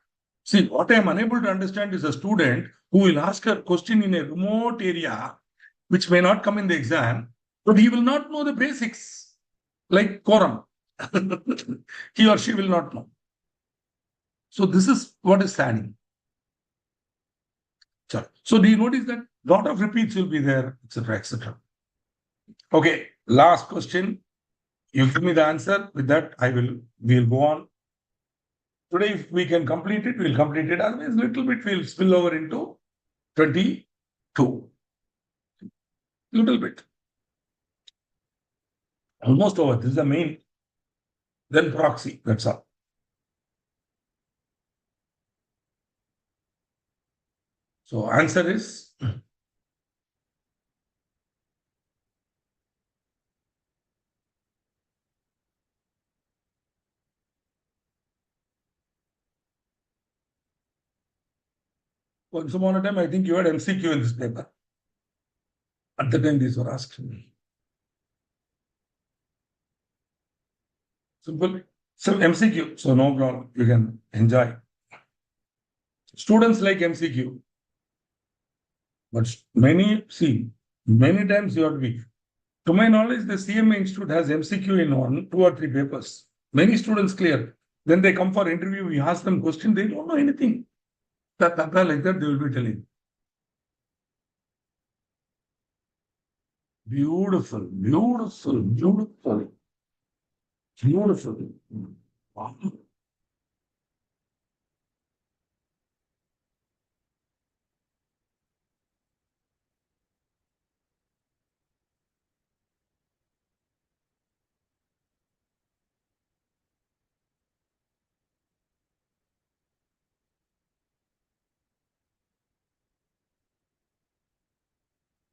See, what I am unable to understand is a student who will ask a question in a remote area, which may not come in the exam, but he will not know the basics, like quorum. He or she will not know. So this is what is saddening. So do you notice that a lot of repeats will be there, etc., etc. Okay, last question. You give me the answer. With that, we'll go on. Today, if we can complete it, we'll complete it. Otherwise, little bit we'll spill over into 22. Little bit. Almost over. This is the main. Then proxy. That's all. So answer is once upon a time, I think you had MCQ in this paper. At the time, these were asked. Simple. So MCQ. So no problem. You can enjoy. Students like MCQ. But many times you have to be. To my knowledge, the CMA Institute has MCQ in 2 or 3 papers. Many students clear. Then they come for interview, we ask them question, they don't know anything. Like that, they will be telling. Beautiful, beautiful, beautiful, beautiful. Wow.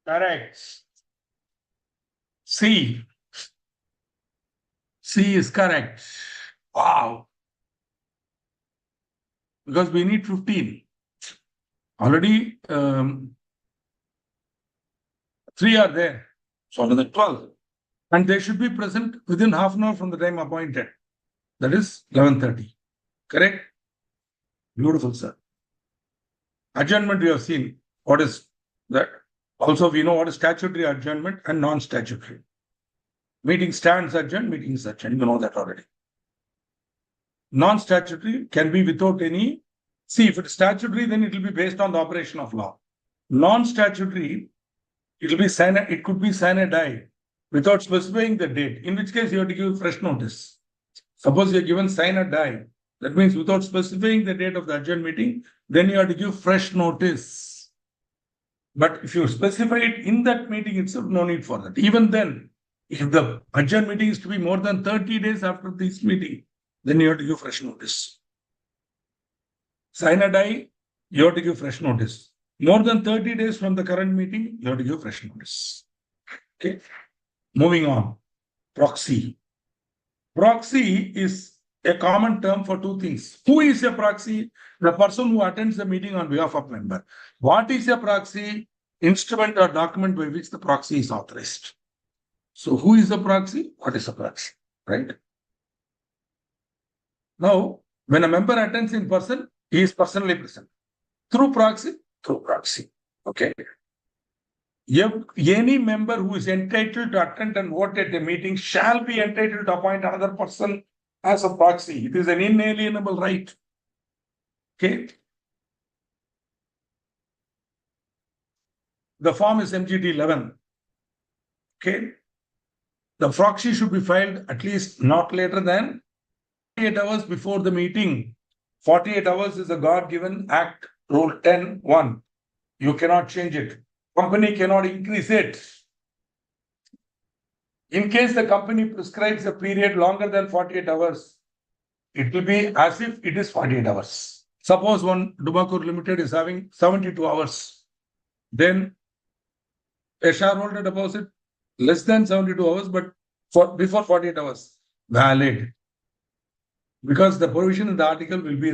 Correct. C. C is correct. Wow. Because we need 15. Already 3 are there. So another 12. And they should be present within half an hour from the time appointed. That is 11:30. Correct? Beautiful, sir. Adjournment we have seen. What is that? Also, we know what is statutory adjournment and non-statutory. Meeting stands adjourned, meeting is adjourned. You know that already. Non-statutory can be without any. See, if it's statutory, then it will be based on the operation of law. Non-statutory, it will be it could be sine die without specifying the date, in which case you have to give fresh notice. Suppose you are given sine die, that means without specifying the date of the adjourned meeting, then you have to give fresh notice. But if you specify it in that meeting itself, no need for that. Even then, if the adjourned meeting is to be more than 30 days after this meeting, then you have to give fresh notice. Sine die, you have to give fresh notice. More than 30 days from the current meeting, you have to give fresh notice. Okay. Moving on. Proxy. Proxy is a common term for 2 things. Who is a proxy? The person who attends the meeting on behalf of member. What is a proxy? Instrument or document by which the proxy is authorized. So who is the proxy? What is a proxy? Right? Now, when a member attends in person, he is personally present. Through proxy? Through proxy. Okay. Any member who is entitled to attend and vote at a meeting shall be entitled to appoint another person as a proxy. It is an inalienable right. Okay. The form is MGT 11. Okay. The proxy should be filed at least not later than 48 hours before the meeting. 48 hours is a God-given act, Rule 10(1). You cannot change it. Company cannot increase it. In case the company prescribes a period longer than 48 hours, it will be as if it is 48 hours. Suppose one Dubakur Limited is having 72 hours. Then a shareholder deposit less than 72 hours, but before 48 hours, valid. Because the provision in the article will be,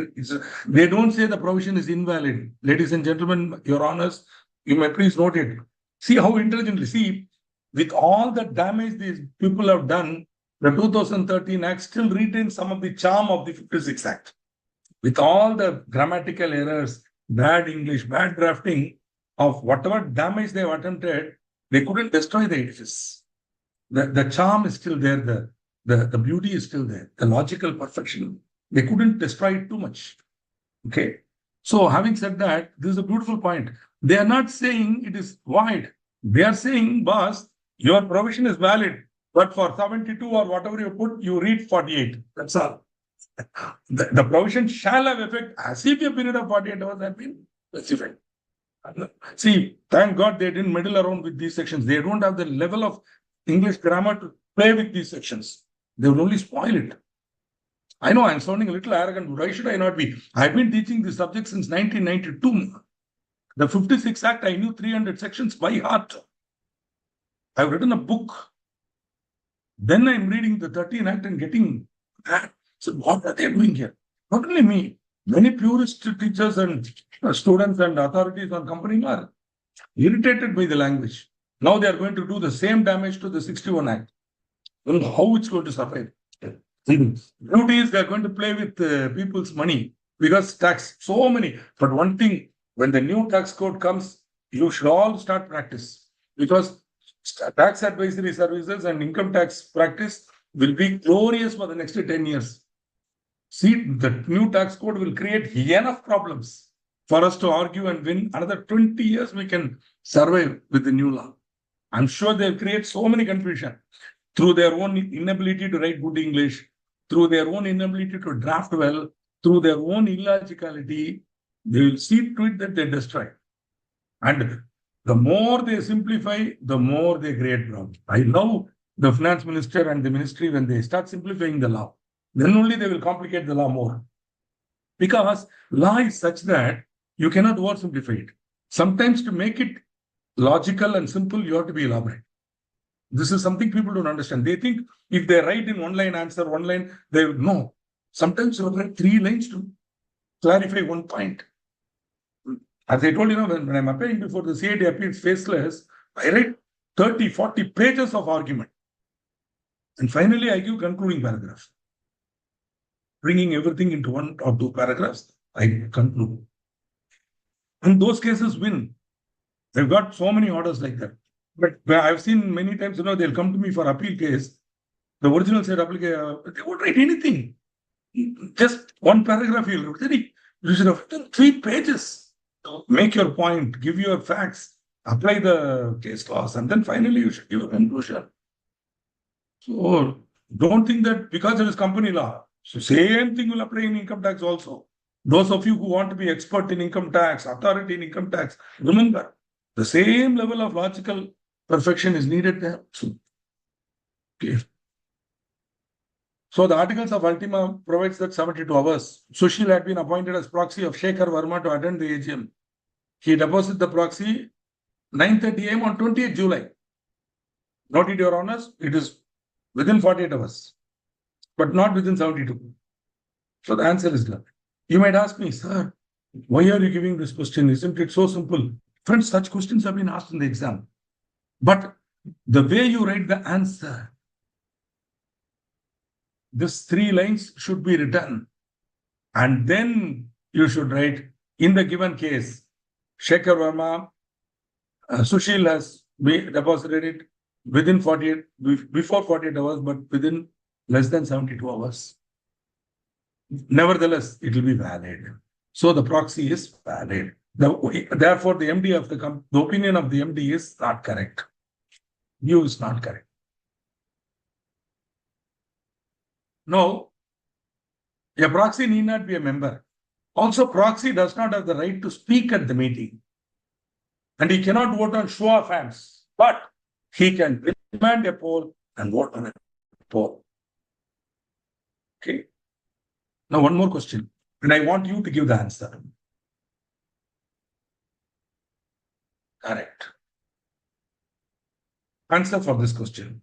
they don't say the provision is invalid. Ladies and gentlemen, your honors, you may please note it. See how intelligently, see, with all the damage these people have done, the 2013 Act still retains some of the charm of the 56 Act. With all the grammatical errors, bad English, bad drafting of whatever damage they have attempted, they couldn't destroy the edifice. The charm is still there, the beauty is still there, the logical perfection. They couldn't destroy it too much. Okay. So having said that, this is a beautiful point. They are not saying it is void. They are saying, boss, your provision is valid, but for 72 or whatever you put, you read 48. That's all. The provision shall have effect as if a period of 48 hours had been specified. See, thank God they didn't meddle around with these sections. They don't have the level of English grammar to play with these sections. They will only spoil it. I know I'm sounding a little arrogant, but why should I not be? I've been teaching this subject since 1992. The 56 Act, I knew 300 sections by heart. I've written a book. Then I'm reading the 13 Act and getting that. So what are they doing here? Not only me, many purist teachers and students and authorities on company are irritated by the language. Now they are going to do the same damage to the 61 Act. Well, how it's going to survive? Beauty is they're going to play with people's money because tax, so many. But one thing, when the new tax code comes, you should all start practice because tax advisory services and income tax practice will be glorious for the next 10 years. See, the new tax code will create enough problems for us to argue and win. Another 20 years, we can survive with the new law. I'm sure they'll create so many confusion through their own inability to write good English, through their own inability to draft well, through their own illogicality. They will see to it that they destroy. And the more they simplify, the more they create problems. I love the finance minister and the ministry when they start simplifying the law. Then only they will complicate the law more. Because law is such that you cannot oversimplify it. Sometimes to make it logical and simple, you have to be elaborate. This is something people don't understand. They think if they write in one line answer, one line, they will know. Sometimes you write 3 lines to clarify one point. As I told you, when I'm appearing before the CID appeals faceless, I write 30, 40 pages of argument. And finally, I give concluding paragraph. Bringing everything into 1 or 2 paragraphs, I conclude. And those cases win. They've got so many orders like that. But I've seen many times, they'll come to me for appeal case. The original side application, they won't write anything. Just 1 paragraph you'll write. You should have written 3 pages. Make your point, give your facts, apply the case laws, and then finally you should give a conclusion. So don't think that because it is company law, so same thing will apply in income tax also. Those of you who want to be expert in income tax, authority in income tax, remember the same level of logical perfection is needed there. Okay. So the articles of Ultima provides that 72 hours. Sushil had been appointed as proxy of Shekhar Verma to attend the AGM. He deposited the proxy 9:30 a.m. on 20th July. Note it, Your Honors, it is within 48 hours, but not within 72. So the answer is done. You might ask me, sir, why are you giving this question? Isn't it so simple? Friends, such questions have been asked in the exam. But the way you write the answer, this 3 lines should be written. And then you should write, in the given case, Shekhar Verma, Sushil has deposited it within 48, before 48 hours, but within less than 72 hours. Nevertheless, it will be valid. So the proxy is valid. Therefore, the MD of the opinion of the MD is not correct. View is not correct. No, a proxy need not be a member. Also, proxy does not have the right to speak at the meeting. And he cannot vote on show of hands. But he can demand a poll and vote on a poll. Okay. Now, one more question. And I want you to give the answer. Correct. Answer for this question.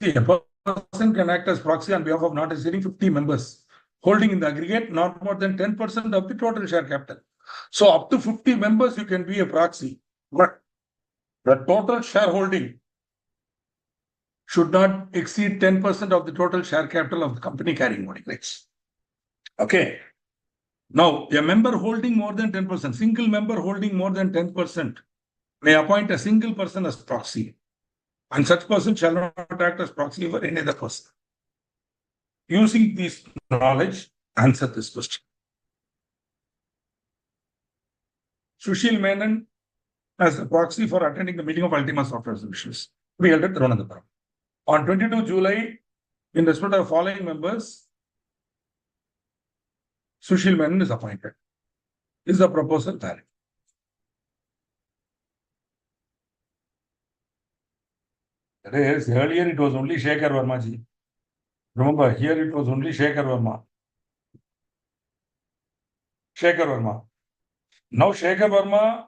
See, a person can act as proxy on behalf of not exceeding 50 members, holding in the aggregate not more than 10% of the total share capital. So up to 50 members, you can be a proxy. But the total shareholding should not exceed 10% of the total share capital of the company carrying voting rights. Okay. Now, a member holding more than 10%, single member holding more than 10% may appoint a single person as proxy. And such person shall not act as proxy for any other person. Using this knowledge, answer this question. Sushil Menon as a proxy for attending the meeting of Ultima Software Solutions. We held at Tirunelveli. On 22 July, in respect of following members, Sushil Menon is appointed. Is the proposal valid? Yes, earlier it was only Shekhar Verma ji. Remember, here it was only Shekhar Verma. Shekhar Verma. Now Shekhar Verma,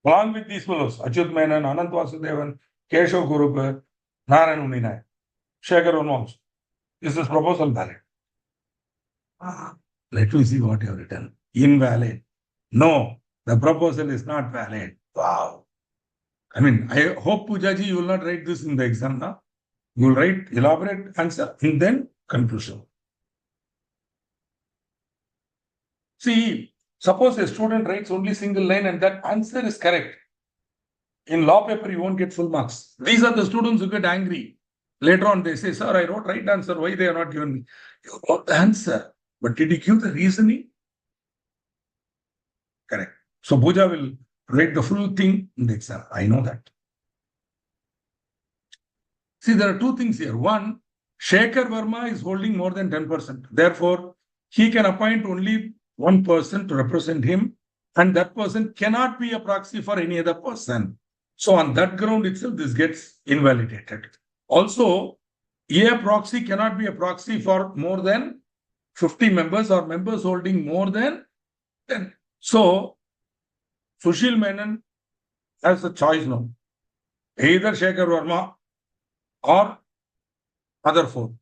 along with these fellows, Achyut Menon, Anant Vasudevan, Keshav Gurupe, Narayan Uninay, Shekhar Verma also. Is this proposal valid? Let me see what you have written. Invalid. No, the proposal is not valid. Wow. I mean, I hope Pujaji, you will not write this in the exam now. You will write elaborate answer and then conclusion. See, suppose a student writes only single line and that answer is correct. In law paper, you won't get full marks. These are the students who get angry. Later on, they say, sir, I wrote right answer. Why they are not given me? You wrote the answer. But did you give the reasoning? Correct. So Puja will write the full thing in the exam. I know that. See, there are two things here. One, Shekhar Verma is holding more than 10%. Therefore, he can appoint only one person to represent him, and that person cannot be a proxy for any other person. So on that ground itself, this gets invalidated. Also, a proxy cannot be a proxy for more than 50 members or members holding more than 10. So, Sushil Menon has a choice now. Either Shekhar Verma or other four.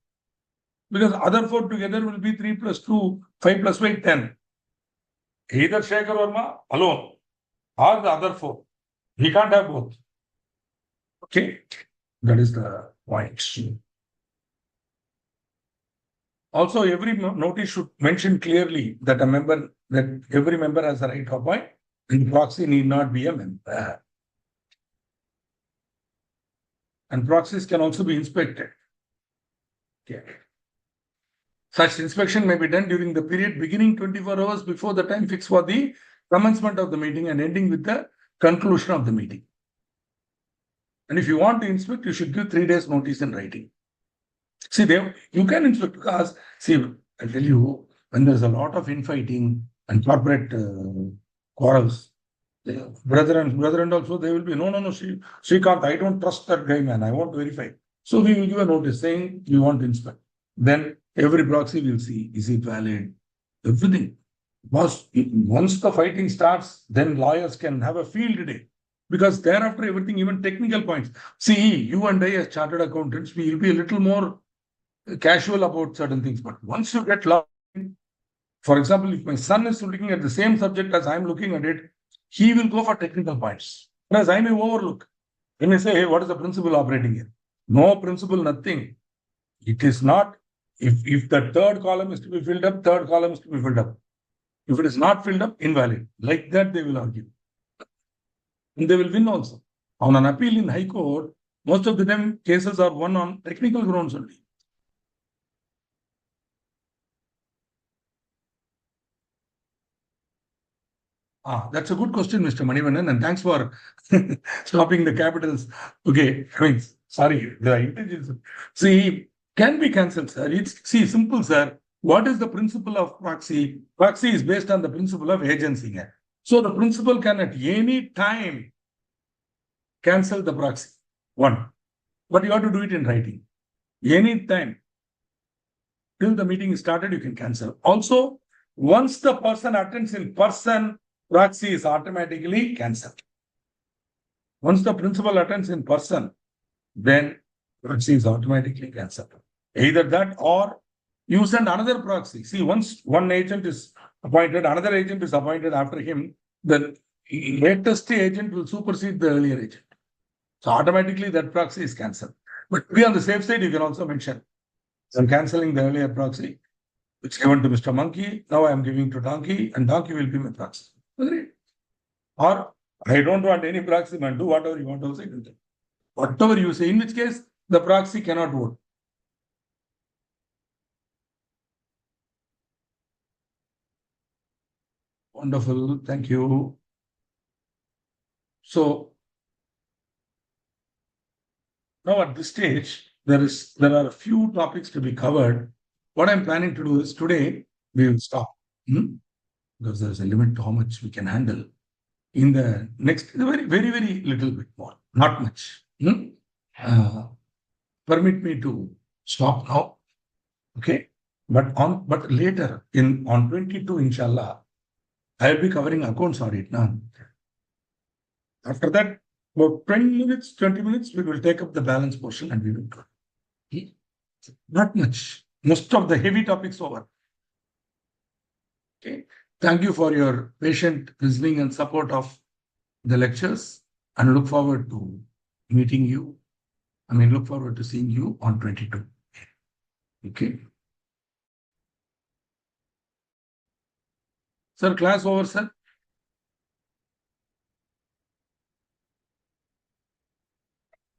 Because other four together will be 3 plus 2, 5 plus 5, 10. Either Shekhar Verma alone or the other four. He can't have both. Okay, that is the point. Also, every notice should mention clearly that every member has the right to appoint, and proxy need not be a member. And proxies can also be inspected. Okay. Such inspection may be done during the period beginning 24 hours before the time fixed for the commencement of the meeting and ending with the conclusion of the meeting. And if you want to inspect, you should give 3 days notice in writing. See, you can inspect because, see, I'll tell you, when there's a lot of infighting and corporate quarrels, brother and also, they will be, no, Srikanth, I don't trust that guy, man. I want to verify. So we will give a notice saying we want to inspect. Then every proxy will see, is it valid? Everything. Once the fighting starts, then lawyers can have a field day. Because thereafter, everything, even technical points. See, you and I as chartered accountants, we will be a little more casual about certain things. But once you get law, for example, if my son is looking at the same subject as I'm looking at it, he will go for technical points. Whereas I may overlook. He may say, hey, what is the principle operating here? No principle, nothing. It is not. If the third column is to be filled up, third column is to be filled up. If it is not filled up, invalid. Like that, they will argue. And they will win also. On an appeal in High Court, most of the time cases are won on technical grounds only. That's a good question, Mr. Manivanan, and thanks for stopping the capitals. Okay, I mean, sorry, the intelligence. See, can be cancelled, sir. It's simple, sir. What is the principle of proxy? Proxy is based on the principle of agency. So the principal can at any time cancel the proxy. One. But you have to do it in writing. Any time. Till the meeting is started, you can cancel. Also, once the person attends in person, proxy is automatically cancelled. Once the principal attends in person, then proxy is automatically cancelled. Either that or you send another proxy. See, once one agent is appointed, another agent is appointed after him, the latest agent will supersede the earlier agent. So automatically that proxy is cancelled. But to be on the safe side, you can also mention, I'm cancelling the earlier proxy, which given to Mr. Monkey. Now I am giving to Donkey, and Donkey will be my proxy. Agreed? Or I don't want any proxy, man. Do whatever you want to say. Whatever you say, in which case the proxy cannot vote. Wonderful. Thank you. So now at this stage, there are a few topics to be covered. What I'm planning to do is today we will stop. Because there's a limit to how much we can handle. In the next, very, very, very little bit more, not much. Permit me to stop now. Okay. But later on 22, inshallah, I'll be covering accounts audit now. After that, about 20 minutes, we will take up the balance portion and we will go. Okay? Not much. Most of the heavy topics over. Okay. Thank you for your patient listening and support of the lectures, and look forward to meeting you. Look forward to seeing you on 22. Okay. Sir, class over, sir.